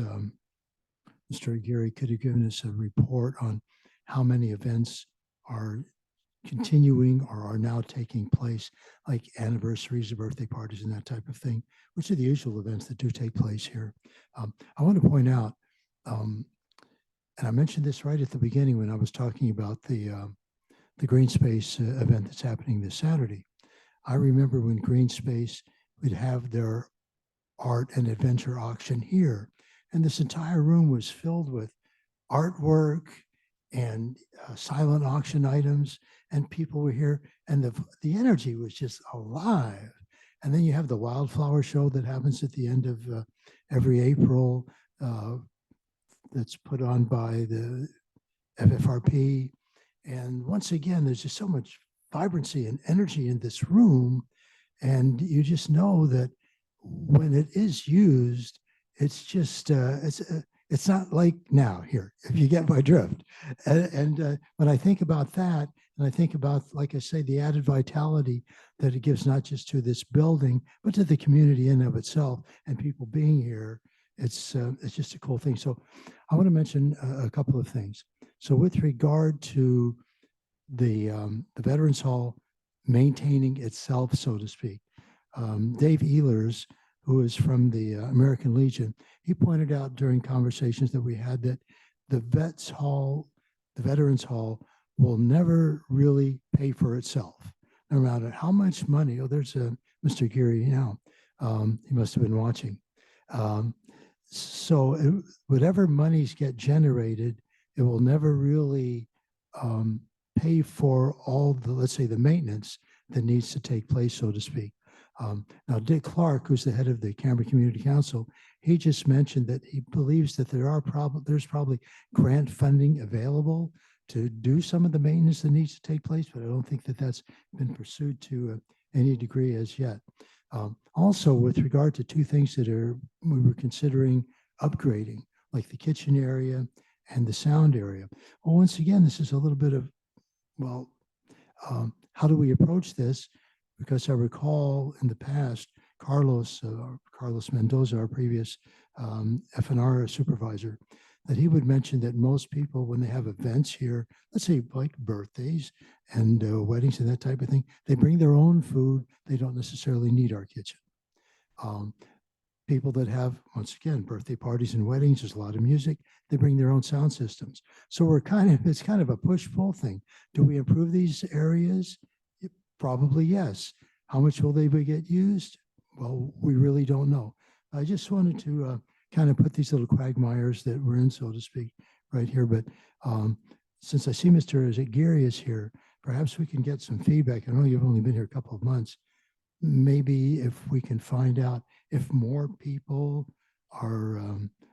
Mr. Aguirre could have given us a report on how many events are continuing or are now taking place, like anniversaries or birthday parties and that type of thing, which are the usual events that do take place here. I want to point out, and I mentioned this right at the beginning when I was talking about the Green Space event that's happening this Saturday. I remember when Green Space would have their art and adventure auction here, and this entire room was filled with artwork and silent auction items, and people were here, and the energy was just alive. And then you have the wildflower show that happens at the end of every April, that's put on by the FFRP. And once again, there's just so much vibrancy and energy in this room. And you just know that when it is used, it's just, it's not like now here, if you get my drift. And when I think about that, and I think about, like I say, the added vitality that it gives not just to this building, but to the community in and of itself, and people being here, it's just a cool thing. So I want to mention a couple of things. So with regard to the Veterans Hall maintaining itself, so to speak, Dave Ehlers, who is from the American Legion, he pointed out during conversations that we had that the Veterans Hall will never really pay for itself, no matter how much money. Oh, there's Mr. Geary now. He must have been watching. So whatever monies get generated, it will never really pay for all the, let's say, the maintenance that needs to take place, so to speak. Now, Dick Clark, who's the head of the Cambria Community Council, he just mentioned that he believes that there's probably grant funding available to do some of the maintenance that needs to take place, but I don't think that that's been pursued to any degree as yet. Also, with regard to two things that we were considering upgrading, like the kitchen area and the sound area. Well, once again, this is a little bit of, well, how do we approach this? Because I recall in the past, Carlos Mendoza, our previous FNR supervisor, that he would mention that most people, when they have events here, let's say like birthdays and weddings and that type of thing, they bring their own food. They don't necessarily need our kitchen. People that have, once again, birthday parties and weddings, there's a lot of music, they bring their own sound systems. So it's kind of a push-pull thing. Do we improve these areas? Probably yes. How much will they get used? Well, we really don't know. I just wanted to kind of put these little quagmires that we're in, so to speak, right here. But since I see Mr. Aguirre is here, perhaps we can get some feedback. I know you've only been here a couple of months. Maybe if we can find out if more people are,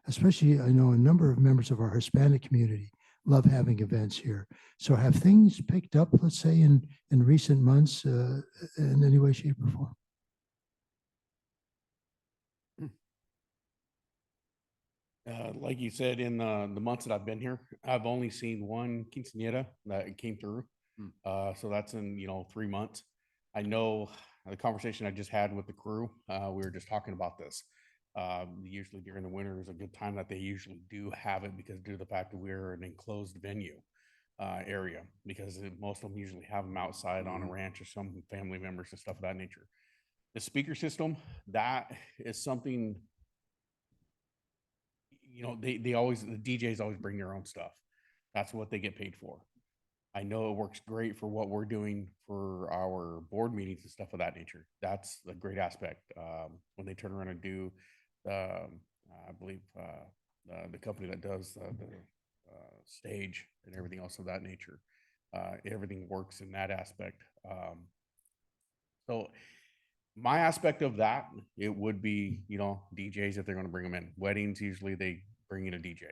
especially I know a number of members of our Hispanic community love having events here. So have things picked up, let's say, in recent months in any way, shape, or form? Like you said, in the months that I've been here, I've only seen one quinceañera that came through. So that's in, 3 months. I know the conversation I just had with the crew, we were just talking about this. Usually during the winter is a good time that they usually do have it because due to the fact that we're an enclosed venue area, because most of them usually have them outside on a ranch or some family members and stuff of that nature. The speaker system, that is something, they always, the DJs always bring their own stuff. That's what they get paid for. I know it works great for what we're doing for our board meetings and stuff of that nature. That's a great aspect. When they turn around and do, I believe, the company that does the stage and everything else of that nature, everything works in that aspect. So my aspect of that, it would be, DJs if they're going to bring them in. Weddings, usually they bring in a DJ.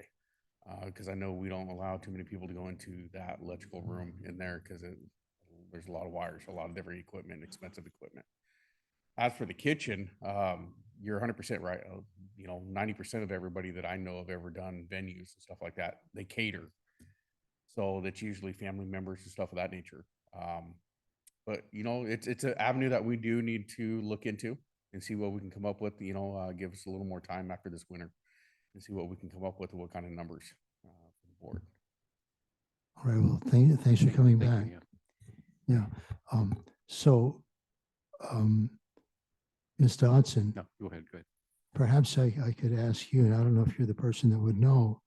Because I know we don't allow too many people to go into that electrical room in there because there's a lot of wires, a lot of different equipment, expensive equipment. As for the kitchen, you're 100% right. 90% of everybody that I know have ever done venues and stuff like that, they cater. So that's usually family members and stuff of that nature. But it's an avenue that we do need to look into and see what we can come up with. Give us a little more time after this winter and see what we can come up with and what kind of numbers for the board. All right. Well, thanks for coming back. Yeah. So, Ms. Dodson. No, go ahead. Perhaps I could ask you, and I don't know if you're the person that would know.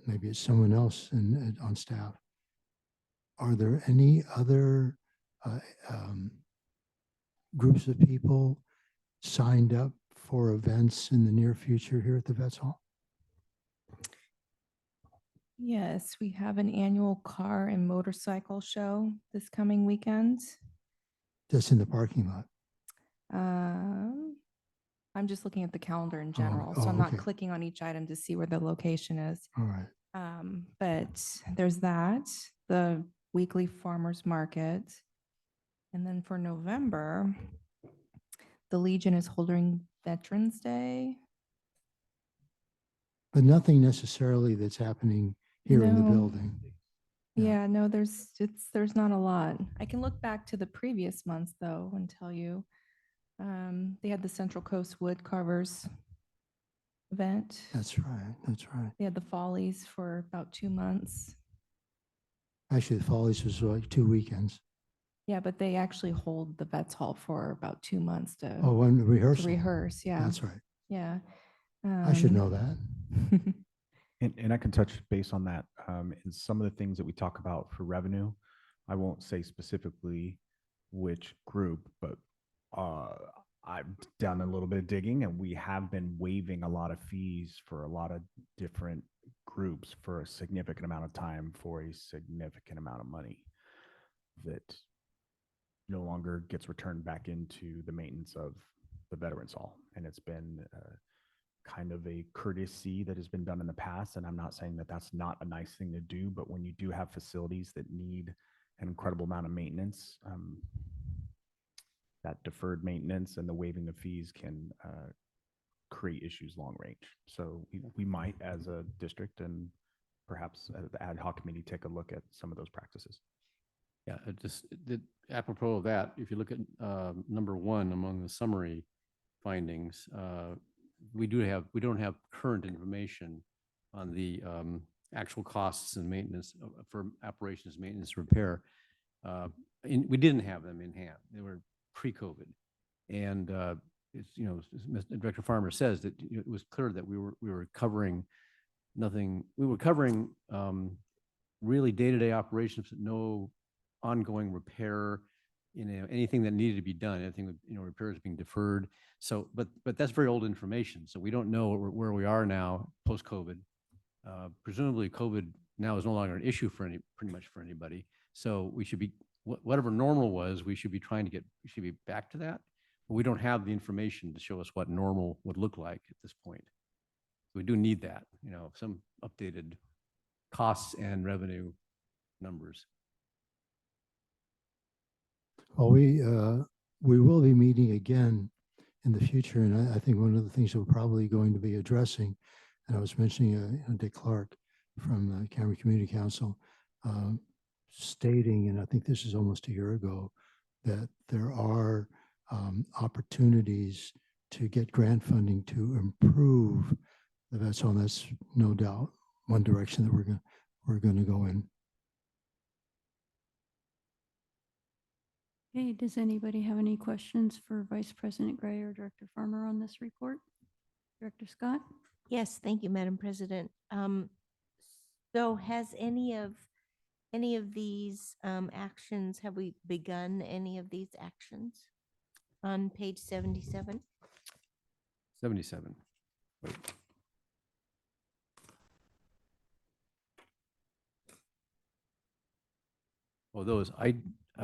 Maybe it's someone else on staff. Are there any other groups of people signed up for events in the near future here at the Vets Hall? Yes, we have an annual car and motorcycle show this coming weekend. Just in the parking lot? I'm just looking at the calendar in general, so I'm not clicking on each item to see where the location is. All right. But there's that, the weekly farmers market. And then for November, the Legion is holding Veterans Day. But nothing necessarily that's happening here in the building. Yeah, no, there's not a lot. I can look back to the previous months though and tell you. They had the Central Coast Wood Carvers event. That's right. That's right. They had the Follies for about 2 months. Actually, the Follies was like 2 weekends. Yeah, but they actually hold the Vets Hall for about 2 months to one rehearsal. to rehearse. Yeah, That's right. Yeah, I should know that. And I can touch base on that. In some of the things that we talk about for revenue, I won't say specifically which group, but I've done a little bit of digging and we have been waiving a lot of fees for a lot of different groups for a significant amount of time for a significant amount of money that no longer gets returned back into the maintenance of the Veterans Hall. And it's been kind of a courtesy that has been done in the past. And I'm not saying that that's not a nice thing to do, but when you do have facilities that need an incredible amount of maintenance, that deferred maintenance and the waiving of fees can create issues long range. So we might, as a district and perhaps the ad hoc committee, take a look at some of those practices. Yeah, apropos of that, if you look at number 1 among the summary findings, we don't have current information on the actual costs and maintenance for operations, maintenance, repair. We didn't have them in hand. They were pre-COVID, and it's as Director Farmer says that it was clear that we were covering nothing. We were covering really day-to-day operations, but no ongoing repair. Anything that needed to be done, anything with repairs being deferred. So, but that's very old information. So we don't know where we are now post-COVID. Presumably, COVID now is no longer an issue for pretty much for anybody. So we should be whatever normal was. We should be back to that. But we don't have the information to show us what normal would look like at this point. We do need that, some updated costs and revenue numbers. Well, we will be meeting again in the future, and I think one of the things that we're probably going to be addressing, and I was mentioning Dick Clark from the Cambria Community Council, stating, and I think this is almost a year ago, that there are opportunities to get grant funding to improve the vet hall. And that's no doubt one direction that we're going to go in. Okay, does anybody have any questions for Vice President Gray or Director Farmer on this report? Director Scott? Yes, thank you, Madam President. So has any of these actions, have we begun any of these actions on page 77? 77. Wait. Oh, those, I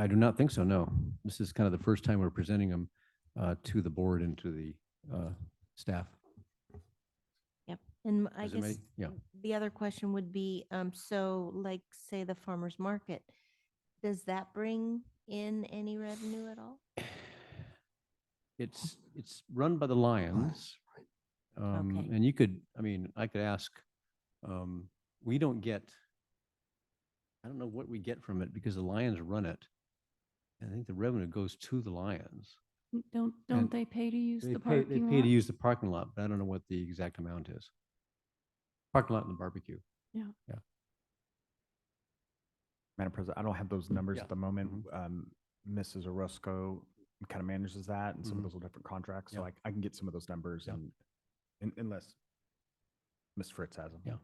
do not think so, no. This is kind of the first time we're presenting them to the board and to the staff. Yep, and I Is there guess any? Yeah. the other question would be, so like, say, the farmer's market, does that bring in any revenue at all? It's run by the Lions. Okay. And you could, I could ask, we don't get, I don't know what we get from it because the Lions run it. I think the revenue goes to the Lions. Don't And they pay to use They the pay, parking lot? they pay to use the parking lot, but I don't know what the exact amount is. Parking lot and the barbecue. Yeah. Yeah. Madam President, I don't have those numbers Yeah. at the moment. Mrs. Orozco kind of manages that, and some of Mhm. those are different contracts. So Yeah. I can get some of those numbers, Yeah. and unless Ms. Fritz has them. Yeah.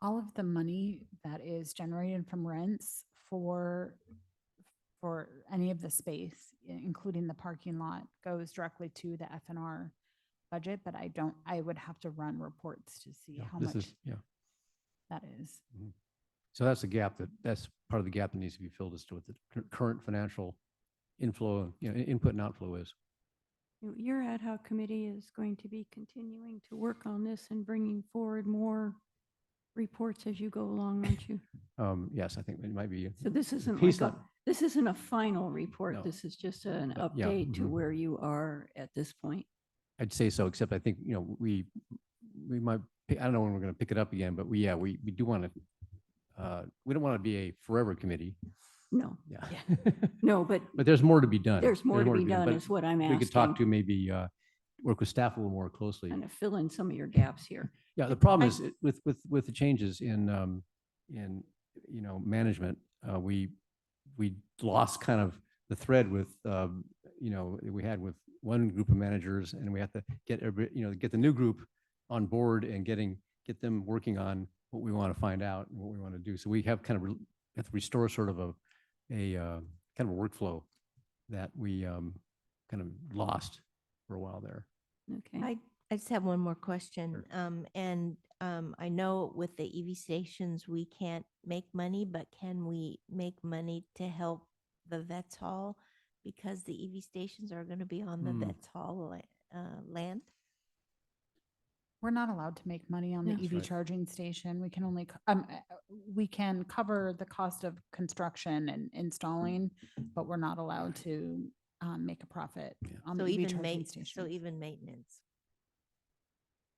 All of the money that is generated from rents for any of the space, including the parking lot, goes directly to the FNR budget, but I would have to run reports to see Yeah, how this much is- yeah. that is. So that's that's part of the gap that needs to be filled as to what the current financial inflow, input and outflow is. Your ad hoc committee is going to be continuing to work on this and bringing forward more reports as you go along, aren't you? Yes, I think it might be. So this isn't piece like on- this isn't a final report. No. This is just an But, yeah, update to mhm. where you are at this point. I'd say so, except I think, we might, I don't know when we're going to pick it up again, but we do want to, we don't want to be a forever committee. No. Yeah. No, but But there's more to be done. there's more to be done but is what I'm We could talk asking. to maybe, work with staff a little more closely. Kind of fill in some of your gaps here. Yeah, the problem is with the changes in management, we lost kind of the thread with we had with one group of managers, and we have to get get the new group on board and get them working on what we want to find out and what we want to do. So we have kind of have to restore sort of a kind of a workflow that we kind of lost for a while there. Okay. I just have one more question. I know with the EV stations, we can't make money, but can we make money to help the Vets Hall? Because the EV stations are going to be on the Vets Hall land? We're not allowed to make money on the That's EV right. charging station. We can only, we can cover the cost of construction and installing, but we're not allowed to make a profit on So the EV even charging so station. even maintenance.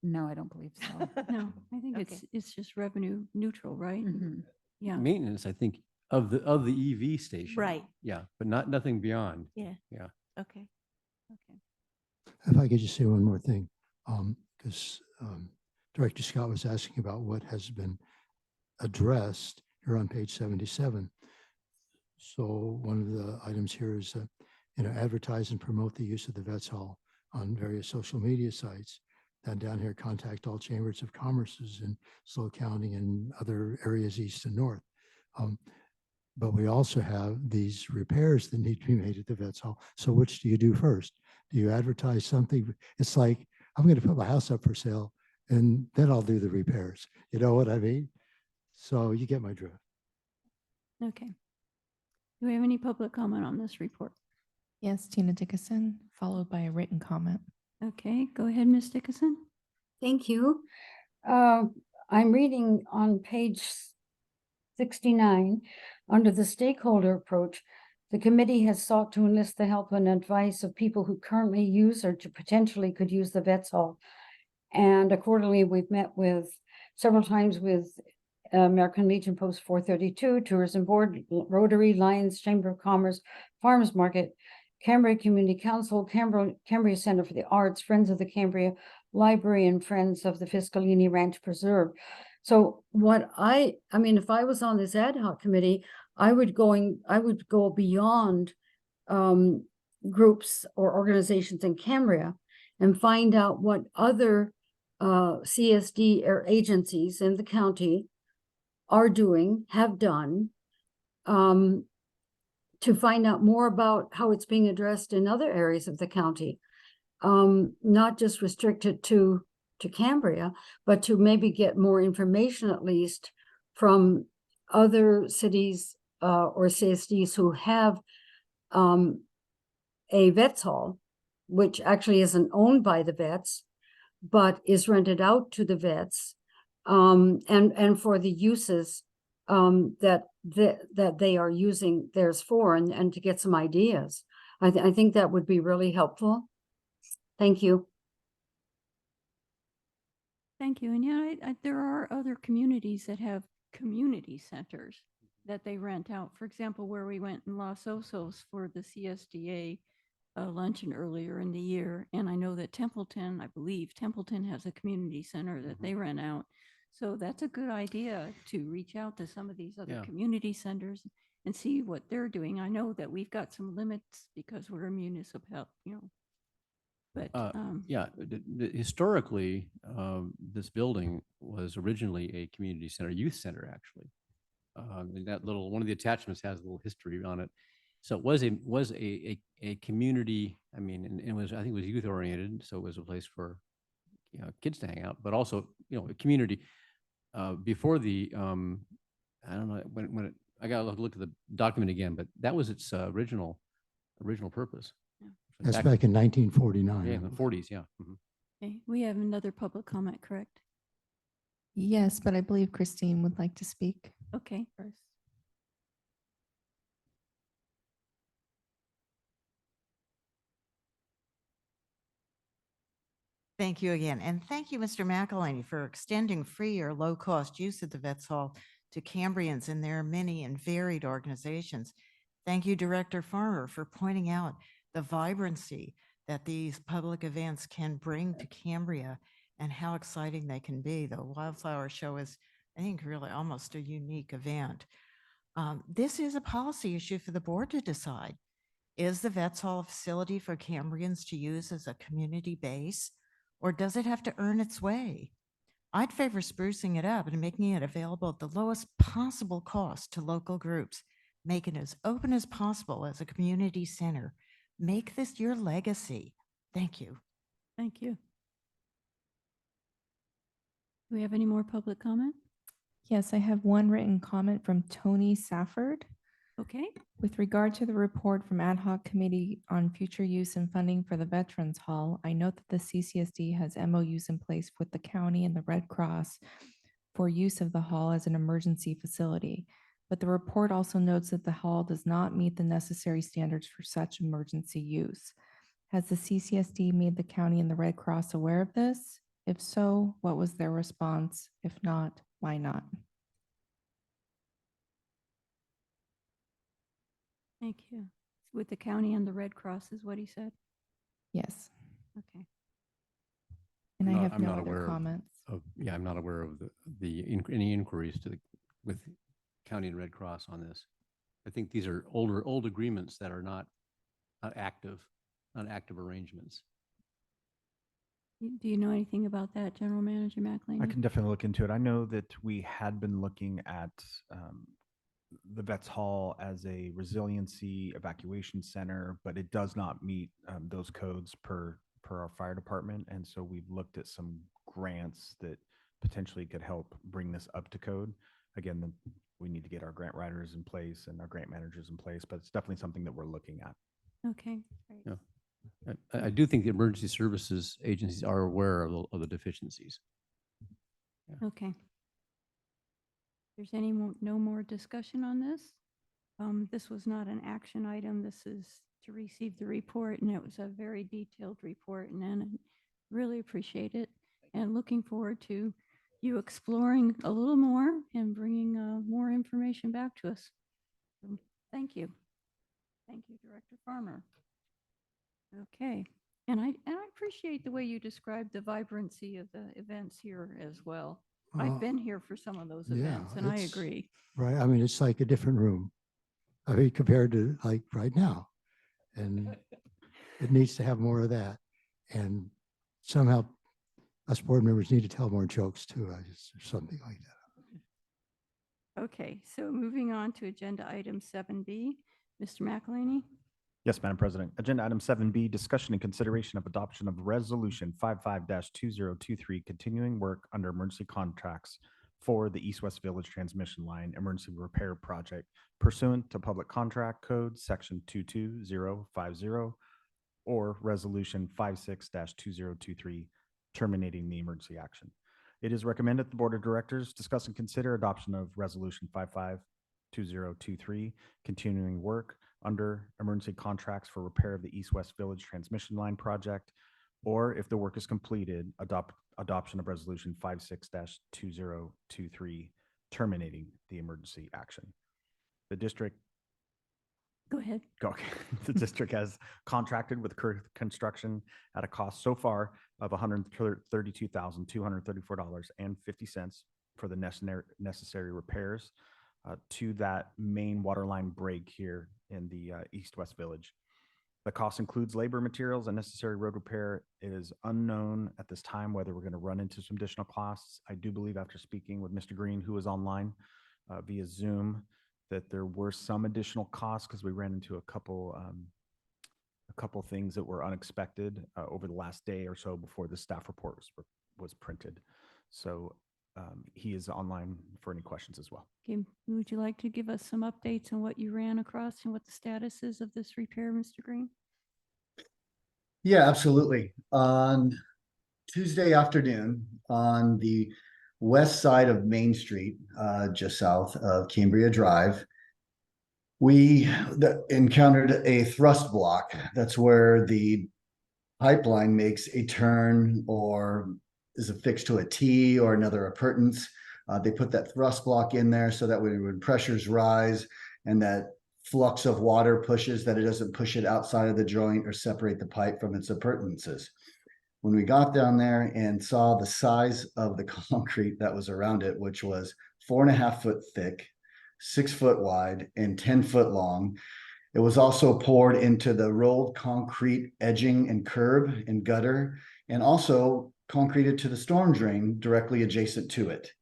No, I don't believe so. No, I think it's just revenue neutral, right? Mhm. Yeah. Maintenance, I think, of the EV station. Right. Yeah, but nothing beyond. Yeah. Yeah. Okay. If I could just say one more thing, because Director Scott was asking about what has been addressed here on page 77. So one of the items here is, advertise and promote the use of the Vets Hall on various social media sites. Then down here, contact all chambers of commerces in SLO County and other areas east and north. But we also have these repairs that need to be made at the Vets Hall. So which do you do first? Do you advertise something? It's like, I'm going to put my house up for sale and then I'll do the repairs. You know what I mean? So you get my drift. Okay. Do we have any public comment on this report? Yes, Tina Dickinson, followed by a written comment. Okay, go ahead, Ms. Dickinson. Thank you. I'm reading on page 69, under the stakeholder approach, the committee has sought to enlist the help and advice of people who currently use or to potentially could use the Vets Hall. And accordingly, we've met with several times with American Legion Post 432, Tourism Board, Rotary, Lions, Chamber of Commerce, Farmers Market, Cambria Community Council, Cambria Center for the Arts, Friends of the Cambria Library, and Friends of the Fiscalini Ranch Preserve. So I mean, if I was on this ad hoc committee, I would go beyond groups or organizations in Cambria and find out what other CSD or agencies in the county are doing, have done, to find out more about how it's being addressed in other areas of the county, not just restricted to Cambria, but to maybe get more information at least from other cities or CSDs who have a Vets Hall, which actually isn't owned by the vets, but is rented out to the vets, and for the uses that they are using theirs for, and to get some ideas. I think that would be really helpful. Thank you. Thank you. And yeah, there are other communities that have community centers that they rent out. For example, where we went in Los Osos for the CSDA luncheon earlier in the year. And I know that Templeton, I believe Templeton has a community center that they rent out. So that's a good idea to reach out to some of these other community centers and see what they're doing. I know that we've got some limits because we're a municipal, but yeah, historically, this building was originally a community center, youth center, actually. And that little, one of the attachments has a little history on it. So it was a community, I mean, and it was, I think it was youth oriented. So it was a place for, kids to hang out, but also, a community. Before the, I don't know, when it, I got to look at the document again, but that was its original purpose. That's back in 1949. Yeah, in the 40s, yeah. Okay, we have another public comment, correct? Yes, but I believe Christine would like to speak. Okay. First. Thank you again. And thank you, Mr. McElhaney, for extending free or low-cost use of the Vets Hall to Cambrians and their many and varied organizations. Thank you, Director Farmer, for pointing out the vibrancy that these public events can bring to Cambria and how exciting they can be. The Wildflower Show is, I think, really almost a unique event. This is a policy issue for the board to decide. Is the Vets Hall a facility for Cambrians to use as a community base, or does it have to earn its way? I'd favor sprucing it up and making it available at the lowest possible cost to local groups. Make it as open as possible as a community center. Make this your legacy. Thank you. Thank you. Do we have any more public comment? Yes, I have one written comment from Tony Safford. Okay. With regard to the report from Ad Hoc Committee on Future Use and Funding for the Veterans Hall, I note that the CCSD has MOUs in place with the county and the Red Cross for use of the hall as an emergency facility. But the report also notes that the hall does not meet the necessary standards for such emergency use. Has the CCSD made the county and the Red Cross aware of this? If so, what was their response? If not, why not? Thank you. With the county and the Red Cross is what he said? Yes. Okay. And I have I'm no not other aware comments. I'm not aware of any inquiries with county and Red Cross on this. I think these are old agreements that are not active arrangements. Do you know anything about that, General Manager McElhaney? I can definitely look into it. I know that we had been looking at the Vets Hall as a resiliency evacuation center, but it does not meet those codes per our fire department. And so we've looked at some grants that potentially could help bring this up to code. Again, we need to get our grant writers in place and our grant managers in place, but it's definitely something that we're looking at. Okay. Great. Yeah. I do think the emergency services agencies are aware of the deficiencies. Okay. There's no more discussion on this? This was not an action item. This is to receive the report, and it was a very detailed report, and I really appreciate it. And looking forward to you exploring a little more and bringing more information back to us. So, thank you. Thank you, Director Farmer. Okay. And I appreciate the way you described the vibrancy of the events here as well. I've been here for some of those events, and I it's- agree. Right. I mean, it's like a different room. I mean, compared to like right now. And it needs to have more of that. And somehow us board members need to tell more jokes too, or something like that. Okay, so moving on to agenda item 7B, Mr. McElhaney. Yes, Madam President. Agenda item 7B, discussion and consideration of adoption of resolution 55-2023, continuing work under emergency contracts for the East-West Village Transmission Line Emergency Repair Project pursuant to Public Contract Code Section 22050 or Resolution 56-2023, terminating the emergency action. It is recommended the Board of Directors discuss and consider adoption of Resolution 55-2023, continuing work under emergency contracts for repair of the East-West Village Transmission Line Project, or if the work is completed, adoption of Resolution 56-2023, terminating the emergency action. The district Go ahead. Okay. The district has contracted with construction at a cost so far of $132,234.50 for the necessary repairs to that main water line break here in the East-West Village. The cost includes labor, materials, and necessary road repair. It is unknown at this time whether we're going to run into some additional costs. I do believe after speaking with Mr. Green, who is online via Zoom, that there were some additional costs because we ran into a couple things that were unexpected over the last day or so before the staff report was printed. So he is online for any questions as well. Okay, would you like to give us some updates on what you ran across and what the status is of this repair, Mr. Green? Yeah, absolutely. On Tuesday afternoon, on the west side of Main Street, just south of Cambria Drive, we encountered a thrust block. That's where the pipeline makes a turn or is affixed to a T or another appurtenance. They put that thrust block in there so that when pressures rise and that flux of water pushes, that it doesn't push it outside of the joint or separate the pipe from its appurtenances. When we got down there and saw the size of the concrete that was around it, which was 4.5 foot thick, 6 foot wide, and 10 foot long, it was also poured into the rolled concrete edging and curb and gutter, and also concreted to the storm drain directly adjacent to it.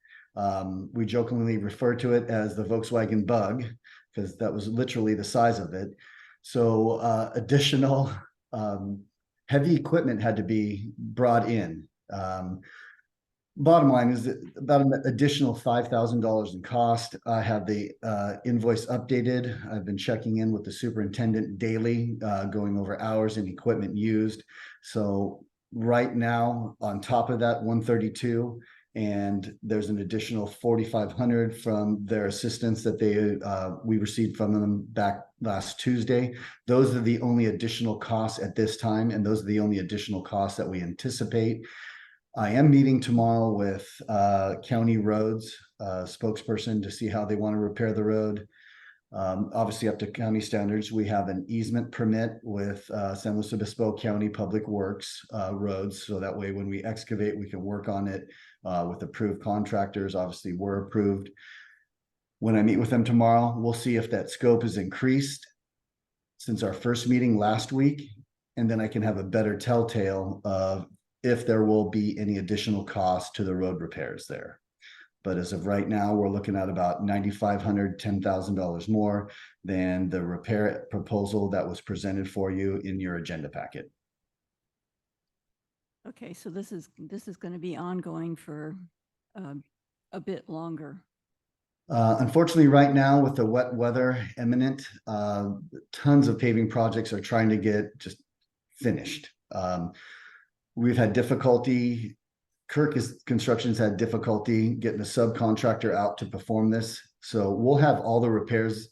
We jokingly refer to it as the Volkswagen Bug, because that was literally the size of it. So additional heavy equipment had to be brought in. Bottom line is that about an additional $5,000 in cost. I have the invoice updated. I've been checking in with the superintendent daily, going over hours and equipment used. So right now, on top of that 132, and there's an additional 4,500 from their assistance that we received from them back last Tuesday. Those are the only additional costs at this time, and those are the only additional costs that we anticipate. I am meeting tomorrow with County Roads spokesperson to see how they want to repair the road. Obviously up to county standards. We have an easement permit with San Luis Obispo County Public Works roads. So that way when we excavate, we can work on it with approved contractors. Obviously we're approved. When I meet with them tomorrow, we'll see if that scope is increased since our first meeting last week. And then I can have a better telltale of if there will be any additional cost to the road repairs there. But as of right now, we're looking at about $9,500, $10,000 more than the repair proposal that was presented for you in your agenda packet. Okay, so this is going to be ongoing for a bit longer. Unfortunately, right now with the wet weather imminent, tons of paving projects are trying to get just finished. We've had difficulty, Construction's had difficulty getting a subcontractor out to perform this. So we'll have all the repairs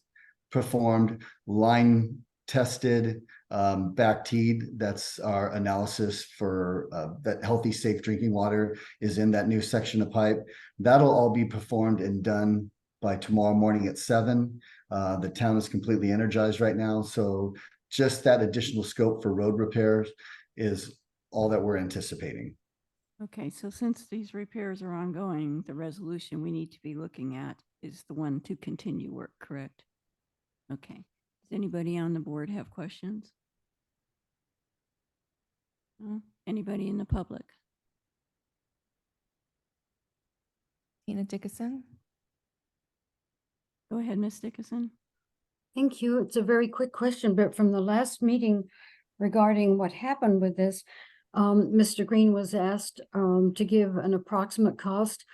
performed, line tested, back teed. That's our analysis for that healthy, safe drinking water is in that new section of pipe. That'll all be performed and done by tomorrow morning at 7. The town is completely energized right now. So just that additional scope for road repairs is all that we're anticipating. Okay, so since these repairs are ongoing, the resolution we need to be looking at is the one to continue work, correct? Okay. Does anybody on the board have questions? Anybody in the public? Tina Dickinson. Go ahead, Ms. Dickinson. Thank you. It's a very quick question, but from the last meeting regarding what happened with this, Mr. Green was asked to give an approximate cost,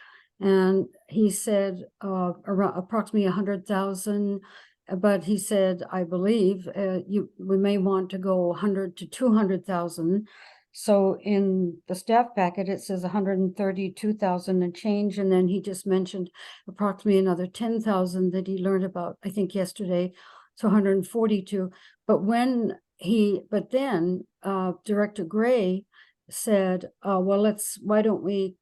and he said around approximately 100,000. But he said, I believe we may want to go 100 to 200,000. So in the staff packet, it says 132,000 and change, and then he just mentioned approximately another 10,000 that he learned about, I think yesterday, so 142. But then Director Gray said, well, why don't we,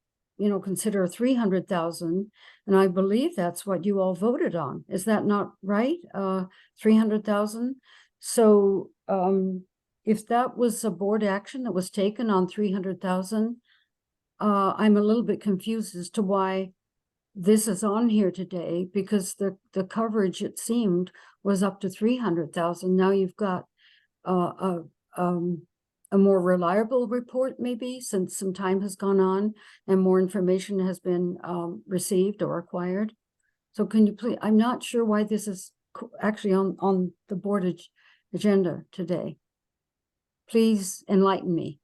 consider 300,000? And I believe that's what you all voted on. Is that not right? 300,000. So if that was a board action that was taken on 300,000, I'm a little bit confused as to why this is on here today, because the coverage, it seemed, was up to 300,000. Now you've got a more reliable report, maybe, since some time has gone on and more information has been received or acquired. So can you please, I'm not sure why this is actually on the board agenda today. Please enlighten me.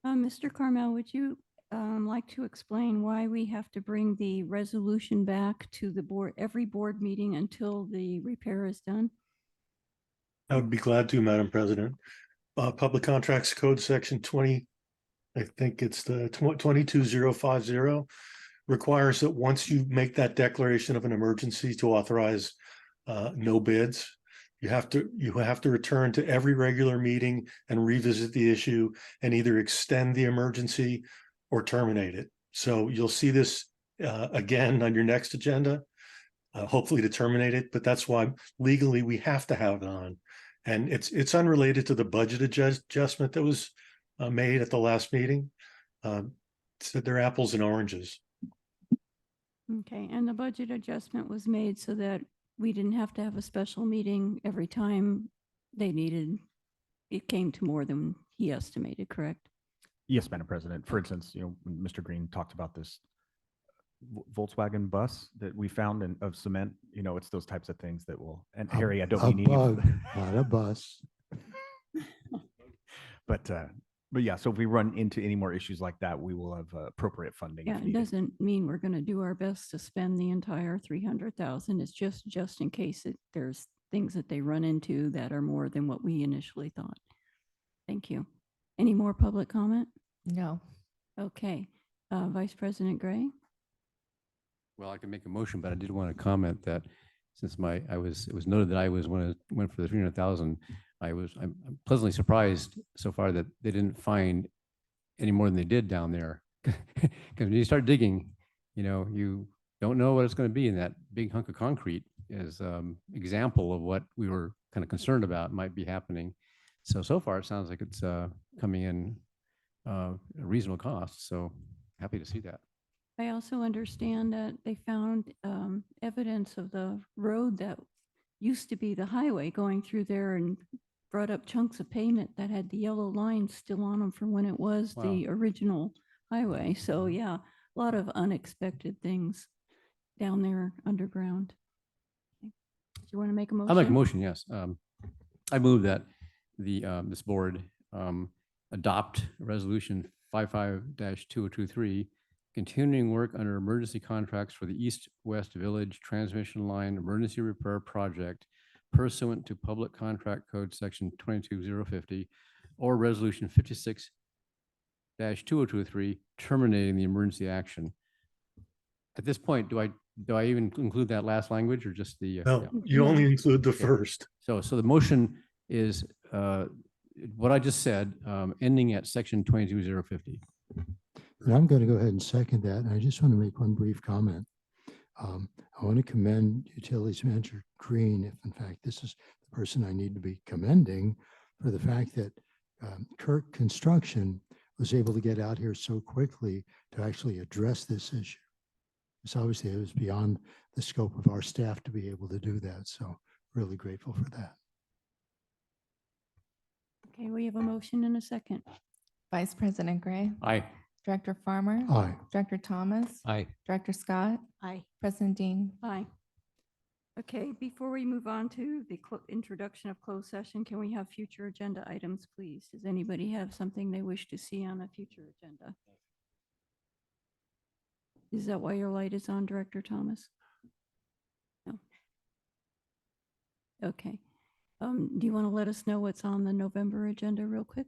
Mr. Carmel, would you like to explain why we have to bring the resolution back to the board, every board meeting until the repair is done? I would be glad to, Madam President. Public Contracts Code Section 20, I think it's the 22050, requires that once you make that declaration of an emergency to authorize no bids, you have to return to every regular meeting and revisit the issue and either extend the emergency or terminate it. So you'll see this again on your next agenda, hopefully to terminate it, but that's why legally we have to have it on. And it's unrelated to the budget adjustment that was made at the last meeting. So they're apples and oranges. Okay, and the budget adjustment was made so that we didn't have to have a special meeting every time it came to more than he estimated, correct? Yes, Madam President. For instance, when Mr. Green talked about this Volkswagen bus that we found of cement, it's those types of things that will, and Harry, I don't mean bug, not a bus. But yeah, so if we run into any more issues like that, we will have appropriate funding. Yeah, it doesn't mean we're going to do our best to spend the entire 300,000. It's just in case there's things that they run into that are more than what we initially thought. Thank you. Any more public comment? No. Okay. Vice President Gray? Well, I can make a motion, but I did want to comment that since it was noted that I went for the 300,000, I'm pleasantly surprised so far that they didn't find any more than they did down there. Because when you start digging, you don't know what it's going to be, and that big hunk of concrete is example of what we were kind of concerned about might be happening. So far it sounds like it's coming in a reasonable cost. So happy to see that. I also understand that they found evidence of the road that used to be the highway going through there, and brought up chunks of pavement that had the yellow lines still on them from when it was the original highway. So yeah, a lot of unexpected things down there underground. Do you want to make a motion? I'll make a motion, yes. I move that this board adopt resolution 55-2023, continuing work under emergency contracts for the East-West Village Transmission Line Emergency Repair Project pursuant to Public Contract Code Section 22050, or Resolution 56-2023 terminating the emergency action. At this point, do I even include that last language or just the? No, yeah. you only include the Okay. first. So the motion is what I just said, ending at section 22050. And I'm going to go ahead and second that. And I just want to make one brief comment. I want to commend Utilities Manager Green, if in fact this is the person I need to be commending, for the fact that Kirk Construction was able to get out here so quickly to actually address this issue. Because obviously it was beyond the scope of our staff to be able to do that. So really grateful for that. Okay, we have a motion and a second. Vice President Gray, Aye. Director Farmer, Aye. Director Thomas, Aye. Director Scott, Aye. President Dean. Aye. Okay, before we move on to the introduction of closed session, can we have future agenda items, please? Does anybody have something they wish to see on a future agenda? Is that why your light is on, Director Thomas? No. Okay. Do you want to let us know what's on the November agenda real quick?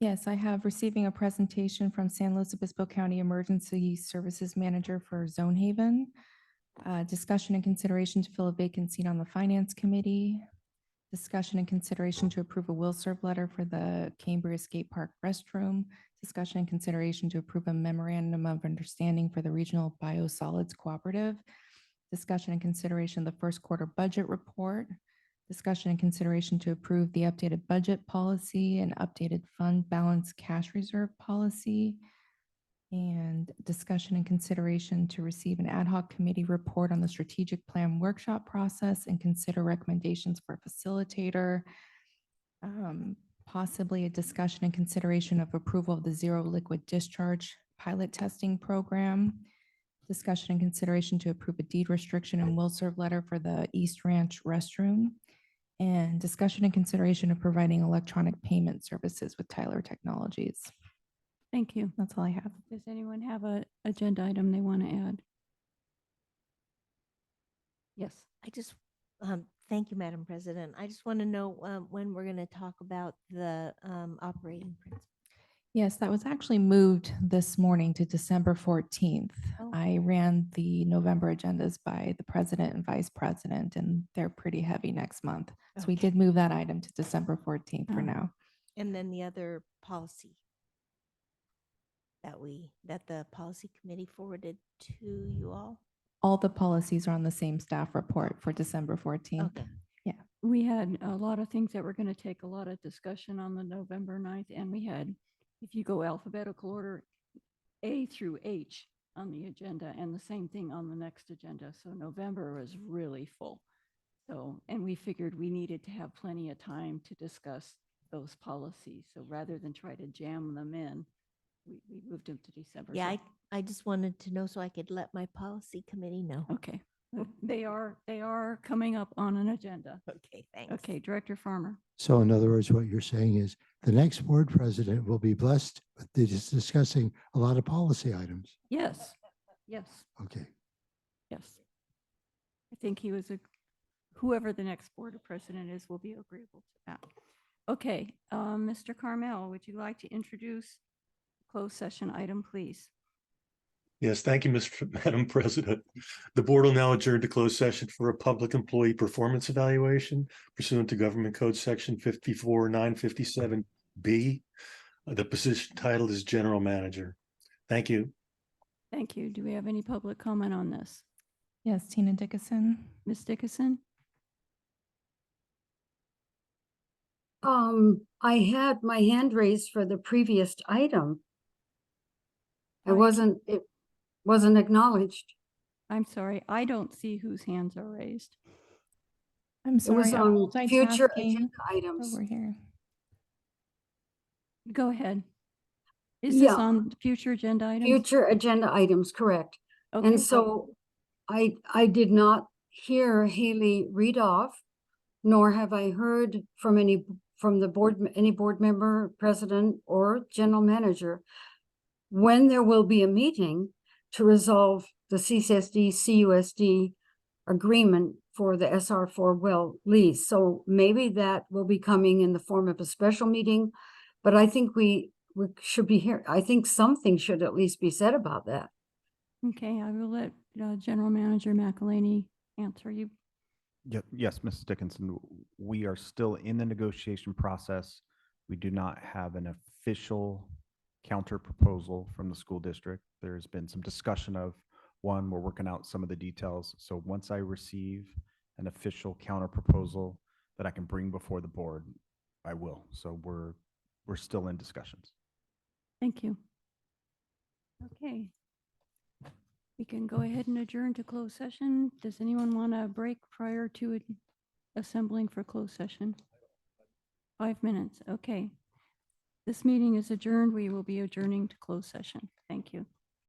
Yes, I have receiving a presentation from San Luis Obispo County Emergency Services Manager for Zone Haven. Discussion and consideration to fill a vacant seat on the Finance Committee. Discussion and consideration to approve a will serve letter for the Cambria Skate Park restroom. Discussion and consideration to approve a memorandum of understanding for the Regional Biosolids Cooperative. Discussion and consideration of the first quarter budget report. Discussion and consideration to approve the updated budget policy and updated fund balance cash reserve policy. And discussion and consideration to receive an ad hoc committee report on the strategic plan workshop process and consider recommendations for facilitator. Possibly a discussion and consideration of approval of the zero liquid discharge pilot testing program. Discussion and consideration to approve a deed restriction and will serve letter for the East Ranch restroom. And discussion and consideration of providing electronic payment services with Tyler Technologies. Thank you. That's all I have. Does anyone have an agenda item they want to add? Yes. I just, thank you, Madam President. I just want to know when we're going to talk about the operating principle. Yes, that was actually moved this morning to December 14th. Oh. I ran the November agendas by the president and vice president, and they're pretty heavy next month. So we Okay. did move that item to December 14th for Oh. now. And then the other policy that the policy committee forwarded to you all? All the policies are on the same staff report for December 14th. Okay. We had a lot of things that were going to take a lot of discussion on the November 9th, and we had, if you go alphabetical order, A through H on the agenda, and the same thing on the next agenda. So November was really full. So, and we figured we needed to have plenty of time to discuss those policies. So rather than try to jam them in, we moved them to December. Yeah, So- I just wanted to know so I could let my policy committee know. Okay. They are coming up on an agenda. Okay, thanks. Okay, Director Farmer. So in other words, what you're saying is the next board president will be blessed with discussing a lot of policy items. Yes, yes, Okay. yes. I think whoever the next board president is will be agreeable to that. Okay, Mr. Carmel, would you like to introduce closed session item, please? Yes, thank you, Madam President. The board will now adjourn to closed session for a public employee performance evaluation pursuant to Government Code Section 54957B. The position title is General Manager. Thank you. Thank you. Do we have any public comment on this? Yes, Tina Dickinson. Ms. Dickinson? I had my hand raised for the previous item. It wasn't acknowledged. I'm sorry, I don't see whose hands are raised. I'm It was sorry. on future multitasking agenda items. over here. Go ahead. Is this Yeah. on future agenda items? Future agenda items, correct. Okay, And so I did not hear Haley read off, nor have I heard from any board member, president, or general manager when there will be a meeting to resolve the CSD, CUSD agreement for the SR4 well lease. So maybe that will be coming in the form of a special meeting. But I think we should be here. I think something should at least be said about that. Okay, I will let General Manager McElhaney answer you. Yes, Mrs. Dickinson, we are still in the negotiation process. We do not have an official counter proposal from the school district. There's been some discussion of one, we're working out some of the details. So once I receive an official counter proposal that I can bring before the board, I will. So we're still in discussions. Thank you. Okay. We can go ahead and adjourn to closed session. Does anyone want a break prior to assembling for closed session? 5 minutes. Okay. This meeting is adjourned. We will be adjourning to closed session. Thank you.